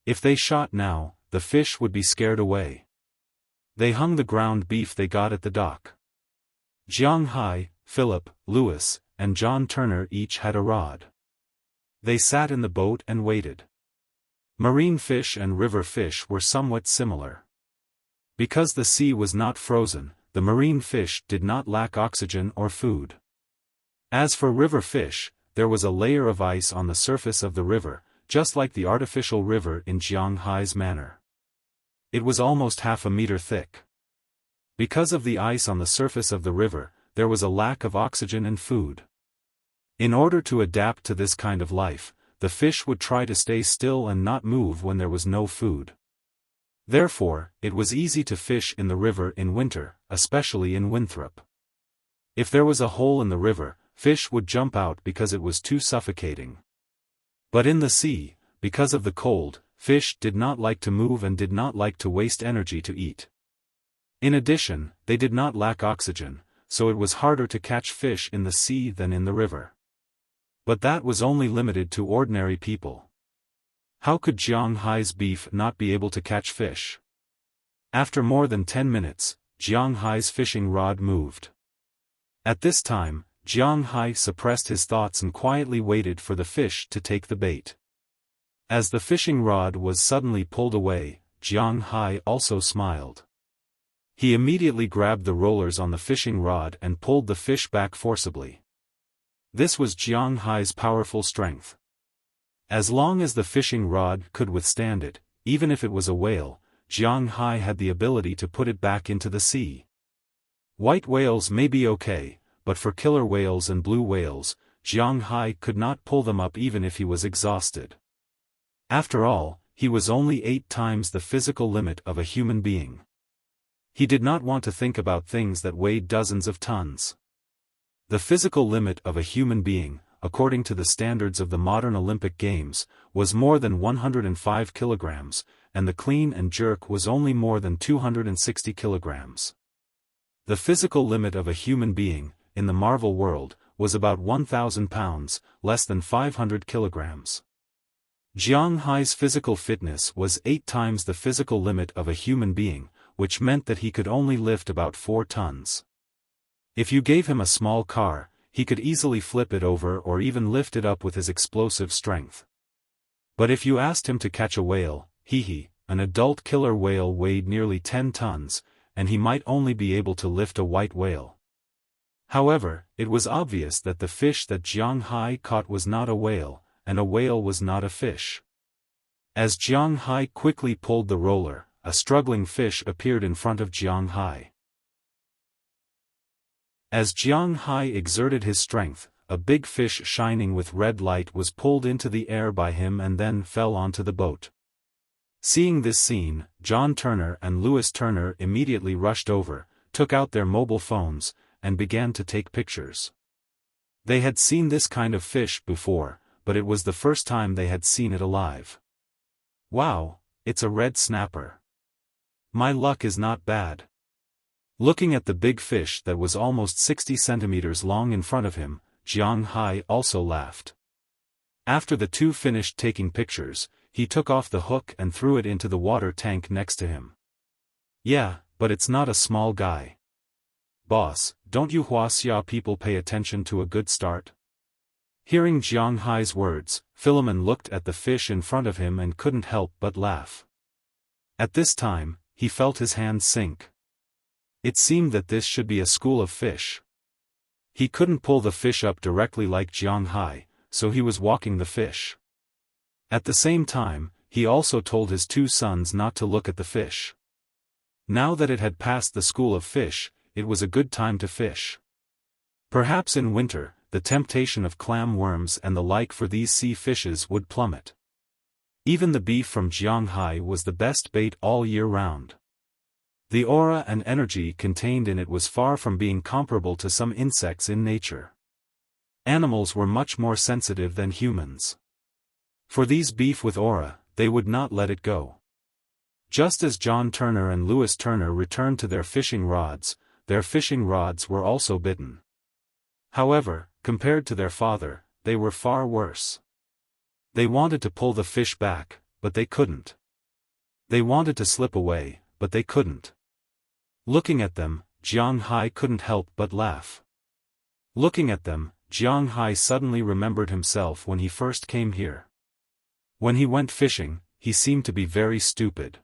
If they shot now, the fish would be scared away. They hung the ground beef they got at the dock. Jiang Hai, Philip, Louis, and John Turner each had a rod. They sat in the boat and waited. Marine fish and river fish were somewhat similar. Because the sea was not frozen, the marine fish did not lack oxygen or food. As for river fish, there was a layer of ice on the surface of the river, just like the artificial river in Jiang Hai's manor. It was almost half a meter thick. Because of the ice on the surface of the river, there was a lack of oxygen and food. In order to adapt to this kind of life, the fish would try to stay still and not move when there was no food. Therefore, it was easy to fish in the river in winter, especially in Winthrop. If there was a hole in the river, fish would jump out because it was too suffocating. But in the sea, because of the cold, fish did not like to move and did not like to waste energy to eat. In addition, they did not lack oxygen, so it was harder to catch fish in the sea than in the river. But that was only limited to ordinary people. How could Jiang Hai's beef not be able to catch fish? After more than 10 minutes, Jiang Hai's fishing rod moved. At this time, Jiang Hai suppressed his thoughts and quietly waited for the fish to take the bait. As the fishing rod was suddenly pulled away, Jiang Hai also smiled. He immediately grabbed the rollers on the fishing rod and pulled the fish back forcibly. This was Jiang Hai's powerful strength. As long as the fishing rod could withstand it, even if it was a whale, Jiang Hai had the ability to put it back into the sea. White whales may be okay, but for killer whales and blue whales, Jiang Hai could not pull them up even if he was exhausted. After all, he was only 8 times the physical limit of a human being. He did not want to think about things that weighed dozens of tons. The physical limit of a human being, according to the standards of the modern Olympic Games, was more than 105 kilograms, and the clean and jerk was only more than 260 kilograms. The physical limit of a human being, in the Marvel world, was about 1,000 pounds, less than 500 kilograms. Jiang Hai's physical fitness was 8 times the physical limit of a human being, which meant that he could only lift about 4 tons. If you gave him a small car, he could easily flip it over or even lift it up with his explosive strength. But if you asked him to catch a whale, an adult killer whale weighed nearly 10 tons, and he might only be able to lift a white whale. However, it was obvious that the fish that Jiang Hai caught was not a whale, and a whale was not a fish. As Jiang Hai quickly pulled the roller, a struggling fish appeared in front of Jiang Hai. As Jiang Hai exerted his strength, a big fish shining with red light was pulled into the air by him and then fell onto the boat. Seeing this scene, John Turner and Louis Turner immediately rushed over, took out their mobile phones, and began to take pictures. They had seen this kind of fish before, but it was the first time they had seen it alive. Wow, it's a red snapper. My luck is not bad. Looking at the big fish that was almost 60 centimeters long in front of him, Jiang Hai also laughed. After the two finished taking pictures, he took off the hook and threw it into the water tank next to him. Yeah, but it's not a small guy. Boss, don't you Wuxia people pay attention to a good start? Hearing Jiang Hai's words, Philemon looked at the fish in front of him and couldn't help but laugh. At this time, he felt his hands sink. It seemed that this should be a school of fish. He couldn't pull the fish up directly like Jiang Hai, so he was walking the fish. At the same time, he also told his 2 sons not to look at the fish. Now that it had passed the school of fish, it was a good time to fish. Perhaps in winter, the temptation of clam worms and the like for these sea fishes would plummet. Even the beef from Jiang Hai was the best bait all year round. The aura and energy contained in it was far from being comparable to some insects in nature. Animals were much more sensitive than humans. For these beef with aura, they would not let it go. Just as John Turner and Louis Turner returned to their fishing rods were also bitten. However, compared to their father, they were far worse. They wanted to pull the fish back, but they couldn't. They wanted to slip away, but they couldn't. Looking at them, Jiang Hai couldn't help but laugh. Looking at them, Jiang Hai suddenly remembered himself when he first came here. When he went fishing, he seemed to be very stupid.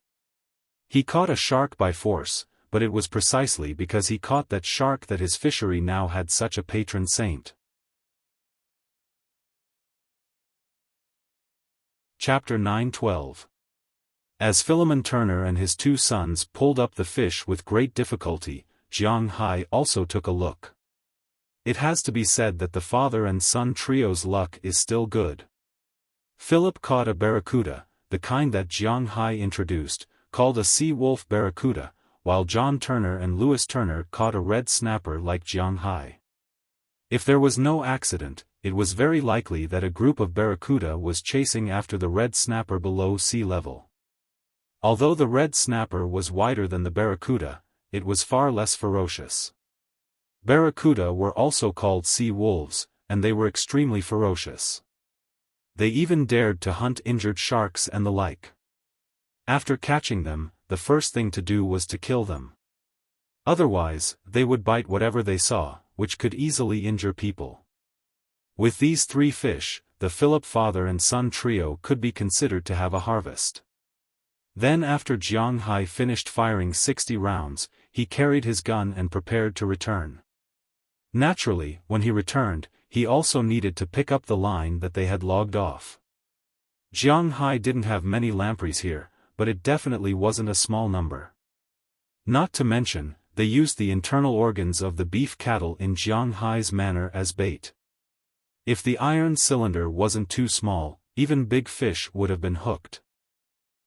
He caught a shark by force, but it was precisely because he caught that shark that his fishery now had such a patron saint. Chapter 9:12. As Philemon Turner and his 2 sons pulled up the fish with great difficulty, Jiang Hai also took a look. It has to be said that the father and son trio's luck is still good. Philip caught a barracuda, the kind that Jiang Hai introduced, called a sea wolf barracuda, while John Turner and Louis Turner caught a red snapper like Jiang Hai. If there was no accident, it was very likely that a group of barracuda was chasing after the red snapper below sea level. Although the red snapper was wider than the barracuda, it was far less ferocious. Barracuda were also called sea wolves, and they were extremely ferocious. They even dared to hunt injured sharks and the like. After catching them, the first thing to do was to kill them. Otherwise, they would bite whatever they saw, which could easily injure people. With these 3 fish, the Philip father and son trio could be considered to have a harvest. Then after Jiang Hai finished firing 60 rounds, he carried his gun and prepared to return. Naturally, when he returned, he also needed to pick up the line that they had logged off. Jiang Hai didn't have many lampreys here, but it definitely wasn't a small number. Not to mention, they used the internal organs of the beef cattle in Jiang Hai's manor as bait. If the iron cylinder wasn't too small, even big fish would have been hooked.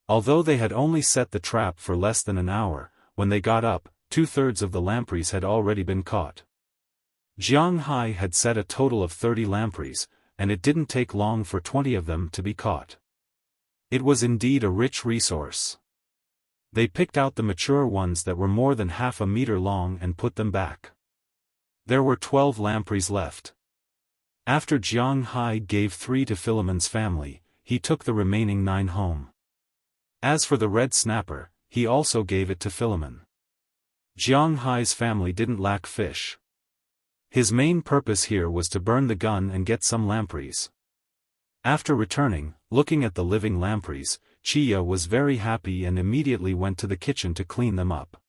Although they had only set the trap for less than an hour, when they got up, 2/3 of the lampreys had already been caught. Jiang Hai had set a total of 30 lampreys, and it didn't take long for 20 of them to be caught. It was indeed a rich resource. They picked out the mature ones that were more than half a meter long and put them back. There were 12 lampreys left. After Jiang Hai gave 3 to Philemon's family, he took the remaining 9 home. As for the red snapper, he also gave it to Philemon. Jiang Hai's family didn't lack fish. His main purpose here was to burn the gun and get some lampreys. After returning, looking at the living lampreys, Chia was very happy and immediately went to the kitchen to clean them up.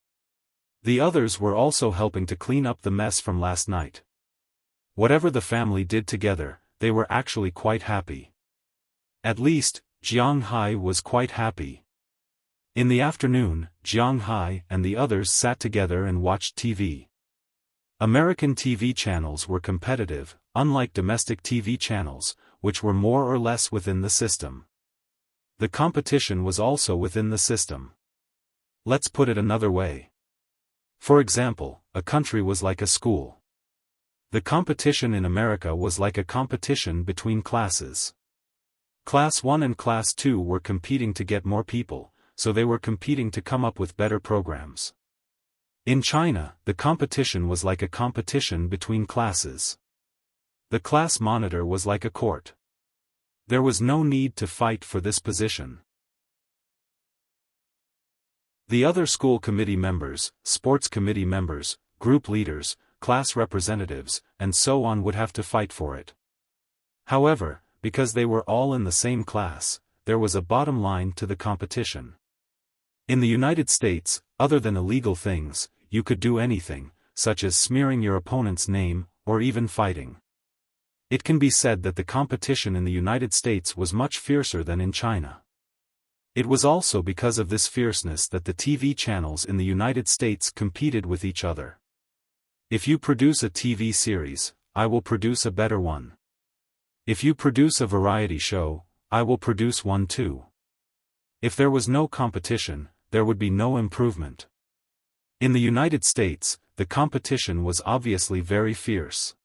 The others were also helping to clean up the mess from last night. Whatever the family did together, they were actually quite happy. At least, Jiang Hai was quite happy. In the afternoon, Jiang Hai and the others sat together and watched TV. American TV channels were competitive, unlike domestic TV channels, which were more or less within the system. The competition was also within the system. Let's put it another way. For example, a country was like a school. The competition in America was like a competition between classes. Class 1 and Class 2 were competing to get more people, so they were competing to come up with better programs. In China, the competition was like a competition between classes. The class monitor was like a court. There was no need to fight for this position. The other school committee members, sports committee members, group leaders, class representatives, and so on would have to fight for it. However, because they were all in the same class, there was a bottom line to the competition. In the United States, other than illegal things, you could do anything, such as smearing your opponent's name, or even fighting. It can be said that the competition in the United States was much fiercer than in China. It was also because of this fierceness that the TV channels in the United States competed with each other. If you produce a TV series, I will produce a better one. If you produce a variety show, I will produce one too. If there was no competition, there would be no improvement. In the United States, the competition was obviously very fierce.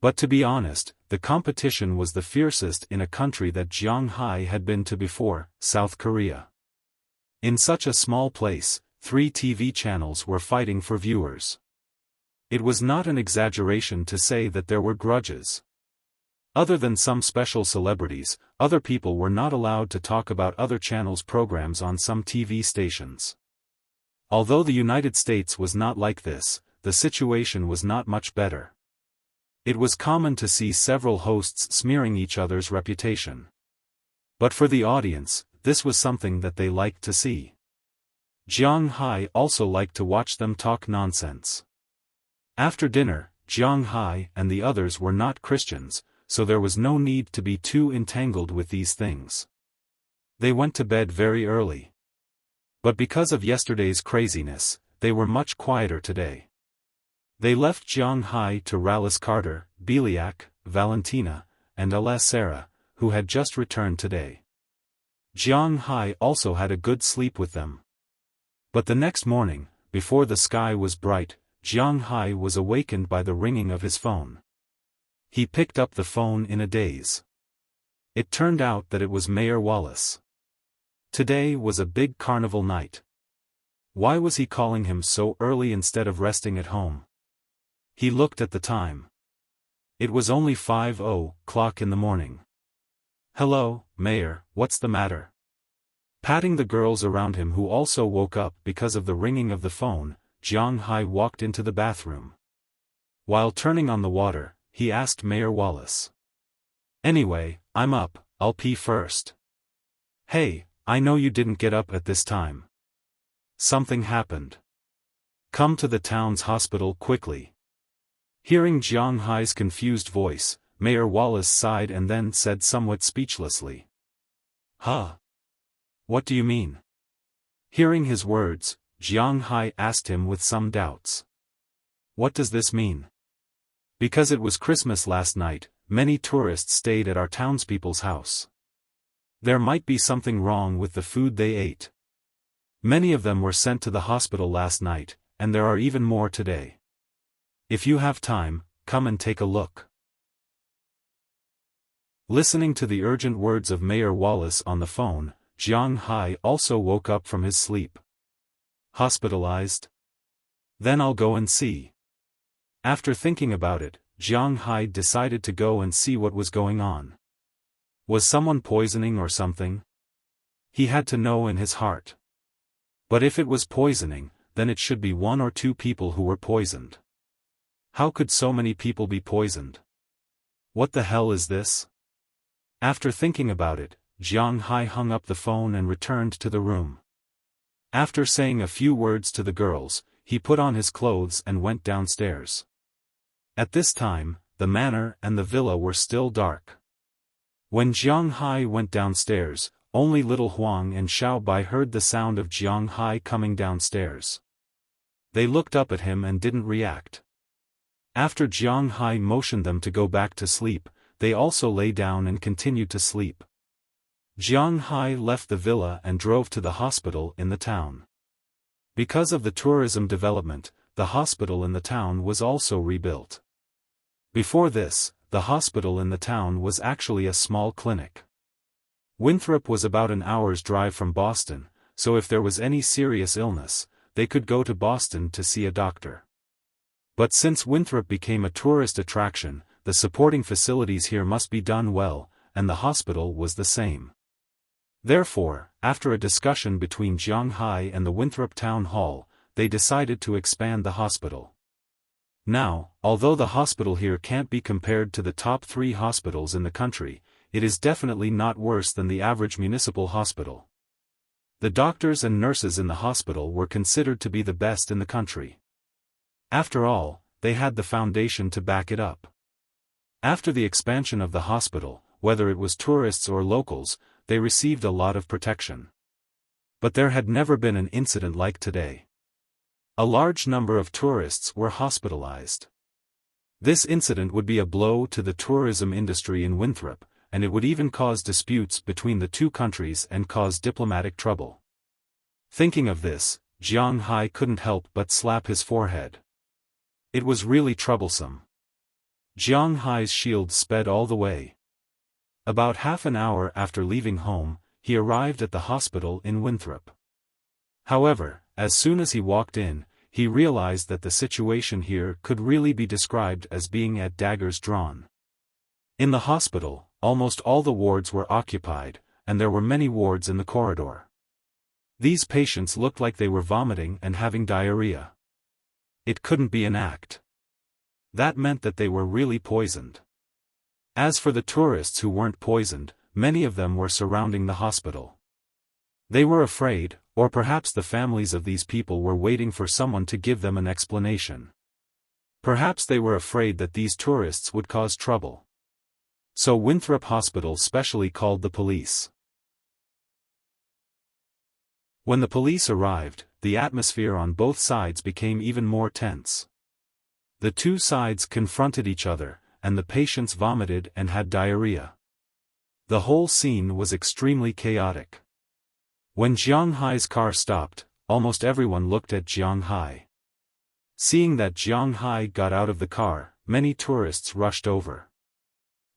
But to be honest, the competition was the fiercest in a country that Jiang Hai had been to before, South Korea. In such a small place, 3 TV channels were fighting for viewers. It was not an exaggeration to say that there were grudges. Other than some special celebrities, other people were not allowed to talk about other channels' programs on some TV stations. Although the United States was not like this, the situation was not much better. It was common to see several hosts smearing each other's reputation. But for the audience, this was something that they liked to see. Jiang Hai also liked to watch them talk nonsense. After dinner, Jiang Hai and the others were not Christians, so there was no need to be too entangled with these things. They went to bed very early. But because of yesterday's craziness, they were much quieter today. They left Jiang Hai to Rallis Carter, Beliak, Valentina, and Alès Sarah, who had just returned today. Jiang Hai also had a good sleep with them. But the next morning, before the sky was bright, Jiang Hai was awakened by the ringing of his phone. He picked up the phone in a daze. It turned out that it was Mayor Wallace. Today was a big carnival night. Why was he calling him so early instead of resting at home? He looked at the time. It was only 5:00 in the morning. "Hello, Mayor, what's the matter?" Patting the girls around him who also woke up because of the ringing of the phone, Jiang Hai walked into the bathroom. While turning on the water, he asked Mayor Wallace. Anyway, I'm up, I'll pee first. Hey, I know you didn't get up at this time. Something happened. Come to the town's hospital quickly. Hearing Jiang Hai's confused voice, Mayor Wallace sighed and then said somewhat speechlessly. Huh? What do you mean? Hearing his words, Jiang Hai asked him with some doubts. What does this mean? Because it was Christmas last night, many tourists stayed at our townspeople's house. There might be something wrong with the food they ate. Many of them were sent to the hospital last night, and there are even more today. If you have time, come and take a look. Listening to the urgent words of Mayor Wallace on the phone, Jiang Hai also woke up from his sleep. Hospitalized? Then I'll go and see. After thinking about it, Jiang Hai decided to go and see what was going on. Was someone poisoning or something? He had to know in his heart. But if it was poisoning, then it should be 1 or 2 people who were poisoned. How could so many people be poisoned? What the hell is this? After thinking about it, Jiang Hai hung up the phone and returned to the room. After saying a few words to the girls, he put on his clothes and went downstairs. At this time, the manor and the villa were still dark. When Jiang Hai went downstairs, only little Huang and Xiao Bai heard the sound of Jiang Hai coming downstairs. They looked up at him and didn't react. After Jiang Hai motioned them to go back to sleep, they also lay down and continued to sleep. Jiang Hai left the villa and drove to the hospital in the town. Because of the tourism development, the hospital in the town was also rebuilt. Before this, the hospital in the town was actually a small clinic. Winthrop was about an hour's drive from Boston, so if there was any serious illness, they could go to Boston to see a doctor. But since Winthrop became a tourist attraction, the supporting facilities here must be done well, and the hospital was the same. Therefore, after a discussion between Jiang Hai and the Winthrop Town Hall, they decided to expand the hospital. Now, although the hospital here can't be compared to the top 3 hospitals in the country, it is definitely not worse than the average municipal hospital. The doctors and nurses in the hospital were considered to be the best in the country. After all, they had the foundation to back it up. After the expansion of the hospital, whether it was tourists or locals, they received a lot of protection. But there had never been an incident like today. A large number of tourists were hospitalized. This incident would be a blow to the tourism industry in Winthrop, and it would even cause disputes between the 2 countries and cause diplomatic trouble. Thinking of this, Jiang Hai couldn't help but slap his forehead. It was really troublesome. Jiang Hai's shield sped all the way. About half an hour after leaving home, he arrived at the hospital in Winthrop. However, as soon as he walked in, he realized that the situation here could really be described as being at daggers drawn. In the hospital, almost all the wards were occupied, and there were many wards in the corridor. These patients looked like they were vomiting and having diarrhea. It couldn't be an act. That meant that they were really poisoned. As for the tourists who weren't poisoned, many of them were surrounding the hospital. They were afraid, or perhaps the families of these people were waiting for someone to give them an explanation. Perhaps they were afraid that these tourists would cause trouble. So Winthrop Hospital specially called the police. When the police arrived, the atmosphere on both sides became even more tense. The 2 sides confronted each other, and the patients vomited and had diarrhea. The whole scene was extremely chaotic. When Jiang Hai's car stopped, almost everyone looked at Jiang Hai. Seeing that Jiang Hai got out of the car, many tourists rushed over.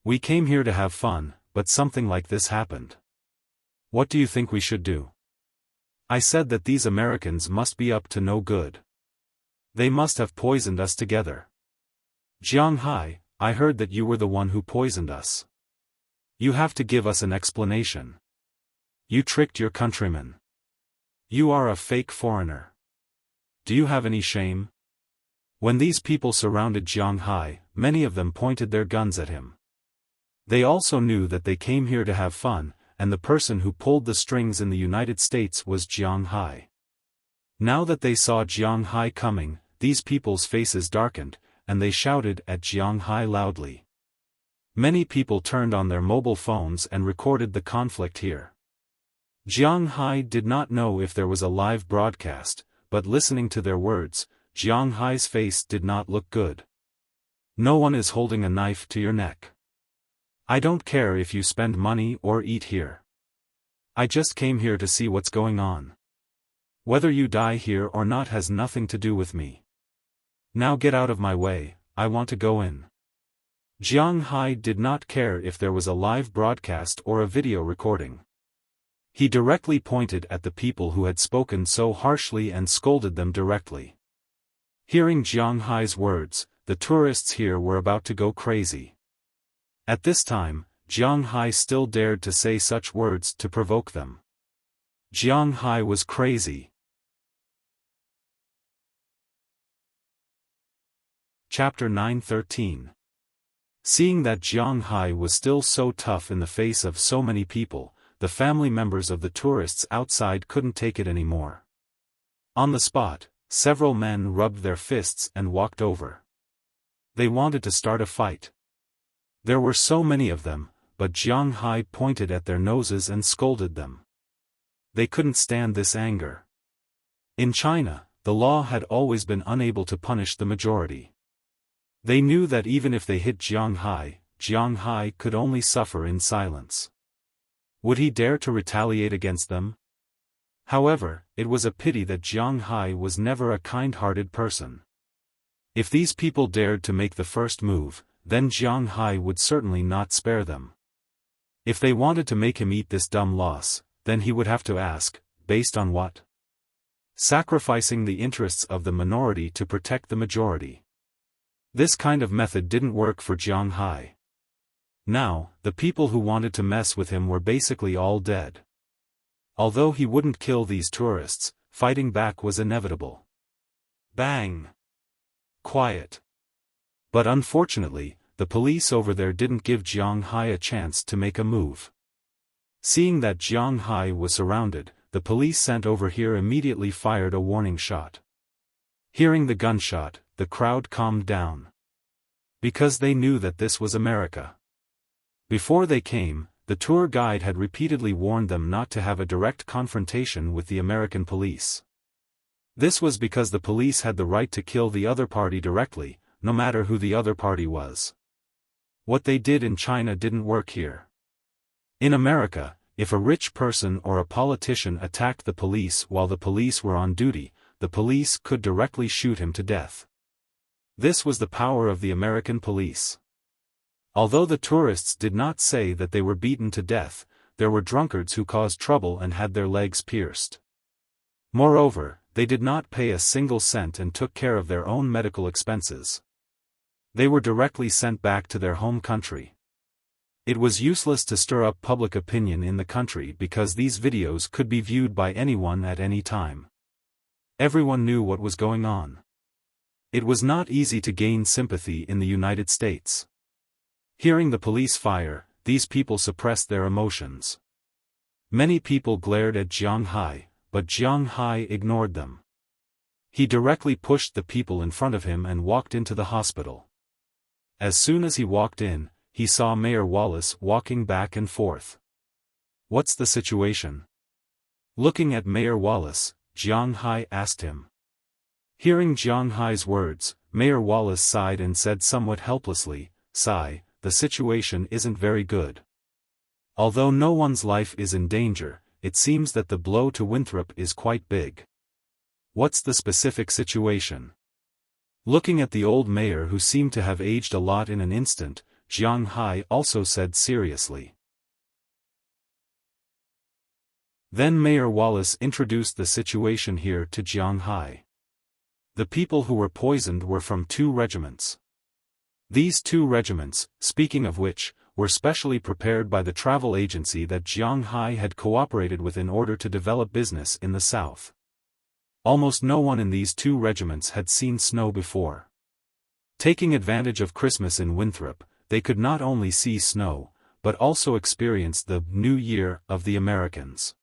We came here to have fun, but something like this happened. What do you think we should do? I said that these Americans must be up to no good. They must have poisoned us together. Jiang Hai, I heard that you were the one who poisoned us. You have to give us an explanation. You tricked your countrymen. You are a fake foreigner. Do you have any shame? When these people surrounded Jiang Hai, many of them pointed their guns at him. They also knew that they came here to have fun, and the person who pulled the strings in the United States was Jiang Hai. Now that they saw Jiang Hai coming, these people's faces darkened, and they shouted at Jiang Hai loudly. Many people turned on their mobile phones and recorded the conflict here. Jiang Hai did not know if there was a live broadcast, but listening to their words, Jiang Hai's face did not look good. No one is holding a knife to your neck. I don't care if you spend money or eat here. I just came here to see what's going on. Whether you die here or not has nothing to do with me. Now get out of my way, I want to go in. Jiang Hai did not care if there was a live broadcast or a video recording. He directly pointed at the people who had spoken so harshly and scolded them directly. Hearing Jiang Hai's words, the tourists here were about to go crazy. At this time, Jiang Hai still dared to say such words to provoke them. Jiang Hai was crazy. Chapter 9:13. Seeing that Jiang Hai was still so tough in the face of so many people, the family members of the tourists outside couldn't take it anymore. On the spot, several men rubbed their fists and walked over. They wanted to start a fight. There were so many of them, but Jiang Hai pointed at their noses and scolded them. They couldn't stand this anger. In China, the law had always been unable to punish the majority. They knew that even if they hit Jiang Hai could only suffer in silence. Would he dare to retaliate against them? However, it was a pity that Jiang Hai was never a kind-hearted person. If these people dared to make the first move, then Jiang Hai would certainly not spare them. If they wanted to make him eat this dumb loss, then he would have to ask, based on what? Sacrificing the interests of the minority to protect the majority. This kind of method didn't work for Jiang Hai. Now, the people who wanted to mess with him were basically all dead. Although he wouldn't kill these tourists, fighting back was inevitable. Bang! Quiet. But unfortunately, the police over there didn't give Jiang Hai a chance to make a move. Seeing that Jiang Hai was surrounded, the police sent over here immediately fired a warning shot. Hearing the gunshot, the crowd calmed down. Because they knew that this was America. Before they came, the tour guide had repeatedly warned them not to have a direct confrontation with the American police. This was because the police had the right to kill the other party directly, no matter who the other party was. What they did in China didn't work here. In America, if a rich person or a politician attacked the police while the police were on duty, the police could directly shoot him to death. This was the power of the American police. Although the tourists did not say that they were beaten to death, there were drunkards who caused trouble and had their legs pierced. Moreover, they did not pay a single cent and took care of their own medical expenses. They were directly sent back to their home country. It was useless to stir up public opinion in the country because these videos could be viewed by anyone at any time. Everyone knew what was going on. It was not easy to gain sympathy in the United States. Hearing the police fire, these people suppressed their emotions. Many people glared at Jiang Hai, but Jiang Hai ignored them. He directly pushed the people in front of him and walked into the hospital. As soon as he walked in, he saw Mayor Wallace walking back and forth. "What's the situation?" Looking at Mayor Wallace, Jiang Hai asked him. Hearing Jiang Hai's words, Mayor Wallace sighed and said somewhat helplessly, "Sigh, the situation isn't very good. Although no one's life is in danger, it seems that the blow to Winthrop is quite big." "What's the specific situation?" Looking at the old mayor who seemed to have aged a lot in an instant, Jiang Hai also said seriously. Then Mayor Wallace introduced the situation here to Jiang Hai. The people who were poisoned were from 2 regiments. These 2 regiments, speaking of which, were specially prepared by the travel agency that Jiang Hai had cooperated with in order to develop business in the south. Almost no one in these 2 regiments had seen snow before. Taking advantage of Christmas in Winthrop, they could not only see snow, but also experienced the New Year of the Americans.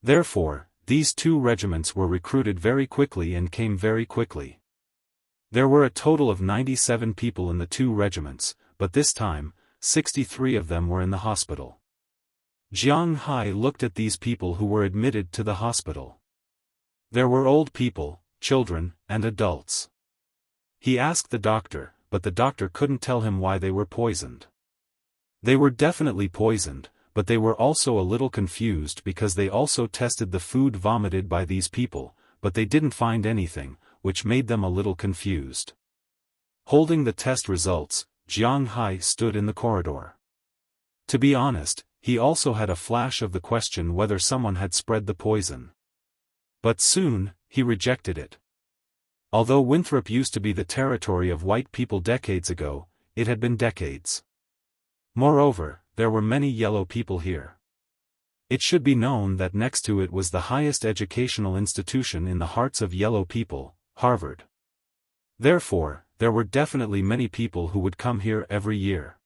Therefore, these two regiments were recruited very quickly and came very quickly. There were a total of 97 people in the two regiments, but this time, 63 of them were in the hospital. Jiang Hai looked at these people who were admitted to the hospital. There were old people, children, and adults. He asked the doctor, but the doctor couldn't tell him why they were poisoned. They were definitely poisoned, but they were also a little confused because they also tested the food vomited by these people, but they didn't find anything, which made them a little confused. Holding the test results, Jiang Hai stood in the corridor. To be honest, he also had a flash of the question whether someone had spread the poison. But soon, he rejected it. Although Winthrop used to be the territory of white people decades ago, it had been decades. Moreover, there were many yellow people here. It should be known that next to it was the highest educational institution in the hearts of yellow people, Harvard. Therefore, there were definitely many people who would come here every year.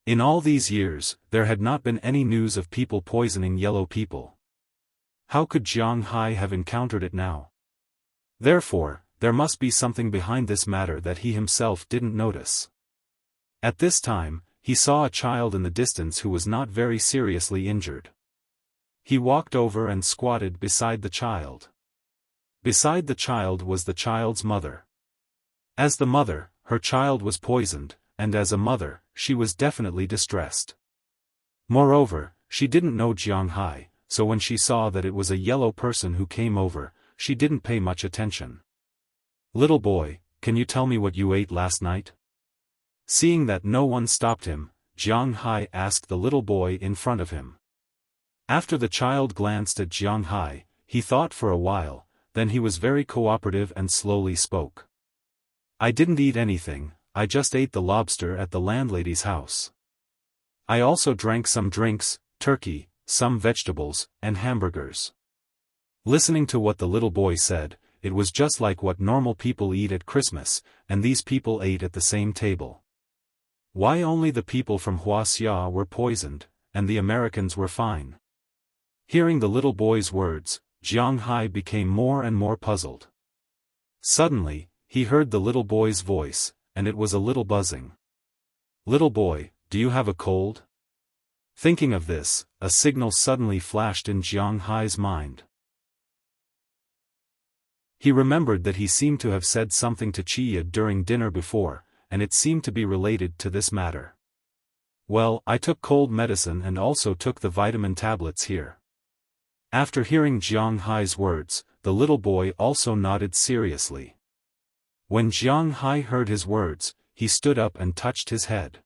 In all these years, there had not been any news of people poisoning yellow people. How could Jiang Hai have encountered it now? Therefore, there must be something behind this matter that he himself didn't notice. At this time, he saw a child in the distance who was not very seriously injured. He walked over and squatted beside the child. Beside the child was the child's mother. As the mother, her child was poisoned, and as a mother, she was definitely distressed. Moreover, she didn't know Jiang Hai, so when she saw that it was a yellow person who came over, she didn't pay much attention. "Little boy, can you tell me what you ate last night?" Seeing that no one stopped him, Jiang Hai asked the little boy in front of him. After the child glanced at Jiang Hai, he thought for a while, then he was very cooperative and slowly spoke. "I didn't eat anything, I just ate the lobster at the landlady's house. I also drank some drinks, turkey, some vegetables, and hamburgers." Listening to what the little boy said, it was just like what normal people eat at Christmas, and these people ate at the same table. Why only the people from Wuxia were poisoned, and the Americans were fine? Hearing the little boy's words, Jiang Hai became more and more puzzled. Suddenly, he heard the little boy's voice, and it was a little buzzing. "Little boy, do you have a cold?" Thinking of this, a signal suddenly flashed in Jiang Hai's mind. He remembered that he seemed to have said something to Chia during dinner before, and it seemed to be related to this matter. "Well, I took cold medicine and also took the vitamin tablets here." After hearing Jiang Hai's words, the little boy also nodded seriously. When Jiang Hai heard his words, he stood up and touched his head.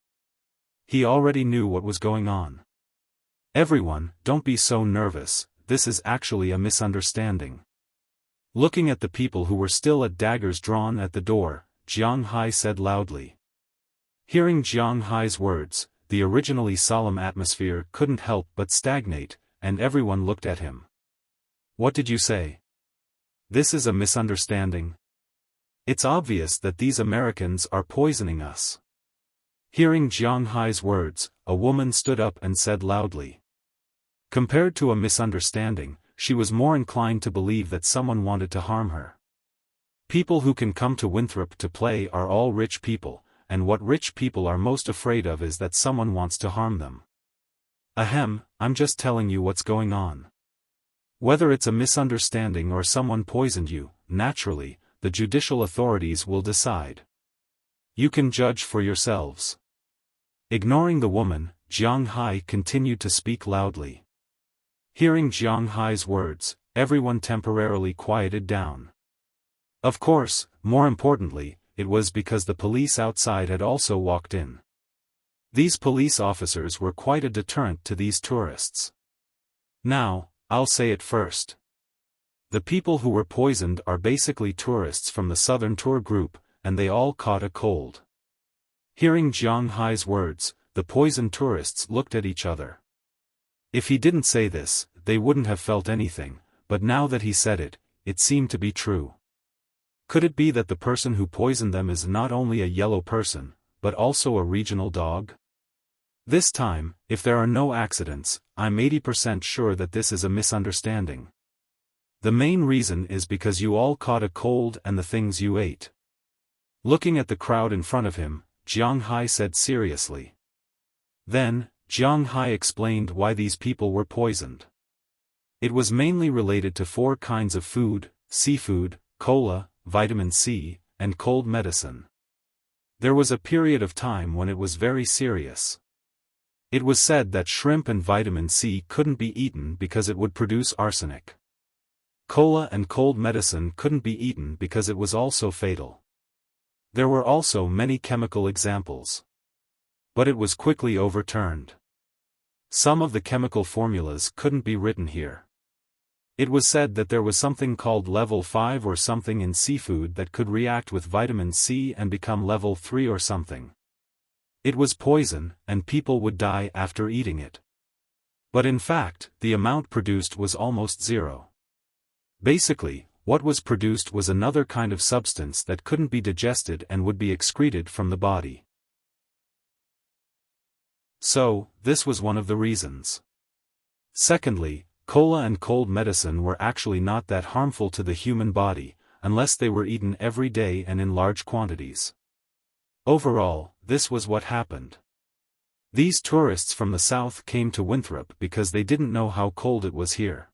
He already knew what was going on. "Everyone, don't be so nervous, this is actually a misunderstanding." Looking at the people who were still at daggers drawn at the door, Jiang Hai said loudly. Hearing Jiang Hai's words, the originally solemn atmosphere couldn't help but stagnate, and everyone looked at him. "What did you say? This is a misunderstanding. It's obvious that these Americans are poisoning us." Hearing Jiang Hai's words, a woman stood up and said loudly. Compared to a misunderstanding, she was more inclined to believe that someone wanted to harm her. People who can come to Winthrop to play are all rich people, and what rich people are most afraid of is that someone wants to harm them. "Ahem, I'm just telling you what's going on. Whether it's a misunderstanding or someone poisoned you, naturally, the judicial authorities will decide. You can judge for yourselves." Ignoring the woman, Jiang Hai continued to speak loudly. Hearing Jiang Hai's words, everyone temporarily quieted down. Of course, more importantly, it was because the police outside had also walked in. These police officers were quite a deterrent to these tourists. Now, I'll say it first. The people who were poisoned are basically tourists from the Southern Tour Group, and they all caught a cold. Hearing Jiang Hai's words, the poisoned tourists looked at each other. If he didn't say this, they wouldn't have felt anything, but now that he said it, it seemed to be true. Could it be that the person who poisoned them is not only a yellow person, but also a regional dog? This time, if there are no accidents, I'm 80% sure that this is a misunderstanding. The main reason is because you all caught a cold and the things you ate. Looking at the crowd in front of him, Jiang Hai said seriously. Then, Jiang Hai explained why these people were poisoned. It was mainly related to 4 kinds of food: seafood, cola, vitamin C, and cold medicine. There was a period of time when it was very serious. It was said that shrimp and vitamin C couldn't be eaten because it would produce arsenic. Cola and cold medicine couldn't be eaten because it was also fatal. There were also many chemical examples. But it was quickly overturned. Some of the chemical formulas couldn't be written here. It was said that there was something called level 5 or something in seafood that could react with vitamin C and become level 3 or something. It was poison, and people would die after eating it. But in fact, the amount produced was almost zero. Basically, what was produced was another kind of substance that couldn't be digested and would be excreted from the body. So, this was one of the reasons. Secondly, cola and cold medicine were actually not that harmful to the human body, unless they were eaten every day and in large quantities. Overall, this was what happened. These tourists from the south came to Winthrop because they didn't know how cold it was here.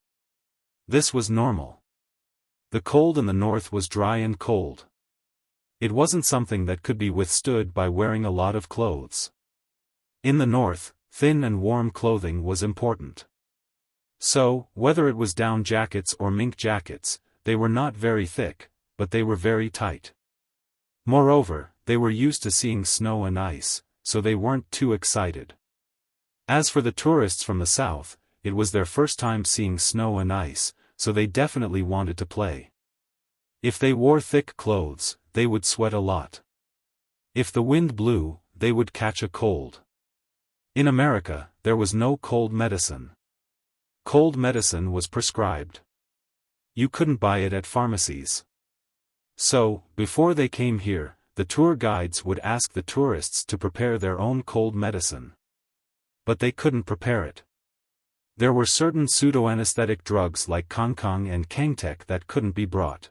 This was normal. The cold in the north was dry and cold. It wasn't something that could be withstood by wearing a lot of clothes. In the north, thin and warm clothing was important. So, whether it was down jackets or mink jackets, they were not very thick, but they were very tight. Moreover, they were used to seeing snow and ice, so they weren't too excited. As for the tourists from the south, it was their first time seeing snow and ice, so they definitely wanted to play. If they wore thick clothes, they would sweat a lot. If the wind blew, they would catch a cold. In America, there was no cold medicine. Cold medicine was prescribed. You couldn't buy it at pharmacies. So, before they came here, the tour guides would ask the tourists to prepare their own cold medicine. But they couldn't prepare it. There were certain pseudo-anesthetic drugs like Kangkang and Kangtek that couldn't be brought.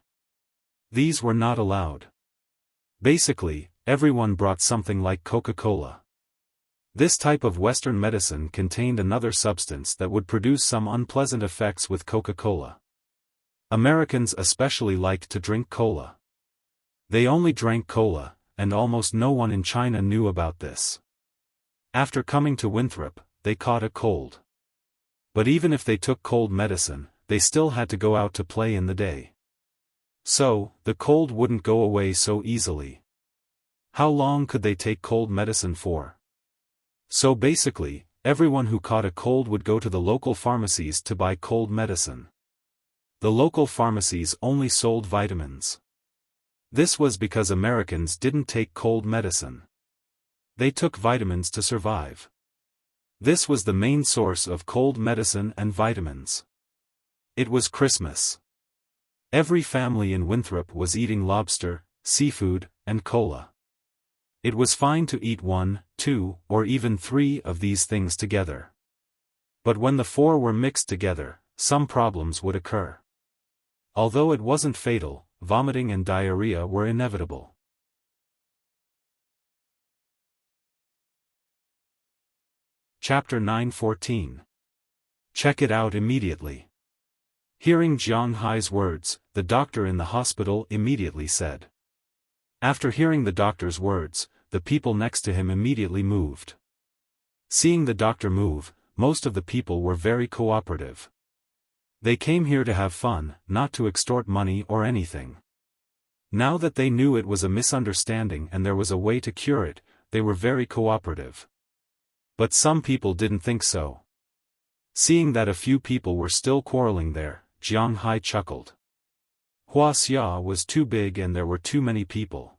These were not allowed. Basically, everyone brought something like Coca-Cola. This type of Western medicine contained another substance that would produce some unpleasant effects with Coca-Cola. Americans especially liked to drink cola. They only drank cola, and almost no one in China knew about this. After coming to Winthrop, they caught a cold. But even if they took cold medicine, they still had to go out to play in the day. So, the cold wouldn't go away so easily. How long could they take cold medicine for? So basically, everyone who caught a cold would go to the local pharmacies to buy cold medicine. The local pharmacies only sold vitamins. This was because Americans didn't take cold medicine. They took vitamins to survive. This was the main source of cold medicine and vitamins. It was Christmas. Every family in Winthrop was eating lobster, seafood, and cola. It was fine to eat 1, 2, or even 3 of these things together. But when the 4 were mixed together, some problems would occur. Although it wasn't fatal, vomiting and diarrhea were inevitable. Chapter 9:14. Check it out immediately. Hearing Jiang Hai's words, the doctor in the hospital immediately said. After hearing the doctor's words, the people next to him immediately moved. Seeing the doctor move, most of the people were very cooperative. They came here to have fun, not to extort money or anything. Now that they knew it was a misunderstanding and there was a way to cure it, they were very cooperative. But some people didn't think so. Seeing that a few people were still quarreling there, Jiang Hai chuckled. Wuxia was too big and there were too many people.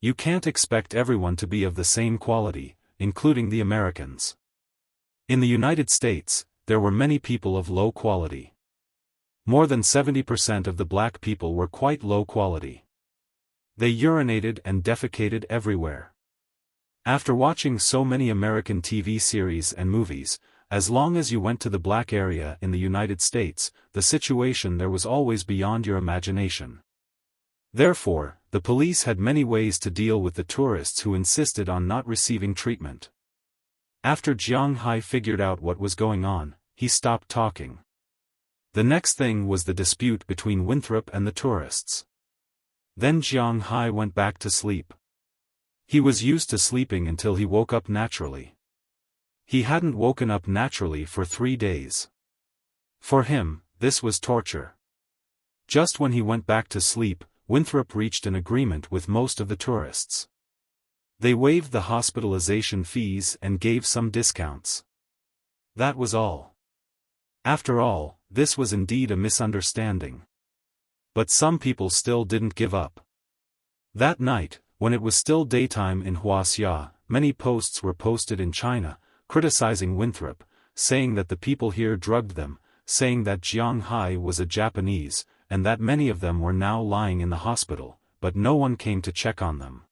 You can't expect everyone to be of the same quality, including the Americans. In the United States, there were many people of low quality. More than 70% of the black people were quite low quality. They urinated and defecated everywhere. After watching so many American TV series and movies, as long as you went to the black area in the United States, the situation there was always beyond your imagination. Therefore, the police had many ways to deal with the tourists who insisted on not receiving treatment. After Jiang Hai figured out what was going on, he stopped talking. The next thing was the dispute between Winthrop and the tourists. Then Jiang Hai went back to sleep. He was used to sleeping until he woke up naturally. He hadn't woken up naturally for 3 days. For him, this was torture. Just when he went back to sleep, Winthrop reached an agreement with most of the tourists. They waived the hospitalization fees and gave some discounts. That was all. After all, this was indeed a misunderstanding. But some people still didn't give up. That night, when it was still daytime in Wuxia, many posts were posted in China, criticizing Winthrop, saying that the people here drugged them, saying that Jiang Hai was a Japanese, and that many of them were now lying in the hospital, but no one came to check on them.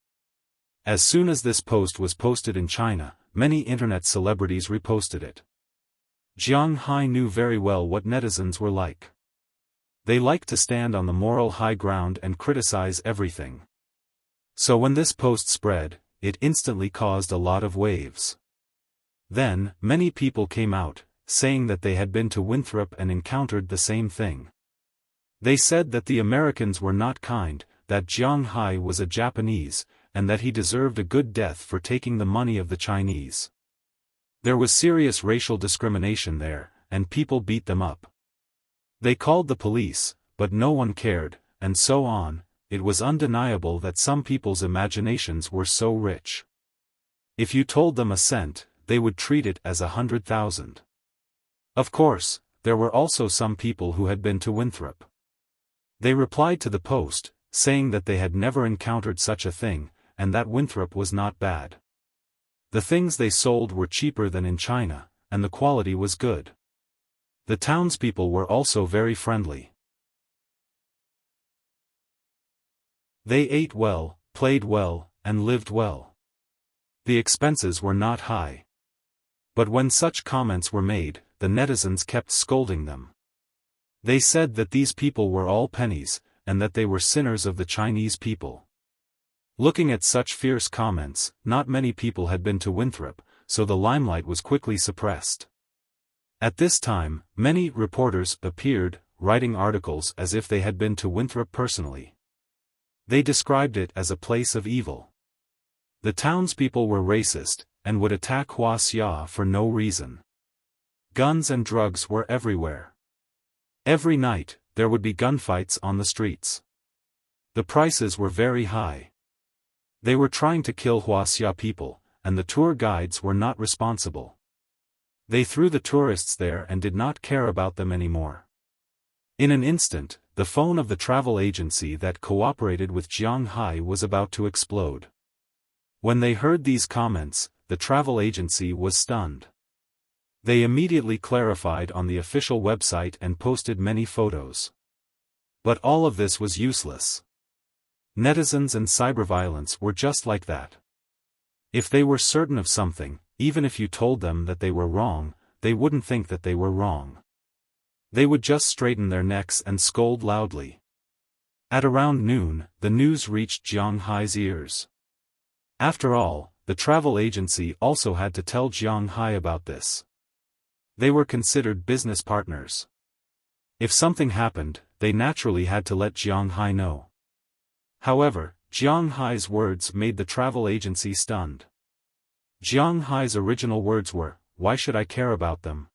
As soon as this post was posted in China, many internet celebrities reposted it. Jiang Hai knew very well what netizens were like. They liked to stand on the moral high ground and criticize everything. So when this post spread, it instantly caused a lot of waves. Then, many people came out, saying that they had been to Winthrop and encountered the same thing. They said that the Americans were not kind, that Jiang Hai was a Japanese, and that he deserved a good death for taking the money of the Chinese. There was serious racial discrimination there, and people beat them up. They called the police, but no one cared, and so on. It was undeniable that some people's imaginations were so rich. If you told them a cent, they would treat it as 100,000. Of course, there were also some people who had been to Winthrop. They replied to the post, saying that they had never encountered such a thing, and that Winthrop was not bad. The things they sold were cheaper than in China, and the quality was good. The townspeople were also very friendly. They ate well, played well, and lived well. The expenses were not high. But when such comments were made, the netizens kept scolding them. They said that these people were all pennies, and that they were sinners of the Chinese people. Looking at such fierce comments, not many people had been to Winthrop, so the limelight was quickly suppressed. At this time, many reporters appeared, writing articles as if they had been to Winthrop personally. They described it as a place of evil. The townspeople were racist, and would attack Wuxia for no reason. Guns and drugs were everywhere. Every night, there would be gunfights on the streets. The prices were very high. They were trying to kill Wuxia people, and the tour guides were not responsible. They threw the tourists there and did not care about them anymore. In an instant, the phone of the travel agency that cooperated with Jiang Hai was about to explode. When they heard these comments, the travel agency was stunned. They immediately clarified on the official website and posted many photos. But all of this was useless. Netizens and cyberviolence were just like that. If they were certain of something, even if you told them that they were wrong, they wouldn't think that they were wrong. They would just straighten their necks and scold loudly. At around noon, the news reached Jiang Hai's ears. After all, the travel agency also had to tell Jiang Hai about this. They were considered business partners. If something happened, they naturally had to let Jiang Hai know. However, Jiang Hai's words made the travel agency stunned. Jiang Hai's original words were, "Why should I care about them?"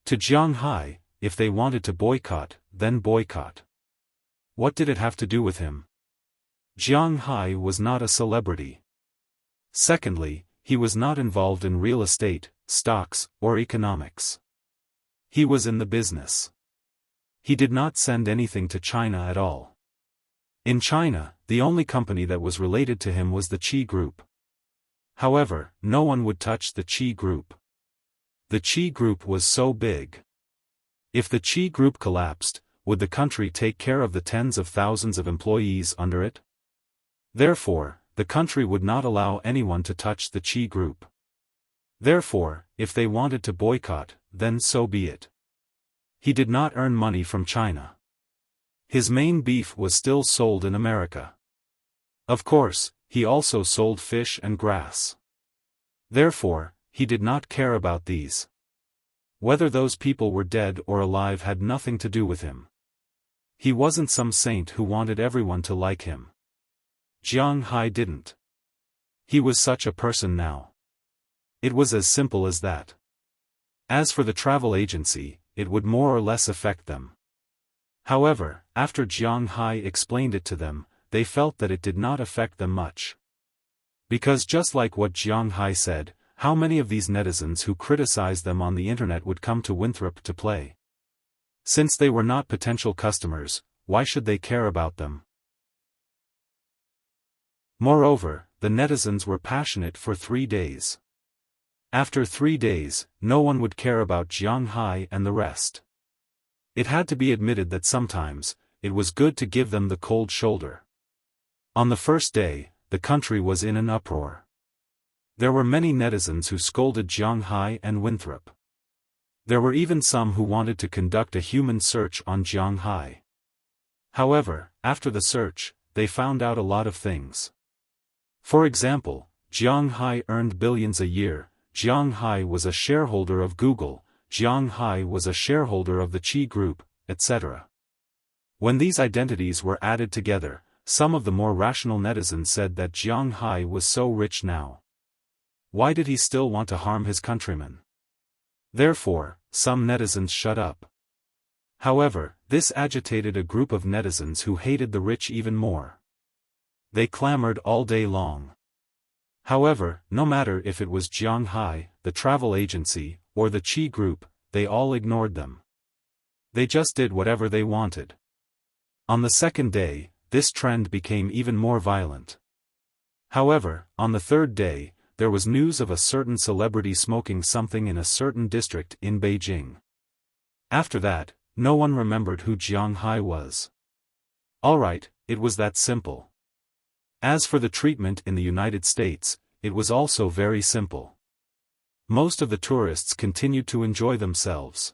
To Jiang Hai, if they wanted to boycott, then boycott. What did it have to do with him? Jiang Hai was not a celebrity. Secondly, he was not involved in real estate, stocks, or economics. He was in the business. He did not send anything to China at all. In China, the only company that was related to him was the Qi Group. However, no one would touch the Qi Group. The Qi Group was so big. If the Qi Group collapsed, would the country take care of the tens of thousands of employees under it? Therefore, the country would not allow anyone to touch the Qi group. Therefore, if they wanted to boycott, then so be it. He did not earn money from China. His main beef was still sold in America. Of course, he also sold fish and grass. Therefore, he did not care about these. Whether those people were dead or alive had nothing to do with him. He wasn't some saint who wanted everyone to like him. Jiang Hai didn't. He was such a person now. It was as simple as that. As for the travel agency, it would more or less affect them. However, after Jiang Hai explained it to them, they felt that it did not affect them much. Because just like what Jiang Hai said, how many of these netizens who criticized them on the internet would come to Winthrop to play? Since they were not potential customers, why should they care about them? Moreover, the netizens were passionate for 3 days. After 3 days, no one would care about Jiang Hai and the rest. It had to be admitted that sometimes, it was good to give them the cold shoulder. On the first day, the country was in an uproar. There were many netizens who scolded Jiang Hai and Winthrop. There were even some who wanted to conduct a human search on Jiang Hai. However, after the search, they found out a lot of things. For example, Jiang Hai earned billions a year, Jiang Hai was a shareholder of Google, Jiang Hai was a shareholder of the Qi Group, etc. When these identities were added together, some of the more rational netizens said that Jiang Hai was so rich now. Why did he still want to harm his countrymen? Therefore, some netizens shut up. However, this agitated a group of netizens who hated the rich even more. They clamored all day long. However, no matter if it was Jiang Hai, the travel agency, or the Qi Group, they all ignored them. They just did whatever they wanted. On the second day, this trend became even more violent. However, on the third day, there was news of a certain celebrity smoking something in a certain district in Beijing. After that, no one remembered who Jiang Hai was. Alright, it was that simple. As for the treatment in the United States, it was also very simple. Most of the tourists continued to enjoy themselves.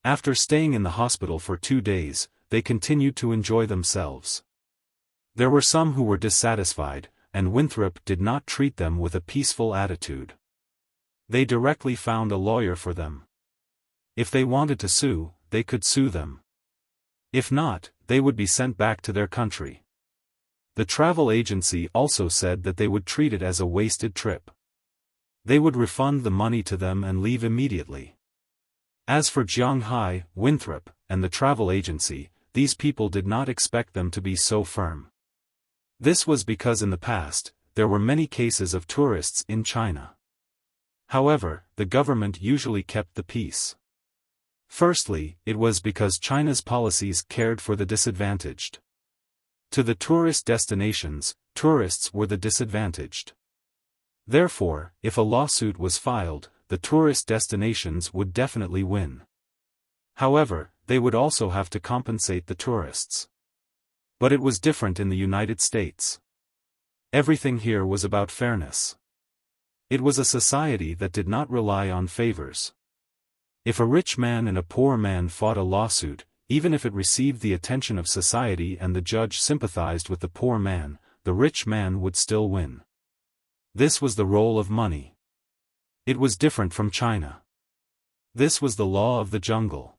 After staying in the hospital for 2 days, they continued to enjoy themselves. There were some who were dissatisfied, and Winthrop did not treat them with a peaceful attitude. They directly found a lawyer for them. If they wanted to sue, they could sue them. If not, they would be sent back to their country. The travel agency also said that they would treat it as a wasted trip. They would refund the money to them and leave immediately. As for Jiang Hai, Winthrop, and the travel agency, these people did not expect them to be so firm. This was because in the past, there were many cases of tourists in China. However, the government usually kept the peace. Firstly, it was because China's policies cared for the disadvantaged. To the tourist destinations, tourists were the disadvantaged. Therefore, if a lawsuit was filed, the tourist destinations would definitely win. However, they would also have to compensate the tourists. But it was different in the United States. Everything here was about fairness. It was a society that did not rely on favors. If a rich man and a poor man fought a lawsuit, even if it received the attention of society and the judge sympathized with the poor man, the rich man would still win. This was the role of money. It was different from China. This was the law of the jungle.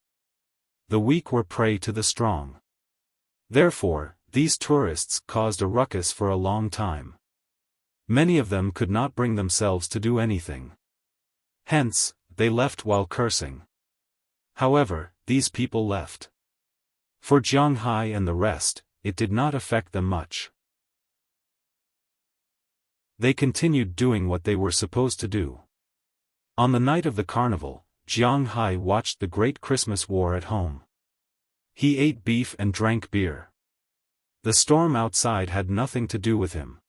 The weak were prey to the strong. Therefore, these tourists caused a ruckus for a long time. Many of them could not bring themselves to do anything. Hence, they left while cursing. However, these people left. For Jiang Hai and the rest, it did not affect them much. They continued doing what they were supposed to do. On the night of the carnival, Jiang Hai watched the Great Christmas War at home. He ate beef and drank beer. The storm outside had nothing to do with him.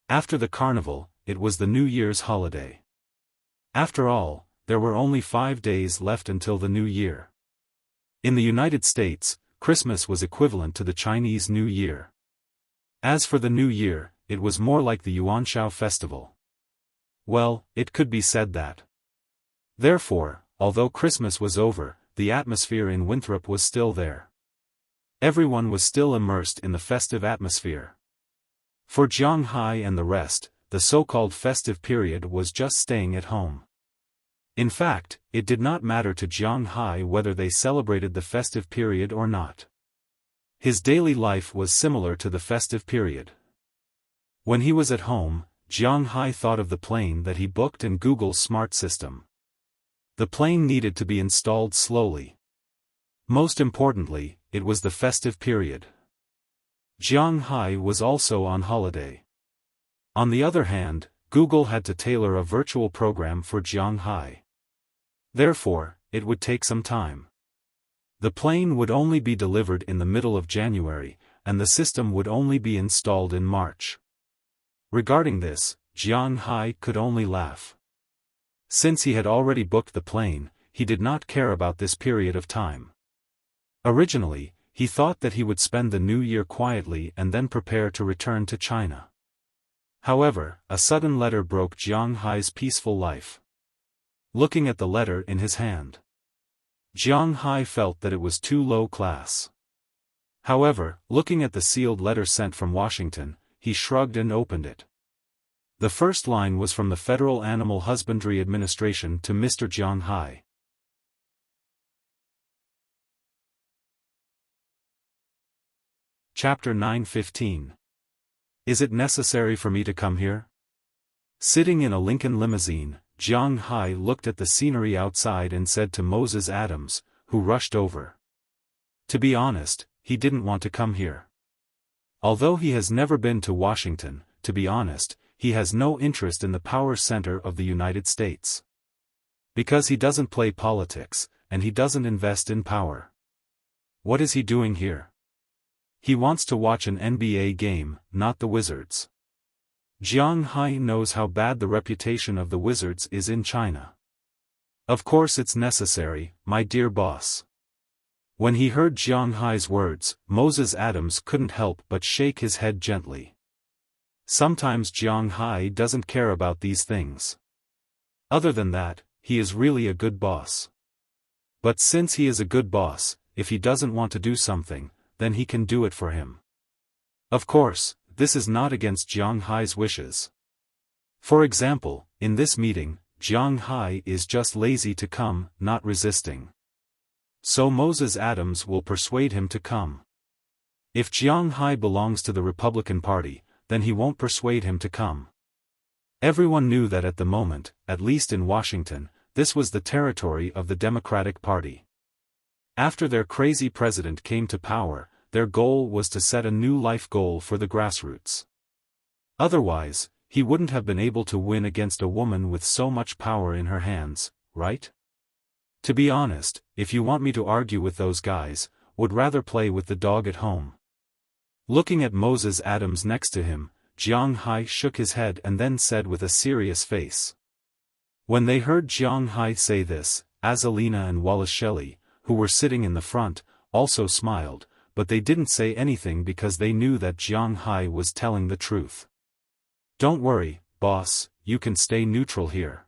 After the carnival, it was the New Year's holiday. After all, there were only 5 days left until the New Year. In the United States, Christmas was equivalent to the Chinese New Year. As for the New Year, it was more like the Yuanshao festival. Well, it could be said that. Therefore, although Christmas was over, the atmosphere in Winthrop was still there. Everyone was still immersed in the festive atmosphere. For Jiang Hai and the rest, the so-called festive period was just staying at home. In fact, it did not matter to Jiang Hai whether they celebrated the festive period or not. His daily life was similar to the festive period. When he was at home, Jiang Hai thought of the plane that he booked and Google's smart system. The plane needed to be installed slowly. Most importantly, it was the festive period. Jiang Hai was also on holiday. On the other hand, Google had to tailor a virtual program for Jiang Hai. Therefore, it would take some time. The plane would only be delivered in the middle of January, and the system would only be installed in March. Regarding this, Jiang Hai could only laugh. Since he had already booked the plane, he did not care about this period of time. Originally, he thought that he would spend the new year quietly and then prepare to return to China. However, a sudden letter broke Jiang Hai's peaceful life. Looking at the letter in his hand, Jiang Hai felt that it was too low class. However, looking at the sealed letter sent from Washington, he shrugged and opened it. The first line was from the Federal Animal Husbandry Administration to Mr. Jiang Hai. Chapter 9:15. Is it necessary for me to come here? Sitting in a Lincoln limousine, Jiang Hai looked at the scenery outside and said to Moses Adams, who rushed over. To be honest, he didn't want to come here. Although he has never been to Washington, to be honest, he has no interest in the power center of the United States. Because he doesn't play politics, and he doesn't invest in power. What is he doing here? He wants to watch an NBA game, not the Wizards. Jiang Hai knows how bad the reputation of the Wizards is in China. Of course it's necessary, my dear boss. When he heard Jiang Hai's words, Moses Adams couldn't help but shake his head gently. Sometimes Jiang Hai doesn't care about these things. Other than that, he is really a good boss. But since he is a good boss, if he doesn't want to do something, then he can do it for him. Of course, this is not against Jiang Hai's wishes. For example, in this meeting, Jiang Hai is just lazy to come, not resisting. So Moses Adams will persuade him to come. If Jiang Hai belongs to the Republican Party, then he won't persuade him to come. Everyone knew that at the moment, at least in Washington, this was the territory of the Democratic Party. After their crazy president came to power, their goal was to set a new life goal for the grassroots. Otherwise, he wouldn't have been able to win against a woman with so much power in her hands, right? To be honest, if you want me to argue with those guys, would rather play with the dog at home. Looking at Moses Adams next to him, Jiang Hai shook his head and then said with a serious face. When they heard Jiang Hai say this, Azalina and Wallace Shelley, who were sitting in the front, also smiled, but they didn't say anything because they knew that Jiang Hai was telling the truth. Don't worry, boss, you can stay neutral here.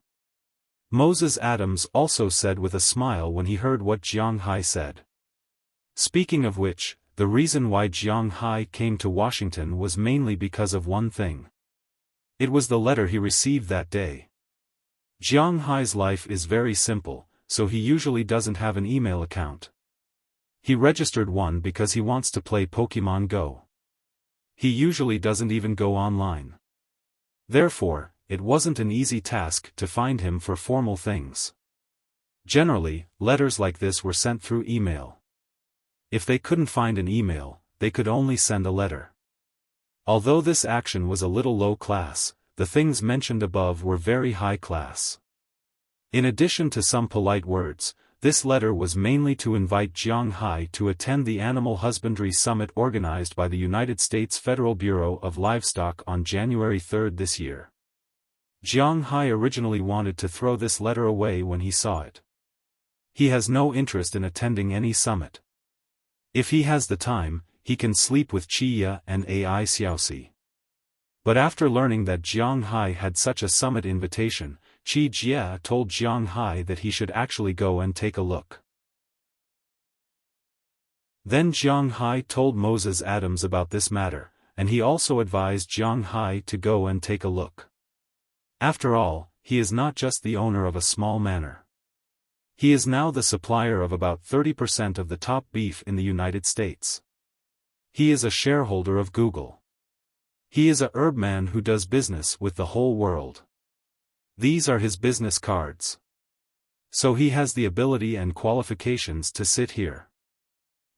Moses Adams also said with a smile when he heard what Jiang Hai said. Speaking of which, the reason why Jiang Hai came to Washington was mainly because of one thing. It was the letter he received that day. Jiang Hai's life is very simple, so he usually doesn't have an email account. He registered one because he wants to play Pokemon Go. He usually doesn't even go online. Therefore, it wasn't an easy task to find him for formal things. Generally, letters like this were sent through email. If they couldn't find an email, they could only send a letter. Although this action was a little low class, the things mentioned above were very high class. In addition to some polite words, this letter was mainly to invite Jiang Hai to attend the Animal Husbandry Summit organized by the United States Federal Bureau of Livestock on January 3 this year. Jiang Hai originally wanted to throw this letter away when he saw it. He has no interest in attending any summit. If he has the time, he can sleep with Chia and Ai Xiaosi. But after learning that Jiang Hai had such a summit invitation, Qi Jie told Jiang Hai that he should actually go and take a look. Then Jiang Hai told Moses Adams about this matter, and he also advised Jiang Hai to go and take a look. After all, he is not just the owner of a small manor. He is now the supplier of about 30% of the top beef in the United States. He is a shareholder of Google. He is a herb man who does business with the whole world. These are his business cards. So he has the ability and qualifications to sit here.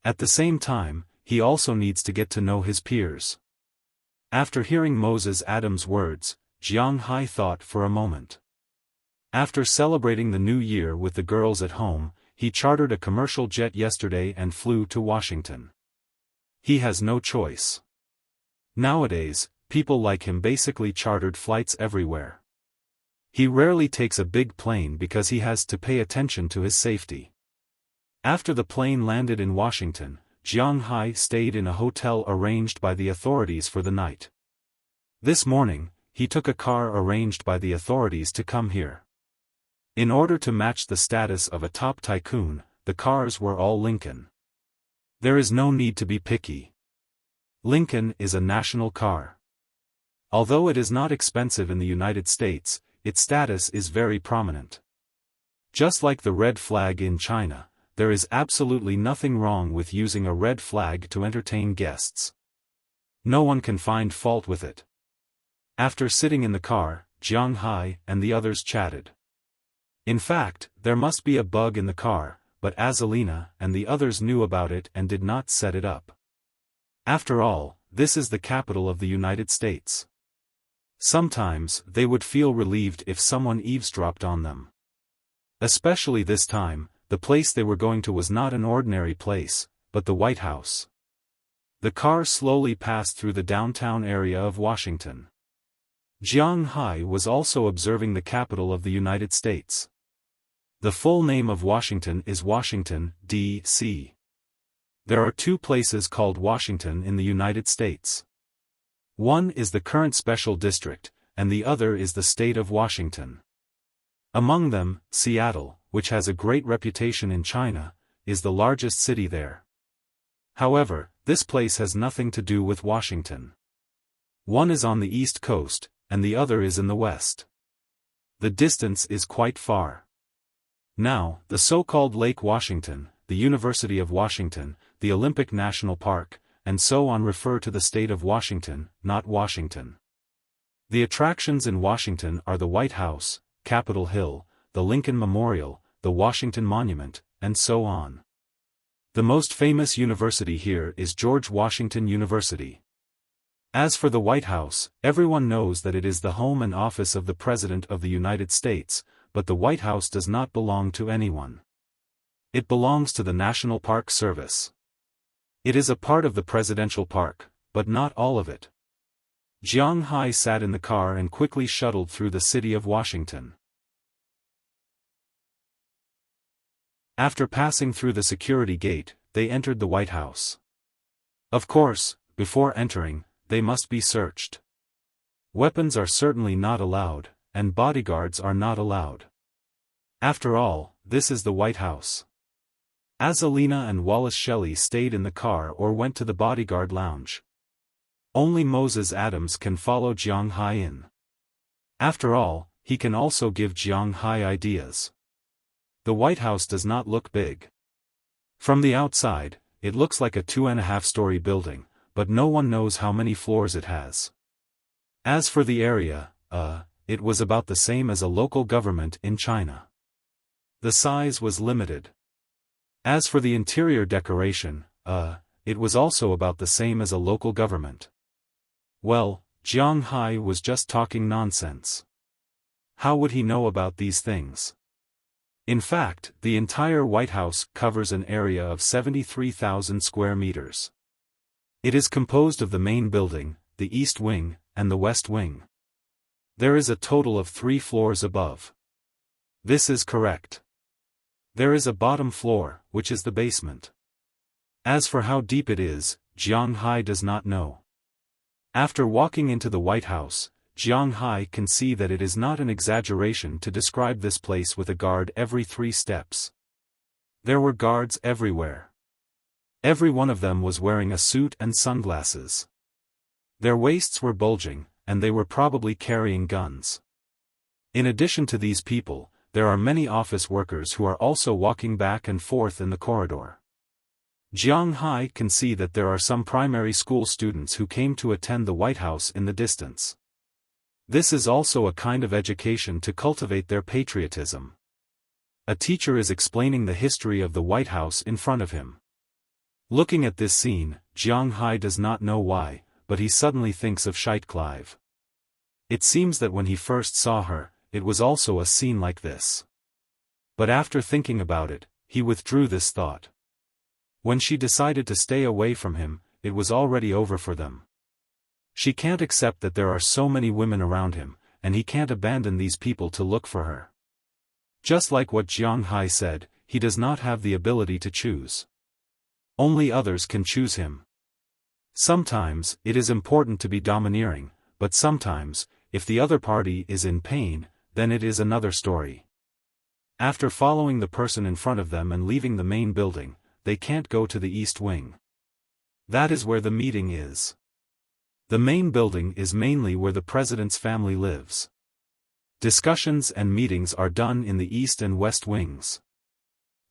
At the same time, he also needs to get to know his peers. After hearing Moses Adams' words, Jiang Hai thought for a moment. After celebrating the new year with the girls at home, he chartered a commercial jet yesterday and flew to Washington. He has no choice. Nowadays, people like him basically chartered flights everywhere. He rarely takes a big plane because he has to pay attention to his safety. After the plane landed in Washington, Jiang Hai stayed in a hotel arranged by the authorities for the night. This morning, he took a car arranged by the authorities to come here. In order to match the status of a top tycoon, the cars were all Lincoln. There is no need to be picky. Lincoln is a national car. Although it is not expensive in the United States, its status is very prominent. Just like the red flag in China, there is absolutely nothing wrong with using a red flag to entertain guests. No one can find fault with it. After sitting in the car, Jiang Hai and the others chatted. In fact, there must be a bug in the car, but Azalina and the others knew about it and did not set it up. After all, this is the capital of the United States. Sometimes they would feel relieved if someone eavesdropped on them. Especially this time, the place they were going to was not an ordinary place, but the White House. The car slowly passed through the downtown area of Washington. Jiang Hai was also observing the capital of the United States. The full name of Washington is Washington, D.C. There are two places called Washington in the United States. One is the current special district, and the other is the state of Washington. Among them, Seattle, which has a great reputation in China, is the largest city there. However, this place has nothing to do with Washington. One is on the East Coast, and the other is in the West. The distance is quite far. Now, the so-called Lake Washington, the University of Washington, the Olympic National Park, and so on refer to the state of Washington, not Washington. The attractions in Washington are the White House, Capitol Hill, the Lincoln Memorial, the Washington Monument, and so on. The most famous university here is George Washington University. As for the White House, everyone knows that it is the home and office of the President of the United States, but the White House does not belong to anyone. It belongs to the National Park Service. It is a part of the Presidential Park, but not all of it. Jiang Hai sat in the car and quickly shuttled through the city of Washington. After passing through the security gate, they entered the White House. Of course, before entering, they must be searched. Weapons are certainly not allowed, and bodyguards are not allowed. After all, this is the White House. Azalina and Wallace Shelley stayed in the car or went to the bodyguard lounge. Only Moses Adams can follow Jiang Hai in. After all, he can also give Jiang Hai ideas. The White House does not look big. From the outside, it looks like a 2.5-story building, but no one knows how many floors it has. As for the area, it was about the same as a local government in China. The size was limited. As for the interior decoration, it was also about the same as a local government. Well, Jiang Hai was just talking nonsense. How would he know about these things? In fact, the entire White House covers an area of 73,000 square meters. It is composed of the main building, the East Wing, and the West Wing. There is a total of 3 floors above. This is correct. There is a bottom floor, which is the basement. As for how deep it is, Jiang Hai does not know. After walking into the White House, Jiang Hai can see that it is not an exaggeration to describe this place with a guard every 3 steps. There were guards everywhere. Every one of them was wearing a suit and sunglasses. Their waists were bulging, and they were probably carrying guns. In addition to these people, there are many office workers who are also walking back and forth in the corridor. Jiang Hai can see that there are some primary school students who came to attend the White House in the distance. This is also a kind of education to cultivate their patriotism. A teacher is explaining the history of the White House in front of him. Looking at this scene, Jiang Hai does not know why, but he suddenly thinks of Clive. It seems that when he first saw her, it was also a scene like this. But after thinking about it, he withdrew this thought. When she decided to stay away from him, it was already over for them. She can't accept that there are so many women around him, and he can't abandon these people to look for her. Just like what Jiang Hai said, he does not have the ability to choose. Only others can choose him. Sometimes, it is important to be domineering, but sometimes, if the other party is in pain, then it is another story. After following the person in front of them and leaving the main building, they can't go to the East Wing. That is where the meeting is. The main building is mainly where the president's family lives. Discussions and meetings are done in the East and West Wings.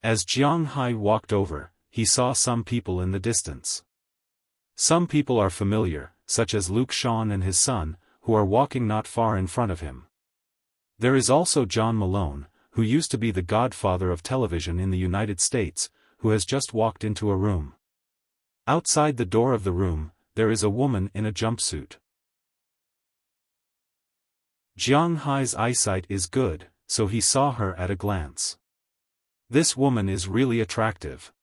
As Jiang Hai walked over, he saw some people in the distance. Some people are familiar, such as Wuxia and his son, who are walking not far in front of him. There is also John Malone, who used to be the godfather of television in the United States, who has just walked into a room. Outside the door of the room, there is a woman in a jumpsuit. Jiang Hai's eyesight is good, so he saw her at a glance. This woman is really attractive.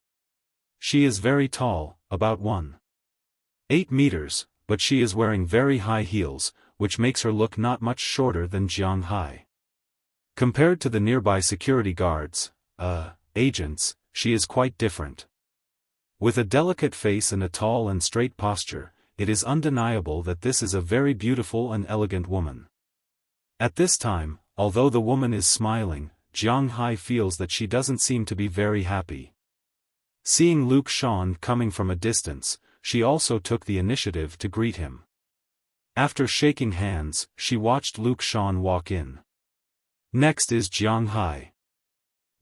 She is very tall, about 1.8 meters, but she is wearing very high heels, which makes her look not much shorter than Jiang Hai. Compared to the nearby security guards, agents, she is quite different. With a delicate face and a tall and straight posture, it is undeniable that this is a very beautiful and elegant woman. At this time, although the woman is smiling, Jiang Hai feels that she doesn't seem to be very happy. Seeing Wuxia coming from a distance, she also took the initiative to greet him. After shaking hands, she watched Wuxia walk in. Next is Jiang Hai.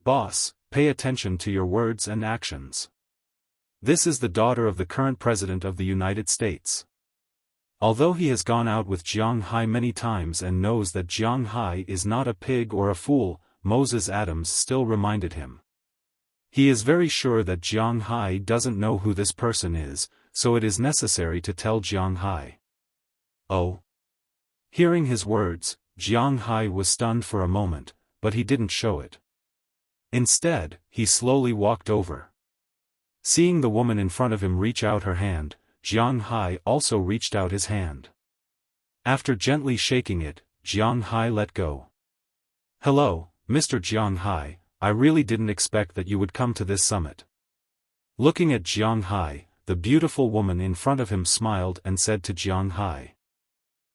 Boss, pay attention to your words and actions. This is the daughter of the current President of the United States. Although he has gone out with Jiang Hai many times and knows that Jiang Hai is not a pig or a fool, Moses Adams still reminded him. He is very sure that Jiang Hai doesn't know who this person is, so it is necessary to tell Jiang Hai. Oh. Hearing his words, Jiang Hai was stunned for a moment, but he didn't show it. Instead, he slowly walked over. Seeing the woman in front of him reach out her hand, Jiang Hai also reached out his hand. After gently shaking it, Jiang Hai let go. Hello, Mr. Jiang Hai, I really didn't expect that you would come to this summit. Looking at Jiang Hai, the beautiful woman in front of him smiled and said to Jiang Hai.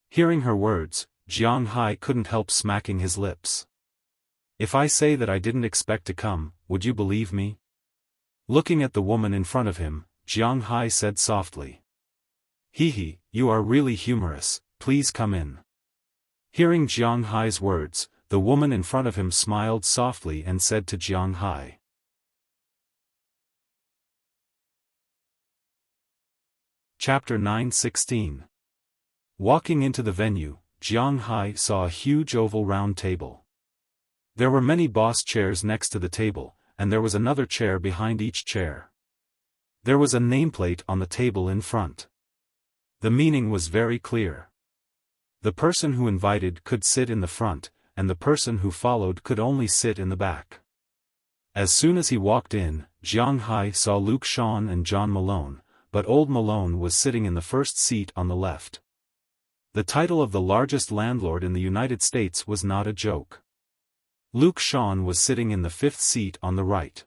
Hearing her words, Jiang Hai couldn't help smacking his lips. If I say that I didn't expect to come, would you believe me? Looking at the woman in front of him, Jiang Hai said softly. Hee, you are really humorous, please come in. Hearing Jiang Hai's words, the woman in front of him smiled softly and said to Jiang Hai. Chapter 9:16. Walking into the venue, Jiang Hai saw a huge oval round table. There were many boss chairs next to the table, and there was another chair behind each chair. There was a nameplate on the table in front. The meaning was very clear. The person who invited could sit in the front, and the person who followed could only sit in the back. As soon as he walked in, Jiang Hai saw Wuxia and John Malone, but old Malone was sitting in the first seat on the left. The title of the largest landlord in the United States was not a joke. Wuxia was sitting in the fifth seat on the right.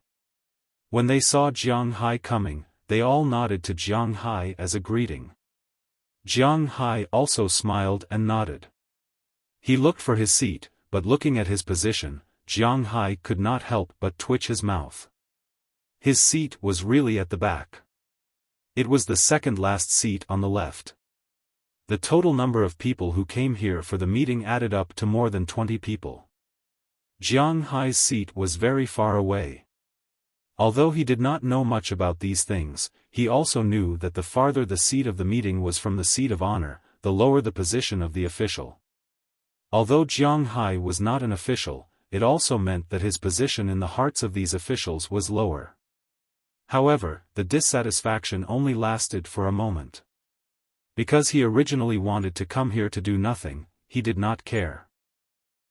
When they saw Jiang Hai coming, they all nodded to Jiang Hai as a greeting. Jiang Hai also smiled and nodded. He looked for his seat, but looking at his position, Jiang Hai could not help but twitch his mouth. His seat was really at the back. It was the second last seat on the left. The total number of people who came here for the meeting added up to more than 20 people. Jiang Hai's seat was very far away. Although he did not know much about these things, he also knew that the farther the seat of the meeting was from the seat of honor, the lower the position of the official. Although Jiang Hai was not an official, it also meant that his position in the hearts of these officials was lower. However, the dissatisfaction only lasted for a moment. Because he originally wanted to come here to do nothing, he did not care.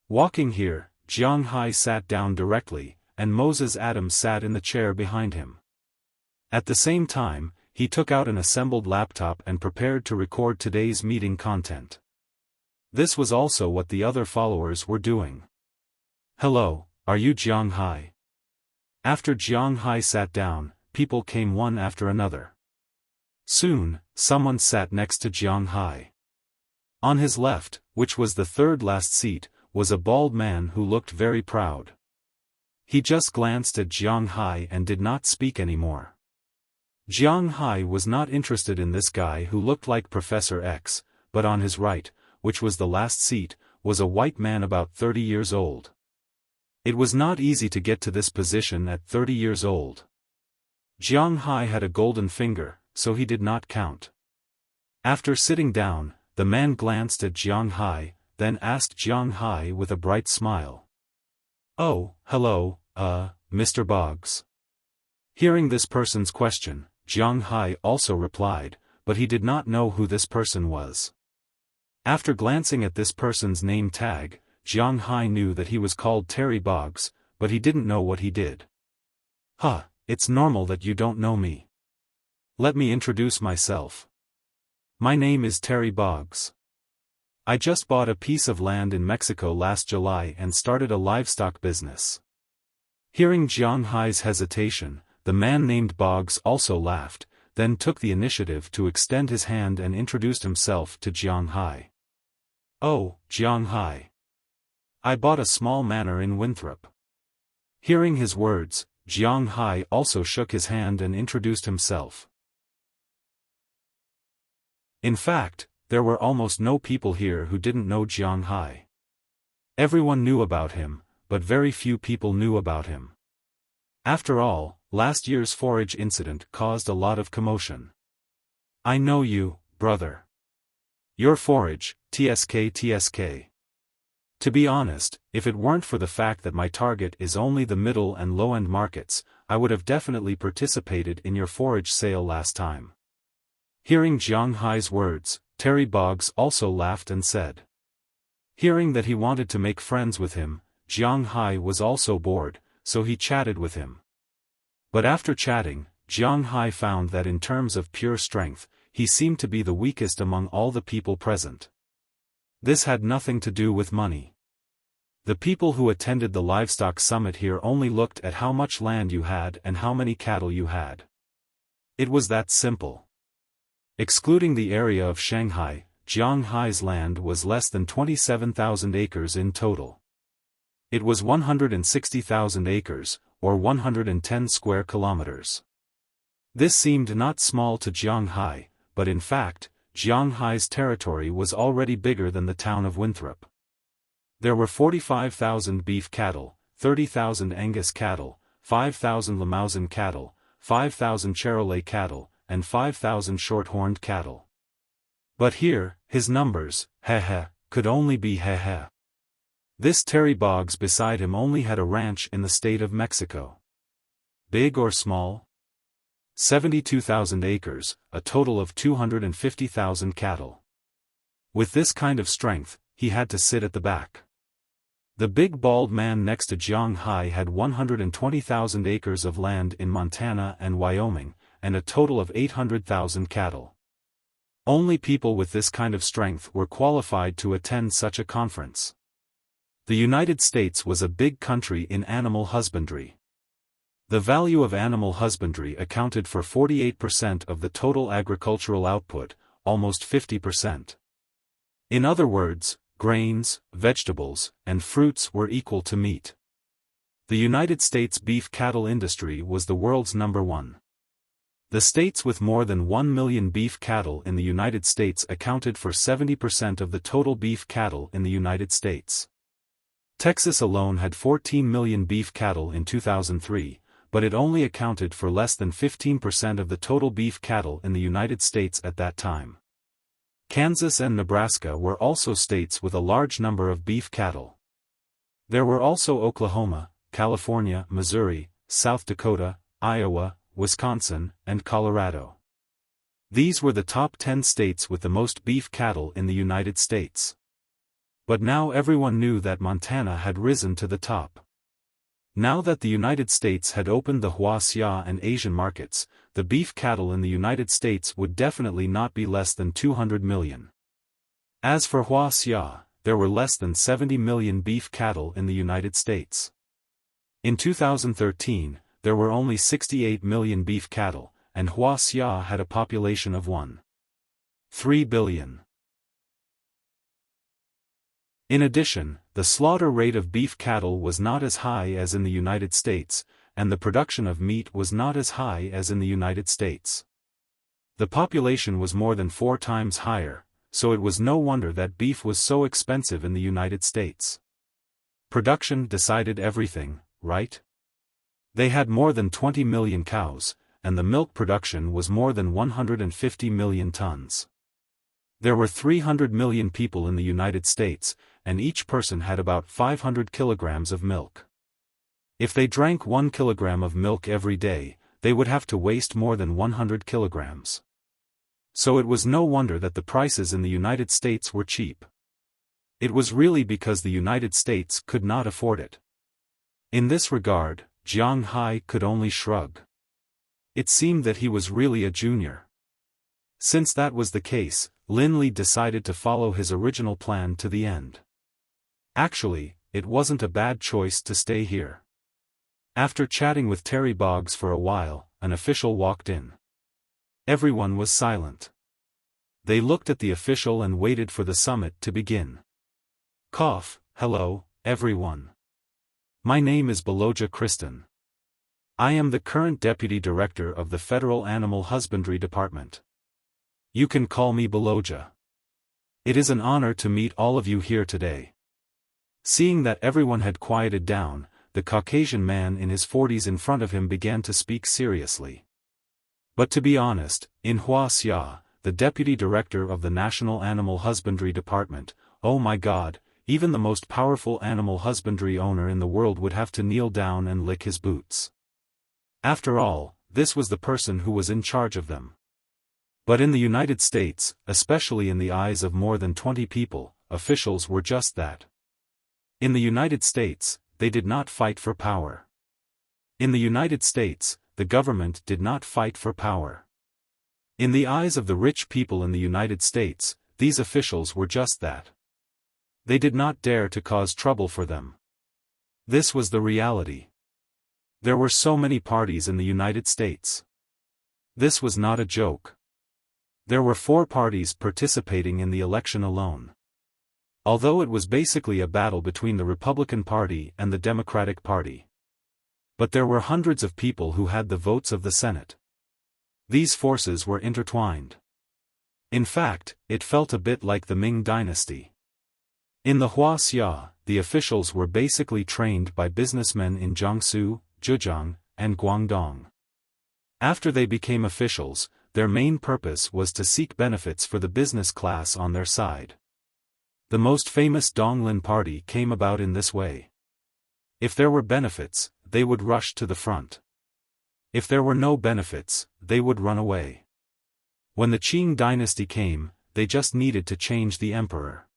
Walking here, Jiang Hai sat down directly, and Moses Adams sat in the chair behind him. At the same time, he took out an assembled laptop and prepared to record today's meeting content. This was also what the other followers were doing. "Hello, are you Jiang Hai?" After Jiang Hai sat down, people came one after another. Soon, someone sat next to Jiang Hai. On his left, which was the third last seat, was a bald man who looked very proud. He just glanced at Jiang Hai and did not speak anymore. Jiang Hai was not interested in this guy who looked like Professor X, but on his right, which was the last seat, was a white man about 30 years old. It was not easy to get to this position at 30 years old. Jiang Hai had a golden finger, so he did not count. After sitting down, the man glanced at Jiang Hai, then asked Jiang Hai with a bright smile. "Oh, hello, Mr. Boggs." Hearing this person's question, Jiang Hai also replied, but he did not know who this person was. After glancing at this person's name tag, Jiang Hai knew that he was called Terry Boggs, but he didn't know what he did. "Huh, it's normal that you don't know me. Let me introduce myself. My name is Terry Boggs. I just bought a piece of land in Mexico last July and started a livestock business." Hearing Jiang Hai's hesitation, the man named Boggs also laughed, then took the initiative to extend his hand and introduced himself to Jiang Hai. "Oh, Jiang Hai. I bought a small manor in Winthrop." Hearing his words, Jiang Hai also shook his hand and introduced himself. In fact, there were almost no people here who didn't know Jiang Hai. Everyone knew about him, but very few people knew about him. After all, last year's forage incident caused a lot of commotion. "I know you, brother. Your forage, TSK. To be honest, if it weren't for the fact that my target is only the middle and low-end markets, I would have definitely participated in your forage sale last time." Hearing Jiang Hai's words, Terry Boggs also laughed and said. Hearing that he wanted to make friends with him, Jiang Hai was also bored, so he chatted with him. But after chatting, Jiang Hai found that in terms of pure strength, he seemed to be the weakest among all the people present. This had nothing to do with money. The people who attended the livestock summit here only looked at how much land you had and how many cattle you had. It was that simple. Excluding the area of Shanghai, Jiang Hai's land was less than 27,000 acres in total. It was 160,000 acres, or 110 square kilometers. This seemed not small to Jiang Hai, but in fact, Jiang Hai's territory was already bigger than the town of Winthrop. There were 45,000 beef cattle, 30,000 Angus cattle, 5,000 Limousin cattle, 5,000 Charolais cattle, and 5,000 short-horned cattle. But here, his numbers, could only be This Terry Boggs beside him only had a ranch in the state of Mexico. Big or small? 72,000 acres, a total of 250,000 cattle. With this kind of strength, he had to sit at the back. The big bald man next to Jiang Hai had 120,000 acres of land in Montana and Wyoming, and a total of 800,000 cattle. Only people with this kind of strength were qualified to attend such a conference. The United States was a big country in animal husbandry. The value of animal husbandry accounted for 48% of the total agricultural output, almost 50%. In other words, grains, vegetables, and fruits were equal to meat. The United States beef cattle industry was the world's number one. The states with more than 1 million beef cattle in the United States accounted for 70% of the total beef cattle in the United States. Texas alone had 14 million beef cattle in 2003, but it only accounted for less than 15% of the total beef cattle in the United States at that time. Kansas and Nebraska were also states with a large number of beef cattle. There were also Oklahoma, California, Missouri, South Dakota, Iowa, Wisconsin, and Colorado. These were the top 10 states with the most beef cattle in the United States. But now everyone knew that Montana had risen to the top. Now that the United States had opened the Wuxia and Asian markets, the beef cattle in the United States would definitely not be less than 200 million. As for Wuxia, there were less than 70 million beef cattle in the United States. In 2013, there were only 68 million beef cattle, and Wuxia had a population of 1.3 billion. In addition, the slaughter rate of beef cattle was not as high as in the United States, and the production of meat was not as high as in the United States. The population was more than 4 times higher, so it was no wonder that beef was so expensive in the United States. Production decided everything, right? They had more than 20 million cows, and the milk production was more than 150 million tons. There were 300 million people in the United States, and each person had about 500 kilograms of milk. If they drank 1 kilogram of milk every day, they would have to waste more than 100 kilograms. So it was no wonder that the prices in the United States were cheap. It was really because the United States could not afford it. In this regard, Jiang Hai could only shrug. It seemed that he was really a junior. Since that was the case, Lin Li decided to follow his original plan to the end. Actually, it wasn't a bad choice to stay here. After chatting with Terry Boggs for a while, an official walked in. Everyone was silent. They looked at the official and waited for the summit to begin. Cough, hello, everyone. My name is Beloja Kristen. I am the current Deputy Director of the Federal Animal Husbandry Department. You can call me Beloja. It is an honor to meet all of you here today. Seeing that everyone had quieted down, the Caucasian man in his 40s in front of him began to speak seriously. But to be honest, in Wuxia, the Deputy Director of the National Animal Husbandry Department, oh my God, even the most powerful animal husbandry owner in the world would have to kneel down and lick his boots. After all, this was the person who was in charge of them. But in the United States, especially in the eyes of more than 20 people, officials were just that. In the United States, they did not fight for power. In the United States, the government did not fight for power. In the eyes of the rich people in the United States, these officials were just that. They did not dare to cause trouble for them. This was the reality. There were so many parties in the United States. This was not a joke. There were 4 parties participating in the election alone. Although it was basically a battle between the Republican Party and the Democratic Party. But there were hundreds of people who had the votes of the Senate. These forces were intertwined. In fact, it felt a bit like the Ming Dynasty. In the Wuxia, the officials were basically trained by businessmen in Jiangsu, Zhejiang, and Guangdong. After they became officials, their main purpose was to seek benefits for the business class on their side. The most famous Donglin Party came about in this way. If there were benefits, they would rush to the front. If there were no benefits, they would run away. When the Qing dynasty came, they just needed to change the emperor.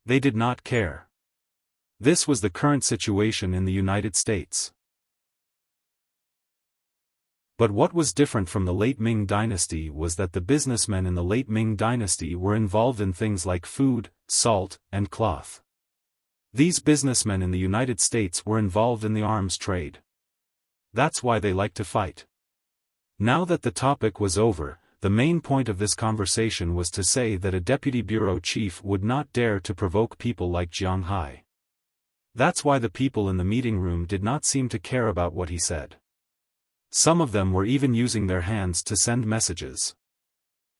They did not care. This was the current situation in the United States. But what was different from the late Ming dynasty was that the businessmen in the late Ming dynasty were involved in things like food, salt, and cloth. These businessmen in the United States were involved in the arms trade. That's why they liked to fight. Now that the topic was over, the main point of this conversation was to say that a deputy bureau chief would not dare to provoke people like Jiang Hai. That's why the people in the meeting room did not seem to care about what he said. Some of them were even using their hands to send messages.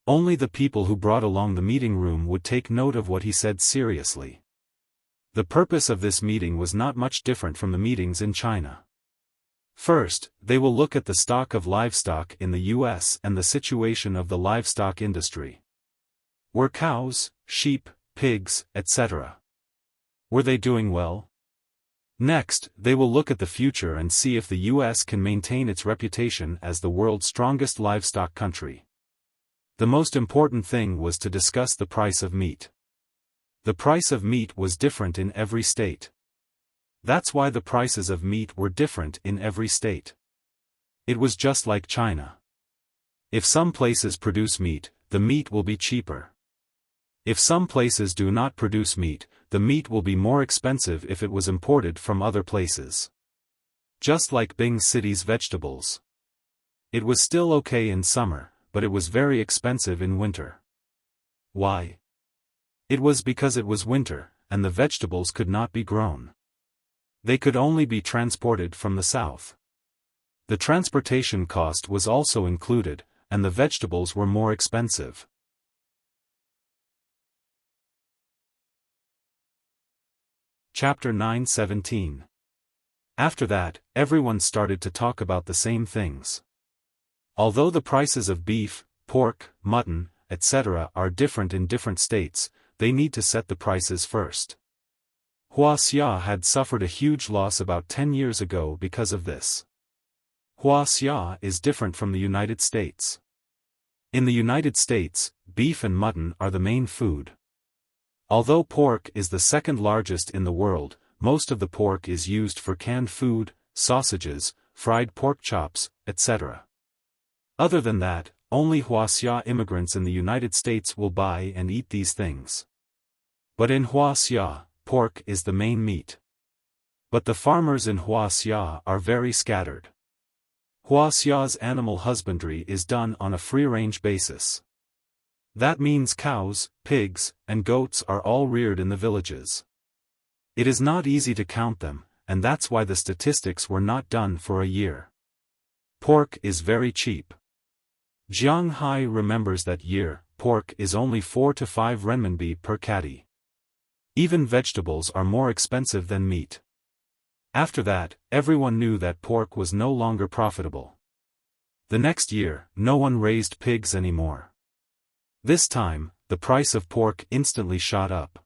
Only the people who brought along the meeting room would take note of what he said seriously. The purpose of this meeting was not much different from the meetings in China. First, they will look at the stock of livestock in the US and the situation of the livestock industry. Were cows, sheep, pigs, etc. Were they doing well? Next, they will look at the future and see if the US can maintain its reputation as the world's strongest livestock country. The most important thing was to discuss the price of meat. The price of meat was different in every state. That's why the prices of meat were different in every state. It was just like China. If some places produce meat, the meat will be cheaper. If some places do not produce meat, the meat will be more expensive if it was imported from other places. Just like Bing City's vegetables. It was still okay in summer, but it was very expensive in winter. Why? It was because it was winter, and the vegetables could not be grown. They could only be transported from the south. The transportation cost was also included, and the vegetables were more expensive. Chapter 9:17. After that, everyone started to talk about the same things. Although the prices of beef, pork, mutton, etc. are different in different states, they need to set the prices first. Wuxia had suffered a huge loss about 10 years ago because of this. Wuxia is different from the United States. In the United States, beef and mutton are the main food. Although pork is the second largest in the world, most of the pork is used for canned food, sausages, fried pork chops, etc. Other than that, only Wuxia immigrants in the United States will buy and eat these things. But in Wuxia, pork is the main meat. But the farmers in Wuxia are very scattered. Wuxia's animal husbandry is done on a free-range basis. That means cows, pigs, and goats are all reared in the villages. It is not easy to count them, and that's why the statistics were not done for a year. Pork is very cheap. Jiang Hai remembers that year, pork is only 4 to 5 renminbi per catty. Even vegetables are more expensive than meat. After that, everyone knew that pork was no longer profitable. The next year, no one raised pigs anymore. This time, the price of pork instantly shot up.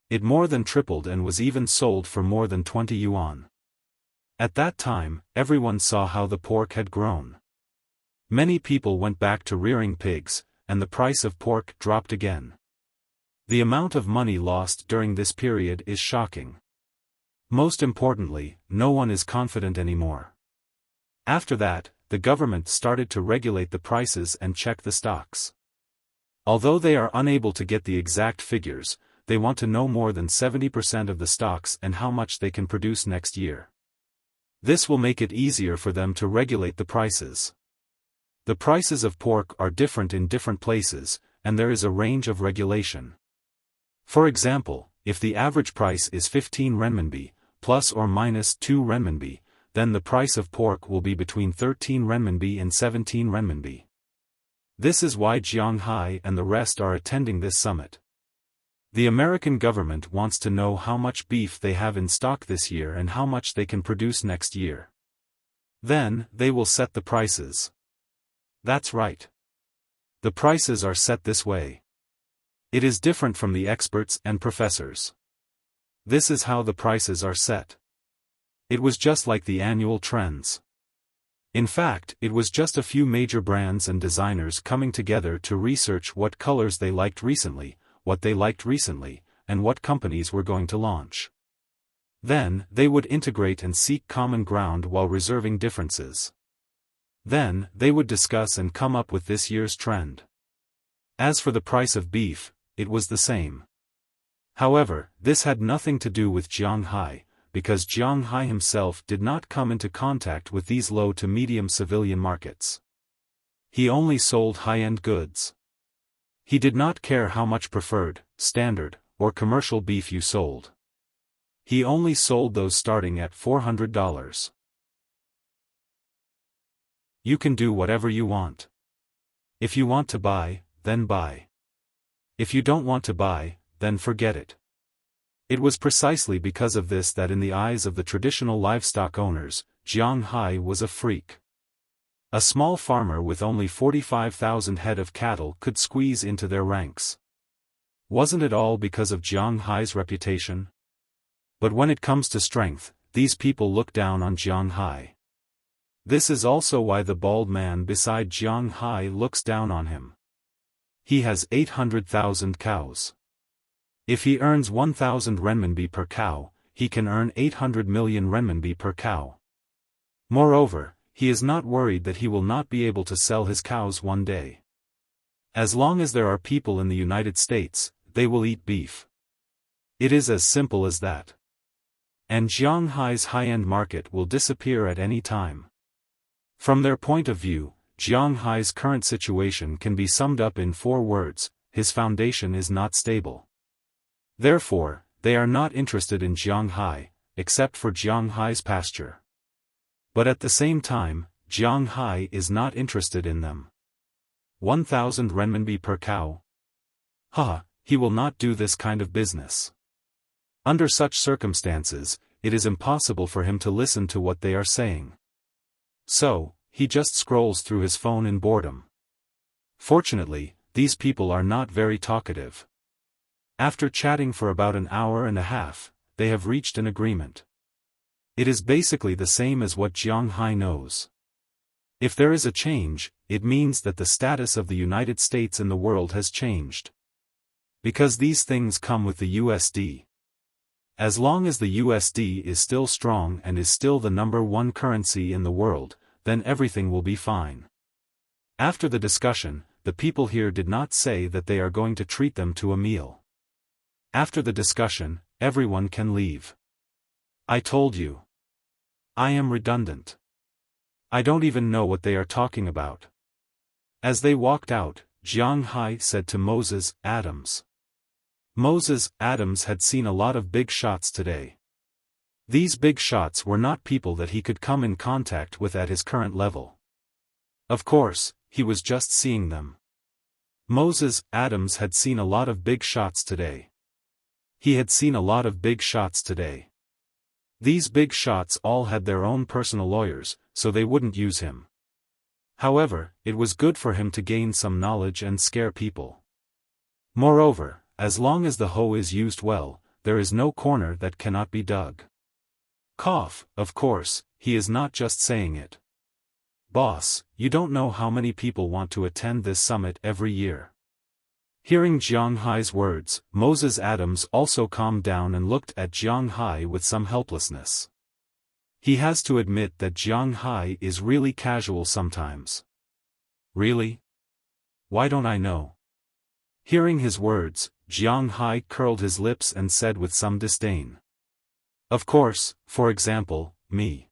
It more than tripled and was even sold for more than 20 yuan. At that time, everyone saw how the pork had grown. Many people went back to rearing pigs, and the price of pork dropped again. The amount of money lost during this period is shocking. Most importantly, no one is confident anymore. After that, the government started to regulate the prices and check the stocks. Although they are unable to get the exact figures, they want to know more than 70% of the stocks and how much they can produce next year. This will make it easier for them to regulate the prices. The prices of pork are different in different places, and there is a range of regulation. For example, if the average price is 15 renminbi, plus or minus 2 renminbi, then the price of pork will be between 13 renminbi and 17 renminbi. This is why Jiang Hai and the rest are attending this summit. The American government wants to know how much beef they have in stock this year and how much they can produce next year. Then, they will set the prices. That's right. The prices are set this way. It is different from the experts and professors. This is how the prices are set. It was just like the annual trends. In fact, it was just a few major brands and designers coming together to research what colors they liked recently, and what companies were going to launch. Then, they would integrate and seek common ground while reserving differences. Then, they would discuss and come up with this year's trend. As for the price of beef, it was the same. However, this had nothing to do with Jiang Hai, because Jiang Hai himself did not come into contact with these low to medium civilian markets. He only sold high-end goods. He did not care how much preferred, standard, or commercial beef you sold. He only sold those starting at $400. You can do whatever you want. If you want to buy, then buy. If you don't want to buy, then forget it. It was precisely because of this that in the eyes of the traditional livestock owners, Jiang Hai was a freak. A small farmer with only 45,000 head of cattle could squeeze into their ranks. Wasn't it all because of Jiang Hai's reputation? But when it comes to strength, these people look down on Jiang Hai. This is also why the bald man beside Jiang Hai looks down on him. He has 800,000 cows. If he earns 1,000 renminbi per cow, he can earn 800 million renminbi per cow. Moreover, he is not worried that he will not be able to sell his cows one day. As long as there are people in the United States, they will eat beef. It is as simple as that. And Jiang Hai's high-end market will disappear at any time. From their point of view, Jiang Hai's current situation can be summed up in 4 words: his foundation is not stable. Therefore, they are not interested in Jiang Hai, except for Jiang Hai's pasture. But at the same time, Jiang Hai is not interested in them. 1,000 renminbi per cow? He will not do this kind of business. Under such circumstances, it is impossible for him to listen to what they are saying. So, he just scrolls through his phone in boredom. Fortunately, these people are not very talkative. After chatting for about an hour and a half, they have reached an agreement. It is basically the same as what Jiang Hai knows. If there is a change, it means that the status of the United States in the world has changed. Because these things come with the USD. As long as the USD is still strong and is still the #1 currency in the world, then everything will be fine. After the discussion, the people here did not say that they are going to treat them to a meal. After the discussion, everyone can leave. I told you. I am redundant. I don't even know what they are talking about. As they walked out, Jiang Hai said to Moses Adams. Moses Adams had seen a lot of big shots today. These big shots were not people that he could come in contact with at his current level. Of course, he was just seeing them. Moses Adams had seen a lot of big shots today. He had seen a lot of big shots today. These big shots all had their own personal lawyers, so they wouldn't use him. However, it was good for him to gain some knowledge and scare people. Moreover, as long as the hoe is used well, there is no corner that cannot be dug. Of course, he is not just saying it. Boss, you don't know how many people want to attend this summit every year. Hearing Jiang Hai's words, Moses Adams also calmed down and looked at Jiang Hai with some helplessness. He has to admit that Jiang Hai is really casual sometimes. Really? Why don't I know? Hearing his words, Jiang Hai curled his lips and said with some disdain. Of course, for example, me.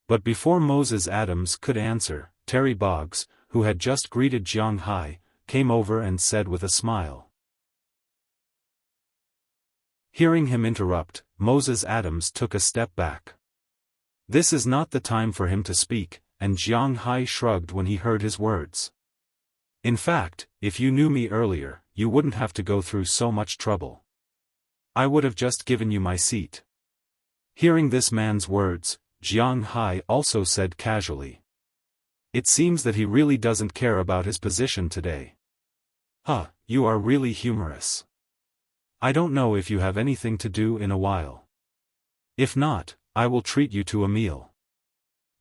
But before Moses Adams could answer, Terry Boggs, who had just greeted Jiang Hai, came over and said with a smile. Hearing him interrupt, Moses Adams took a step back. This is not the time for him to speak, and Jiang Hai shrugged when he heard his words. In fact, if you knew me earlier, you wouldn't have to go through so much trouble. I would have just given you my seat. Hearing this man's words, Jiang Hai also said casually. It seems that he really doesn't care about his position today. You are really humorous. I don't know if you have anything to do in a while. If not, I will treat you to a meal.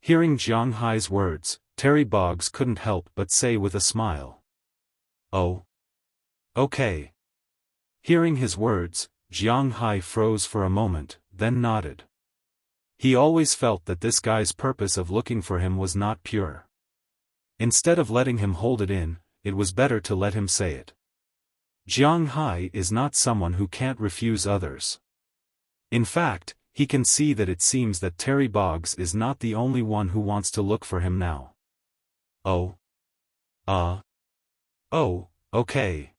Hearing Jiang Hai's words, Terry Boggs couldn't help but say with a smile. Oh. Okay. Hearing his words, Jiang Hai froze for a moment, then nodded. He always felt that this guy's purpose of looking for him was not pure. Instead of letting him hold it in, it was better to let him say it. Jiang Hai is not someone who can't refuse others. In fact, he can see that it seems that Terry Boggs is not the only one who wants to look for him now. Oh. Oh, okay.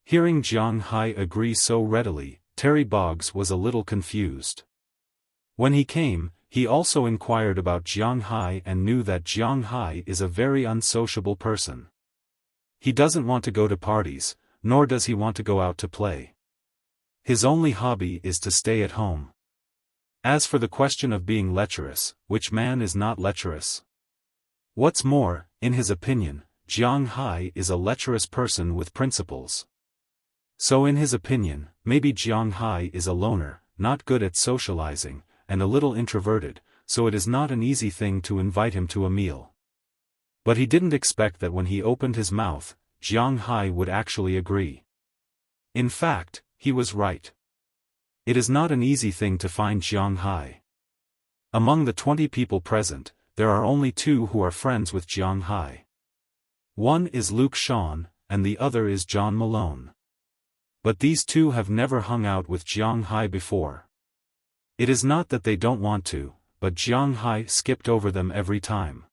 Hearing Jiang Hai agree so readily, Terry Boggs was a little confused. When he came, he also inquired about Jiang Hai and knew that Jiang Hai is a very unsociable person. He doesn't want to go to parties, nor does he want to go out to play. His only hobby is to stay at home. As for the question of being lecherous, which man is not lecherous? What's more, in his opinion, Jiang Hai is a lecherous person with principles. So in his opinion, maybe Jiang Hai is a loner, not good at socializing, and a little introverted, so it is not an easy thing to invite him to a meal. But he didn't expect that when he opened his mouth, Jiang Hai would actually agree. In fact, he was right. It is not an easy thing to find Jiang Hai. Among the 20 people present, there are only 2 who are friends with Jiang Hai. One is Luke Shawn, and the other is John Malone. But these 2 have never hung out with Jiang Hai before. It is not that they don't want to, but Jiang Hai skipped over them every time.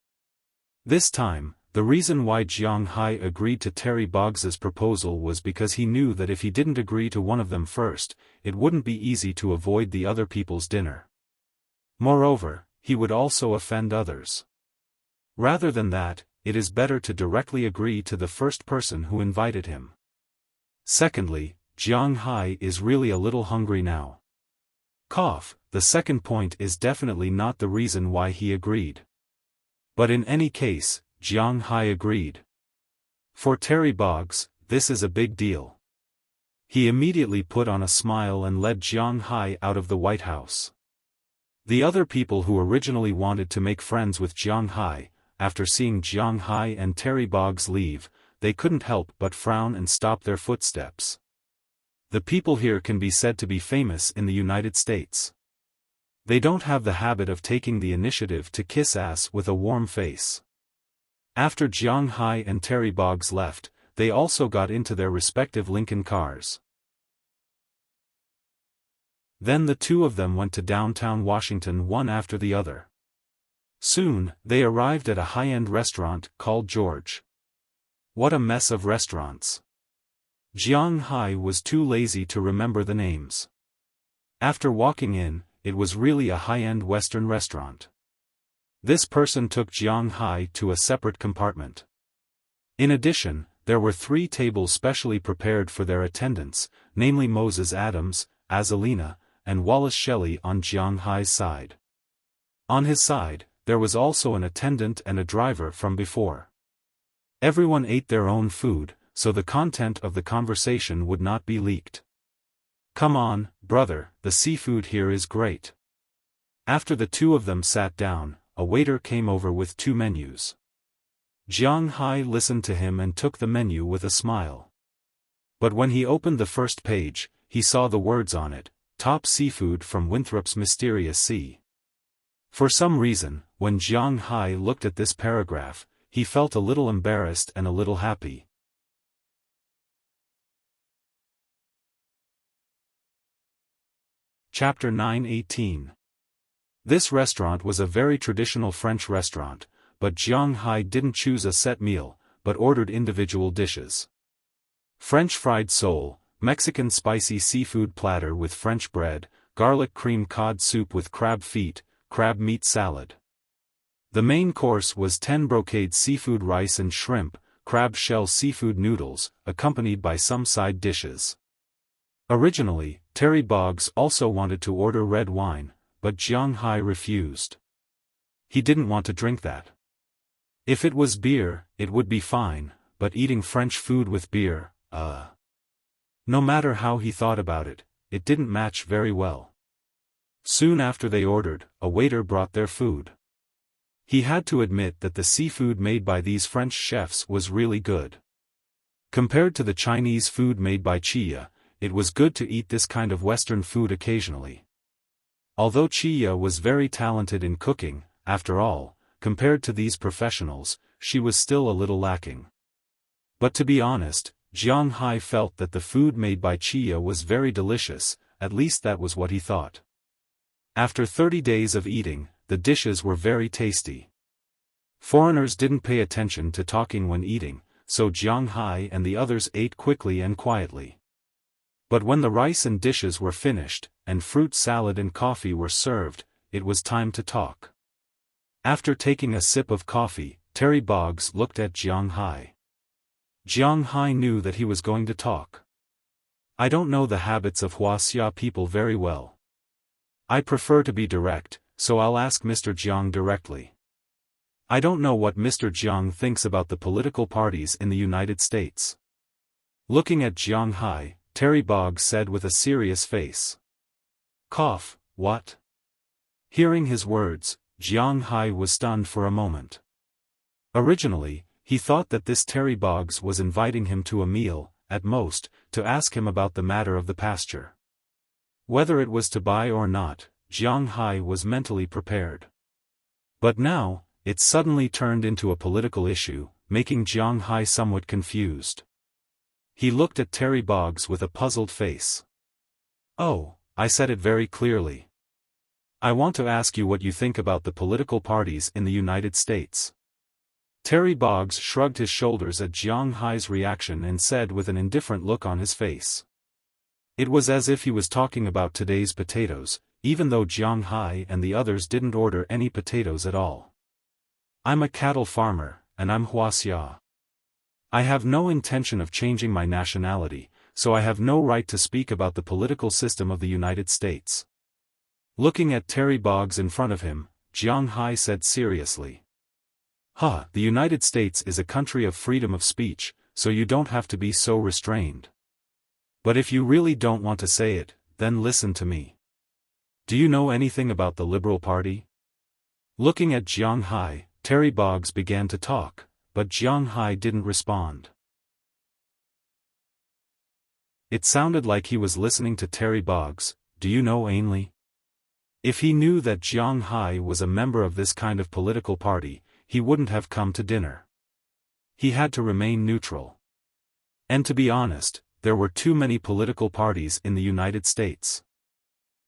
This time, the reason why Jiang Hai agreed to Terry Boggs's proposal was because he knew that if he didn't agree to one of them first, it wouldn't be easy to avoid the other people's dinner. Moreover, he would also offend others. Rather than that, it is better to directly agree to the first person who invited him. Secondly, Jiang Hai is really a little hungry now. The second point is definitely not the reason why he agreed. But in any case, Jiang Hai agreed. For Terry Boggs, this is a big deal. He immediately put on a smile and led Jiang Hai out of the White House. The other people who originally wanted to make friends with Jiang Hai, after seeing Jiang Hai and Terry Boggs leave, they couldn't help but frown and stop their footsteps. The people here can be said to be famous in the United States. They don't have the habit of taking the initiative to kiss ass with a warm face. After Jiang Hai and Terry Boggs left, they also got into their respective Lincoln cars. Then the 2 of them went to downtown Washington one after the other. Soon, they arrived at a high-end restaurant called George. What a mess of restaurants. Jiang Hai was too lazy to remember the names. After walking in, it was really a high-end Western restaurant. This person took Jiang Hai to a separate compartment. In addition, there were 3 tables specially prepared for their attendants, namely Moses Adams, Azalina, and Wallace Shelley on Jiang Hai's side. On his side, there was also an attendant and a driver from before. Everyone ate their own food, so the content of the conversation would not be leaked. Come on, brother, the seafood here is great. After the 2 of them sat down, a waiter came over with 2 menus. Jiang Hai listened to him and took the menu with a smile. But when he opened the first page, he saw the words on it, Top Seafood from Winthrop's Mysterious Sea. For some reason, when Jiang Hai looked at this paragraph, he felt a little embarrassed and a little happy. Chapter 9:18. This restaurant was a very traditional French restaurant, but Jiang Hai didn't choose a set meal, but ordered individual dishes. French fried sole, Mexican spicy seafood platter with French bread, garlic cream cod soup with crab feet, crab meat salad. The main course was 10 brocade seafood rice and shrimp, crab shell seafood noodles, accompanied by some side dishes. Originally, Terry Boggs also wanted to order red wine, but Jiang Hai refused. He didn't want to drink that. If it was beer, it would be fine, but eating French food with beer, No matter how he thought about it, it didn't match very well. Soon after they ordered, a waiter brought their food. He had to admit that the seafood made by these French chefs was really good. Compared to the Chinese food made by Chia, it was good to eat this kind of Western food occasionally. Although Chia was very talented in cooking, after all, compared to these professionals, she was still a little lacking. But to be honest, Jiang Hai felt that the food made by Chia was very delicious, at least that was what he thought. After 30 days of eating, the dishes were very tasty. Foreigners didn't pay attention to talking when eating, so Jiang Hai and the others ate quickly and quietly. But when the rice and dishes were finished, and fruit salad and coffee were served, it was time to talk. After taking a sip of coffee, Terry Boggs looked at Jiang Hai. Jiang Hai knew that he was going to talk. I don't know the habits of Wuxia people very well. I prefer to be direct, so I'll ask Mr. Jiang directly. I don't know what Mr. Jiang thinks about the political parties in the United States. Looking at Jiang Hai, Terry Boggs said with a serious face. Cough, what? Hearing his words, Jiang Hai was stunned for a moment. Originally, he thought that this Terry Boggs was inviting him to a meal, at most, to ask him about the matter of the pasture. Whether it was to buy or not, Jiang Hai was mentally prepared. But now, it suddenly turned into a political issue, making Jiang Hai somewhat confused. He looked at Terry Boggs with a puzzled face. Oh, I said it very clearly. I want to ask you what you think about the political parties in the United States. Terry Boggs shrugged his shoulders at Jiang Hai's reaction and said with an indifferent look on his face. It was as if he was talking about today's potatoes, even though Jiang Hai and the others didn't order any potatoes at all. I'm a cattle farmer, and I'm Wuxia. I have no intention of changing my nationality, so I have no right to speak about the political system of the United States. Looking at Terry Boggs in front of him, Jiang Hai said seriously. The United States is a country of freedom of speech, so you don't have to be so restrained. But if you really don't want to say it, then listen to me. Do you know anything about the Liberal Party? Looking at Jiang Hai, Terry Boggs began to talk, but Jiang Hai didn't respond. It sounded like he was listening to Terry Boggs. Do you know Ainley? If he knew that Jiang Hai was a member of this kind of political party, he wouldn't have come to dinner. He had to remain neutral. And to be honest, there were too many political parties in the United States.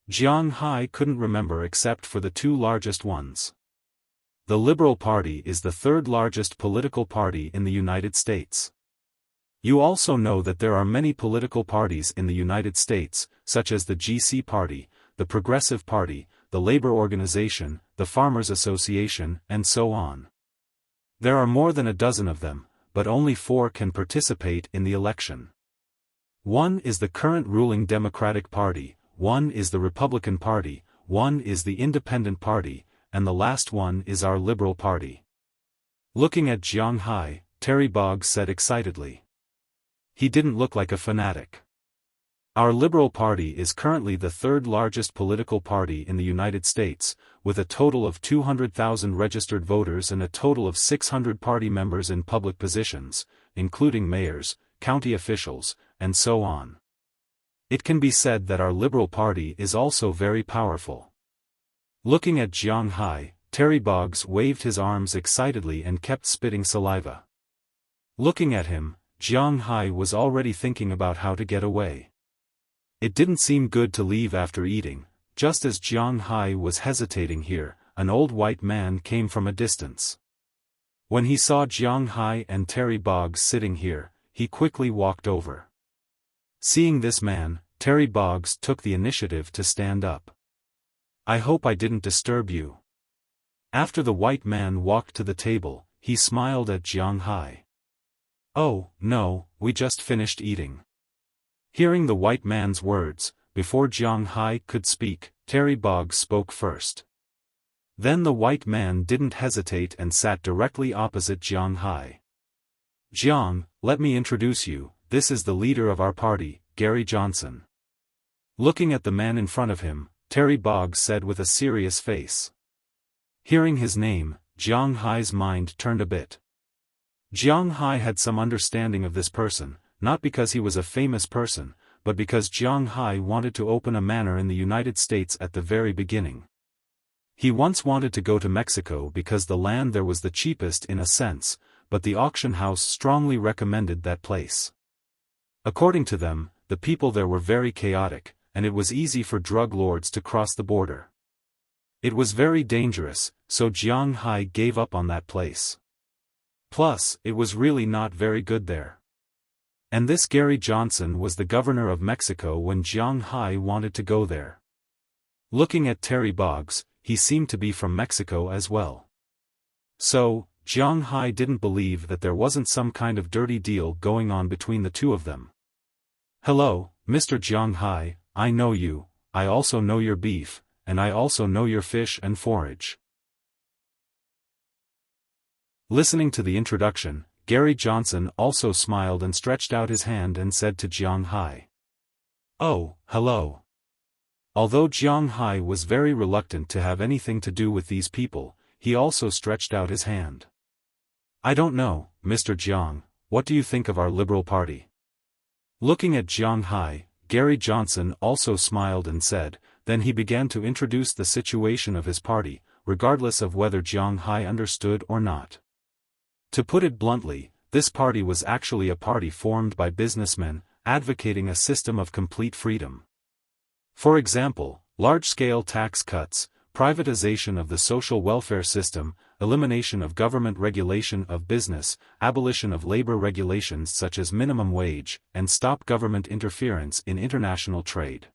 Jiang Hai couldn't remember except for the two largest ones. The Liberal Party is the third largest political party in the United States. You also know that there are many political parties in the United States, such as the GC Party, the Progressive Party, the Labor Organization, the Farmers Association, and so on. There are more than a dozen of them, but only 4 can participate in the election. One is the current ruling Democratic Party, one is the Republican Party, one is the Independent Party, and the last one is our Liberal Party. Looking at Jiang Hai, Terry Boggs said excitedly. He didn't look like a fanatic. Our Liberal Party is currently the third largest political party in the United States, with a total of 200,000 registered voters and a total of 600 party members in public positions, including mayors, county officials, and so on. It can be said that our Liberal Party is also very powerful. Looking at Jiang Hai, Terry Boggs waved his arms excitedly and kept spitting saliva. Looking at him, Jiang Hai was already thinking about how to get away. It didn't seem good to leave after eating. Just as Jiang Hai was hesitating here, an old white man came from a distance. When he saw Jiang Hai and Terry Boggs sitting here, he quickly walked over. Seeing this man, Terry Boggs took the initiative to stand up. I hope I didn't disturb you. After the white man walked to the table, he smiled at Jiang Hai. Oh, no, we just finished eating. Hearing the white man's words, before Jiang Hai could speak, Terry Boggs spoke first. Then the white man didn't hesitate and sat directly opposite Jiang Hai. Jiang, let me introduce you, this is the leader of our party, Gary Johnson. Looking at the man in front of him, Terry Boggs said with a serious face. Hearing his name, Jiang Hai's mind turned a bit. Jiang Hai had some understanding of this person, not because he was a famous person, but because Jiang Hai wanted to open a manor in the United States at the very beginning. He once wanted to go to Mexico because the land there was the cheapest in a sense, but the auction house strongly recommended that place. According to them, the people there were very chaotic, and it was easy for drug lords to cross the border. It was very dangerous, so Jiang Hai gave up on that place. Plus, it was really not very good there. And this Gary Johnson was the governor of Mexico when Jiang Hai wanted to go there. Looking at Terry Boggs, he seemed to be from Mexico as well. So, Jiang Hai didn't believe that there wasn't some kind of dirty deal going on between the two of them. "Hello, Mr. Jiang Hai, I know you, I also know your beef, and I also know your fish and forage." Listening to the introduction, Gary Johnson also smiled and stretched out his hand and said to Jiang Hai, "Oh, hello." Although Jiang Hai was very reluctant to have anything to do with these people, he also stretched out his hand. "I don't know, Mr. Jiang, what do you think of our Liberal Party?" Looking at Jiang Hai, Gary Johnson also smiled and said, then he began to introduce the situation of his party, regardless of whether Jiang Hai understood or not. To put it bluntly, this party was actually a party formed by businessmen, advocating a system of complete freedom. For example, large-scale tax cuts, privatization of the social welfare system, elimination of government regulation of business, abolition of labor regulations such as minimum wage, and stop government interference in international trade.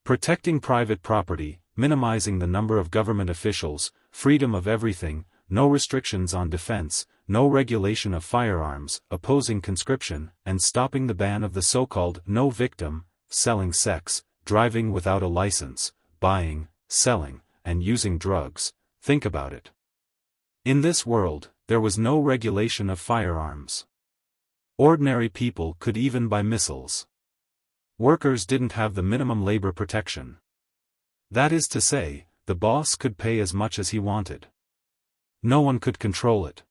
Protecting private property, minimizing the number of government officials, freedom of everything, no restrictions on defense, no regulation of firearms, opposing conscription, and stopping the ban of the so-called no victim, selling sex, driving without a license, buying, selling, and using drugs. Think about it. In this world, there was no regulation of firearms. Ordinary people could even buy missiles. Workers didn't have the minimum labor protection. That is to say, the boss could pay as much as he wanted. No one could control it.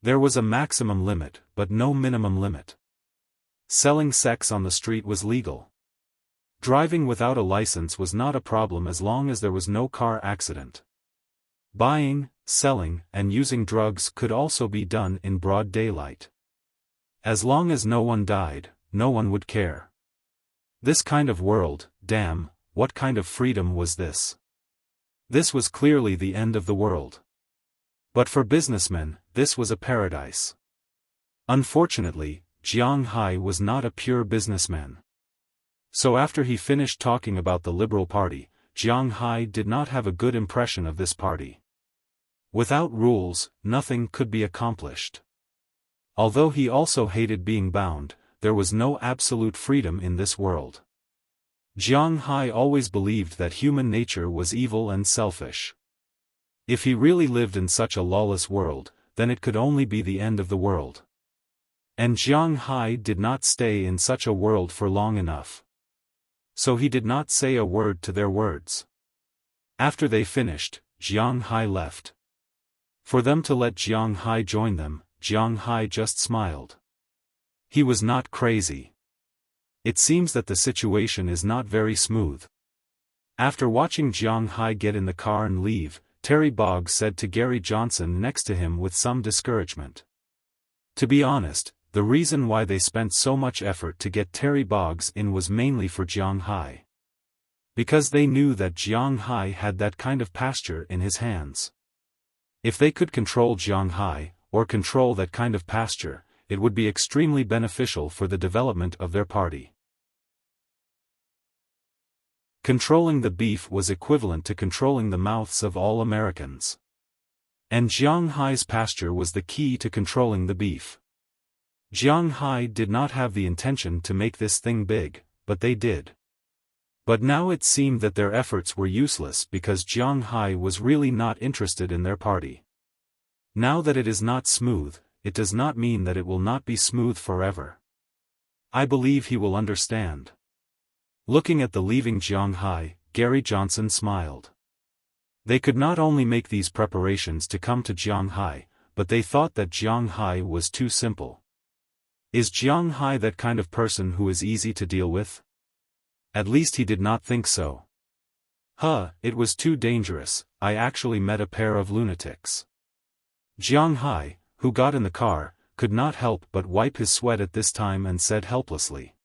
There was a maximum limit, but no minimum limit. Selling sex on the street was legal. Driving without a license was not a problem as long as there was no car accident. Buying, selling, and using drugs could also be done in broad daylight. As long as no one died, no one would care. This kind of world, damn, what kind of freedom was this? This was clearly the end of the world. But for businessmen, this was a paradise. Unfortunately, Jiang Hai was not a pure businessman. So after he finished talking about the Liberal Party, Jiang Hai did not have a good impression of this party. Without rules, nothing could be accomplished. Although he also hated being bound, there was no absolute freedom in this world. Jiang Hai always believed that human nature was evil and selfish. If he really lived in such a lawless world, then it could only be the end of the world. And Jiang Hai did not stay in such a world for long enough. So he did not say a word to their words. After they finished, Jiang Hai left. For them to let Jiang Hai join them, Jiang Hai just smiled. He was not crazy. It seems that the situation is not very smooth. After watching Jiang Hai get in the car and leave, Terry Boggs said to Gary Johnson next to him with some discouragement. To be honest, the reason why they spent so much effort to get Terry Boggs in was mainly for Jiang Hai. Because they knew that Jiang Hai had that kind of pasture in his hands. If they could control Jiang Hai, or control that kind of pasture, it would be extremely beneficial for the development of their party. Controlling the beef was equivalent to controlling the mouths of all Americans. And Jiang Hai's pasture was the key to controlling the beef. Jiang Hai did not have the intention to make this thing big, but they did. But now it seemed that their efforts were useless because Jiang Hai was really not interested in their party. Now that it is not smooth, it does not mean that it will not be smooth forever. I believe he will understand. Looking at the leaving Jiang Hai, Gary Johnson smiled. They could not only make these preparations to come to Jiang Hai, but they thought that Jiang Hai was too simple. Is Jiang Hai that kind of person who is easy to deal with? At least he did not think so. It was too dangerous. I actually met a pair of lunatics. Jiang Hai, who got in the car, could not help but wipe his sweat at this time and said helplessly.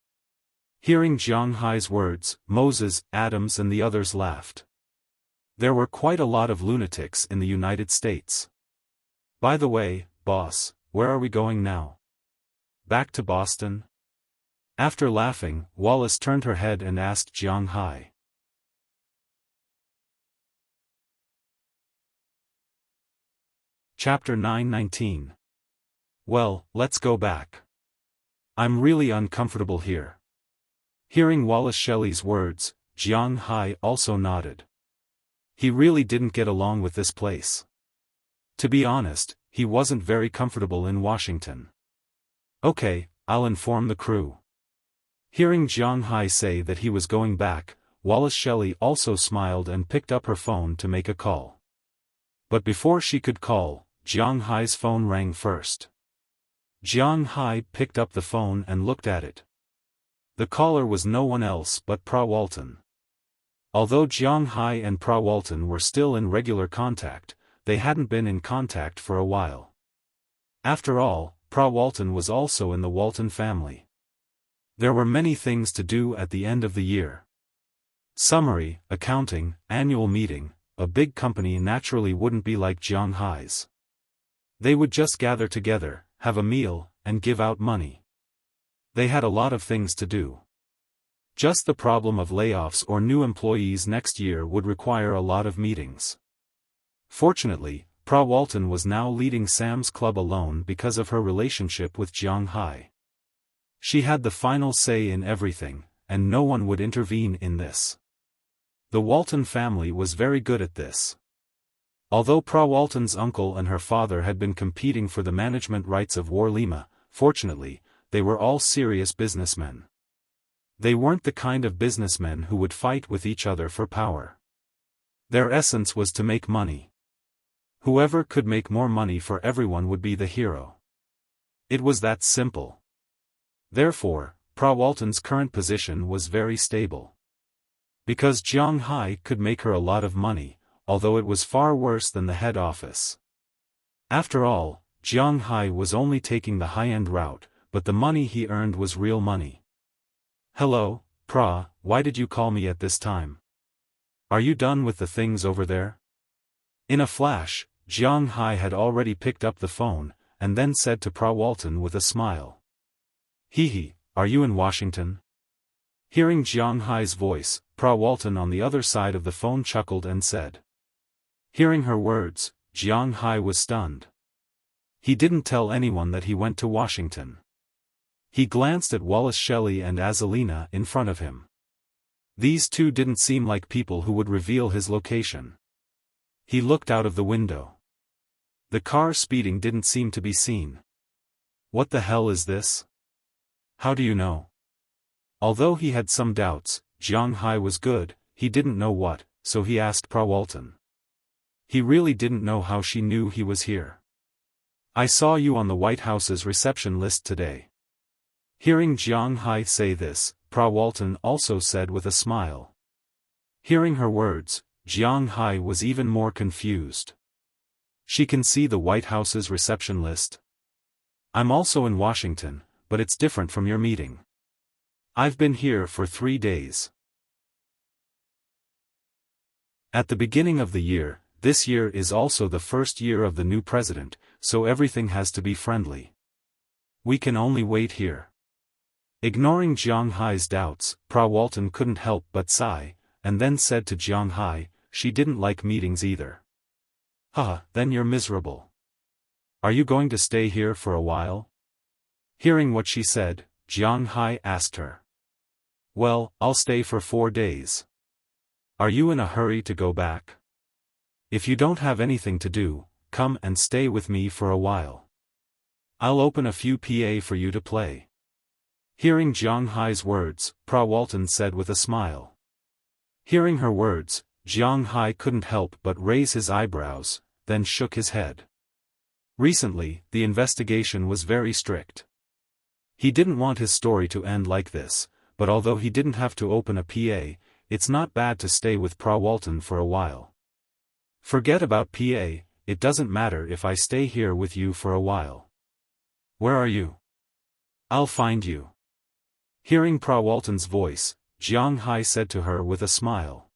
Hearing Jiang Hai's words, Moses, Adams and the others laughed. There were quite a lot of lunatics in the United States. By the way, boss, where are we going now? Back to Boston? After laughing, Wallace turned her head and asked Jiang Hai. Chapter 919. Well, let's go back. I'm really uncomfortable here. Hearing Wallace Shelley's words, Jiang Hai also nodded. He really didn't get along with this place. To be honest, he wasn't very comfortable in Washington. Okay, I'll inform the crew. Hearing Jiang Hai say that he was going back, Wallace Shelley also smiled and picked up her phone to make a call. But before she could call, Jiang Hai's phone rang first. Jiang Hai picked up the phone and looked at it. The caller was no one else but Pra Walton. Although Jiang Hai and Pra Walton were still in regular contact, they hadn't been in contact for a while. After all, Pra Walton was also in the Walton family. There were many things to do at the end of the year. Summary, accounting, annual meeting. A big company naturally wouldn't be like Jiang Hai's. They would just gather together, have a meal, and give out money. They had a lot of things to do. Just the problem of layoffs or new employees next year would require a lot of meetings. Fortunately, Pra Walton was now leading Sam's Club alone because of her relationship with Jiang Hai. She had the final say in everything, and no one would intervene in this. The Walton family was very good at this. Although Pra Walton's uncle and her father had been competing for the management rights of Warlima, fortunately, they were all serious businessmen. They weren't the kind of businessmen who would fight with each other for power. Their essence was to make money. Whoever could make more money for everyone would be the hero. It was that simple. Therefore, Pra Walton's current position was very stable. Because Jiang Hai could make her a lot of money, although it was far worse than the head office. After all, Jiang Hai was only taking the high-end route, but the money he earned was real money. Hello, Pra, why did you call me at this time? Are you done with the things over there? In a flash, Jiang Hai had already picked up the phone, and then said to Pra Walton with a smile. Hee, are you in Washington? Hearing Jiang Hai's voice, Pra Walton on the other side of the phone chuckled and said. Hearing her words, Jiang Hai was stunned. He didn't tell anyone that he went to Washington. He glanced at Wallace Shelley and Azalina in front of him. These two didn't seem like people who would reveal his location. He looked out of the window. The car speeding didn't seem to be seen. What the hell is this? How do you know? Although he had some doubts, Jiang Hai was good, he didn't know what, so he asked Pra Walton. He really didn't know how she knew he was here. I saw you on the White House's reception list today. Hearing Jiang Hai say this, Pra Walton also said with a smile. Hearing her words, Jiang Hai was even more confused. She can see the White House's reception list. I'm also in Washington, but it's different from your meeting. I've been here for 3 days. At the beginning of the year, this year is also the first year of the new president, so everything has to be friendly. We can only wait here. Ignoring Jiang Hai's doubts, Pra Walton couldn't help but sigh, and then said to Jiang Hai, she didn't like meetings either. Then you're miserable. Are you going to stay here for a while? Hearing what she said, Jiang Hai asked her. Well, I'll stay for 4 days. Are you in a hurry to go back? If you don't have anything to do, come and stay with me for a while. I'll open a few PA for you to play. Hearing Jiang Hai's words, Pra Walton said with a smile. Hearing her words, Jiang Hai couldn't help but raise his eyebrows, then shook his head. Recently, the investigation was very strict. He didn't want his story to end like this, but although he didn't have to open a PA, it's not bad to stay with Pra Walton for a while. Forget about PA, it doesn't matter if I stay here with you for a while. Where are you? I'll find you. Hearing Pra Walton's voice, Jiang Hai said to her with a smile.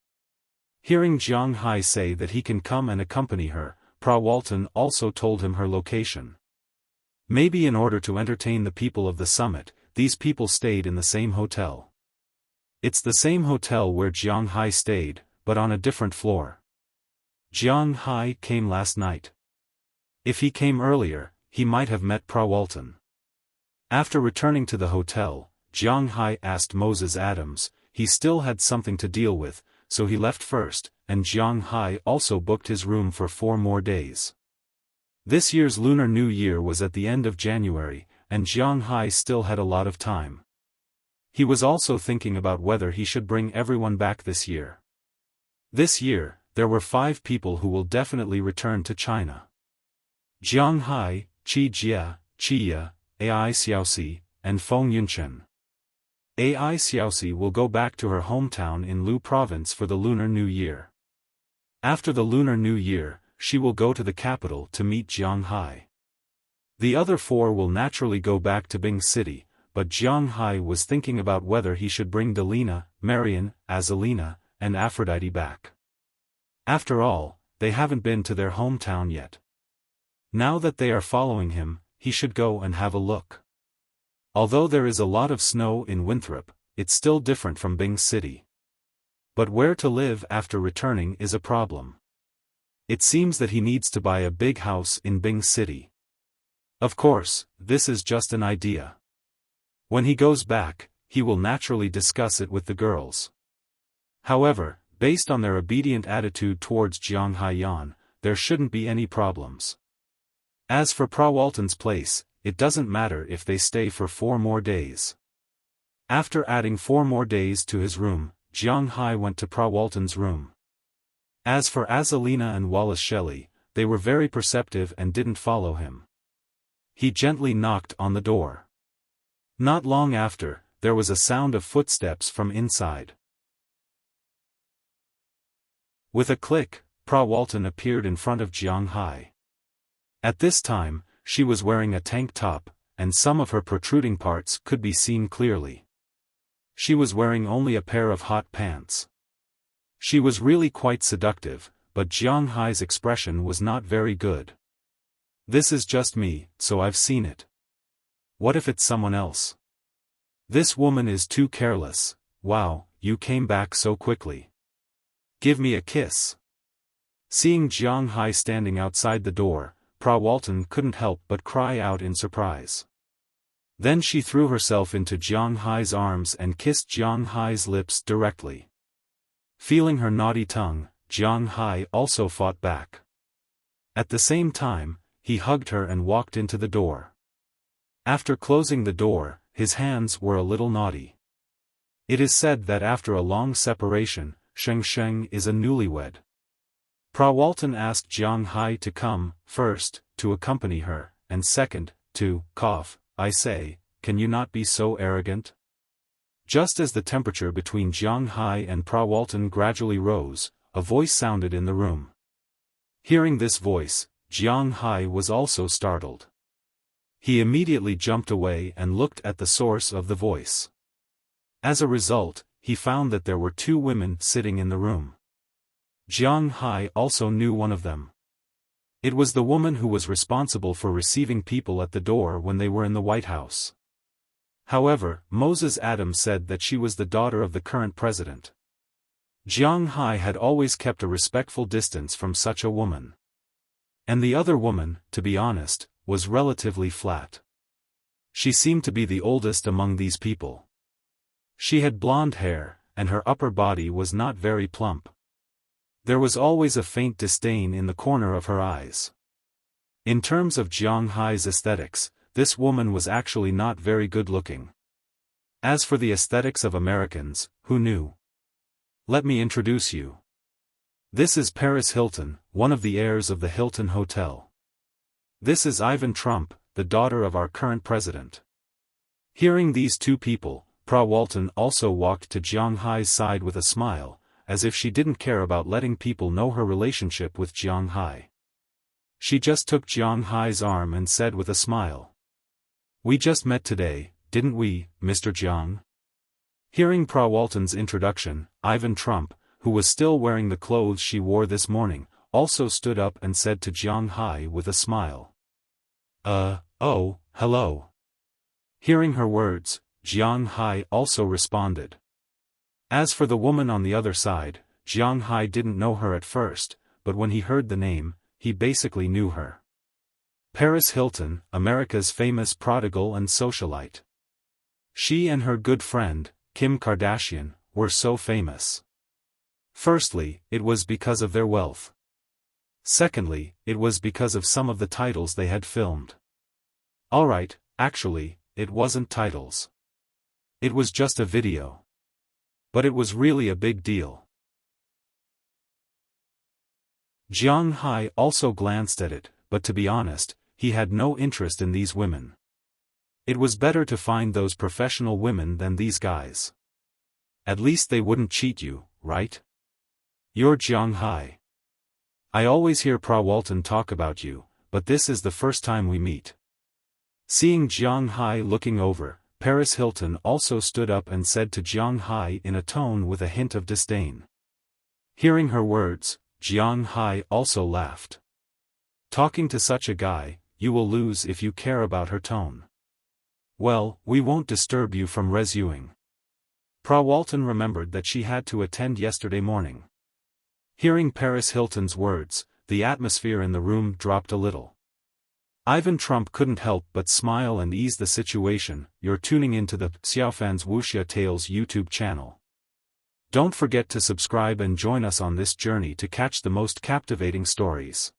Hearing Jiang Hai say that he can come and accompany her, Pra Walton also told him her location. Maybe in order to entertain the people of the summit, these people stayed in the same hotel. It's the same hotel where Jiang Hai stayed, but on a different floor. Jiang Hai came last night. If he came earlier, he might have met Pra Walton. After returning to the hotel, Jiang Hai asked Moses Adams. He still had something to deal with, so he left first, and Jiang Hai also booked his room for 4 more days. This year's Lunar New Year was at the end of January, and Jiang Hai still had a lot of time. He was also thinking about whether he should bring everyone back this year. This year, there were 5 people who will definitely return to China. Jiang Hai, Qi Jia, Qi Ye, Ai Xiaosi, and Feng Yunchen. Ai Xiaosi will go back to her hometown in Lu Province for the Lunar New Year. After the Lunar New Year, she will go to the capital to meet Jiang Hai. The other 4 will naturally go back to Bing City, but Jiang Hai was thinking about whether he should bring Delina, Marian, Azalina, and Aphrodite back. After all, they haven't been to their hometown yet. Now that they are following him, he should go and have a look. Although there is a lot of snow in Winthrop, it's still different from Bing City. But where to live after returning is a problem. It seems that he needs to buy a big house in Bing City. Of course, this is just an idea. When he goes back, he will naturally discuss it with the girls. However, based on their obedient attitude towards Jiang Haiyan, there shouldn't be any problems. As for Pra Walton's place, it doesn't matter if they stay for 4 more days. After adding 4 more days to his room, Jiang Hai went to Pra Walton's room. As for Azalina and Wallace Shelley, they were very perceptive and didn't follow him. He gently knocked on the door. Not long after, there was a sound of footsteps from inside. With a click, Pra Walton appeared in front of Jiang Hai. At this time, she was wearing a tank top, and some of her protruding parts could be seen clearly. She was wearing only a pair of hot pants. She was really quite seductive, but Jiang Hai's expression was not very good. This is just me, so I've seen it. What if it's someone else? This woman is too careless. Wow, you came back so quickly. Give me a kiss. Seeing Jiang Hai standing outside the door, Pra Walton couldn't help but cry out in surprise. Then she threw herself into Jiang Hai's arms and kissed Jiang Hai's lips directly. Feeling her naughty tongue, Jiang Hai also fought back. At the same time, he hugged her and walked into the door. After closing the door, his hands were a little naughty. It is said that after a long separation, Sheng Sheng is a newlywed. Pra Walton asked Jiang Hai to come, first, to accompany her, and second, to cough. I say, can you not be so arrogant? Just as the temperature between Jiang Hai and Pra Walton gradually rose, a voice sounded in the room. Hearing this voice, Jiang Hai was also startled. He immediately jumped away and looked at the source of the voice. As a result, he found that there were 2 women sitting in the room. Jiang Hai also knew one of them. It was the woman who was responsible for receiving people at the door when they were in the White House. However, Moses Adams said that she was the daughter of the current president. Jiang Hai had always kept a respectful distance from such a woman. And the other woman, to be honest, was relatively flat. She seemed to be the oldest among these people. She had blonde hair, and her upper body was not very plump. There was always a faint disdain in the corner of her eyes. In terms of Jiang Hai's aesthetics, this woman was actually not very good looking. As for the aesthetics of Americans, who knew? Let me introduce you. This is Paris Hilton, one of the heirs of the Hilton Hotel. This is Ivan Trump, the daughter of our current president. Hearing these 2 people, Pra Walton also walked to Jiang Hai's side with a smile, as if she didn't care about letting people know her relationship with Jiang Hai. She just took Jiang Hai's arm and said with a smile. We just met today, didn't we, Mr. Jiang? Hearing Pra Walton's introduction, Ivan Trump, who was still wearing the clothes she wore this morning, also stood up and said to Jiang Hai with a smile. Oh, hello. Hearing her words, Jiang Hai also responded. As for the woman on the other side, Jiang Hai didn't know her at first, but when he heard the name, he basically knew her. Paris Hilton, America's famous prodigal and socialite. She and her good friend, Kim Kardashian, were so famous. Firstly, it was because of their wealth. Secondly, it was because of some of the titles they had filmed. Alright, actually, it wasn't titles. It was just a video. But it was really a big deal. Jiang Hai also glanced at it, but to be honest, he had no interest in these women. It was better to find those professional women than these guys. At least they wouldn't cheat you, right? You're Jiang Hai. I always hear Walton talk about you, but this is the first time we meet. Seeing Jiang Hai looking over, Paris Hilton also stood up and said to Jiang Hai in a tone with a hint of disdain. Hearing her words, Jiang Hai also laughed. Talking to such a guy, you will lose if you care about her tone. Well, we won't disturb you from resuming. Walton remembered that she had to attend yesterday morning. Hearing Paris Hilton's words, the atmosphere in the room dropped a little. Ivan Trump couldn't help but smile and ease the situation. You're tuning into the Xiaofan's Wuxia Tales YouTube channel. Don't forget to subscribe and join us on this journey to catch the most captivating stories.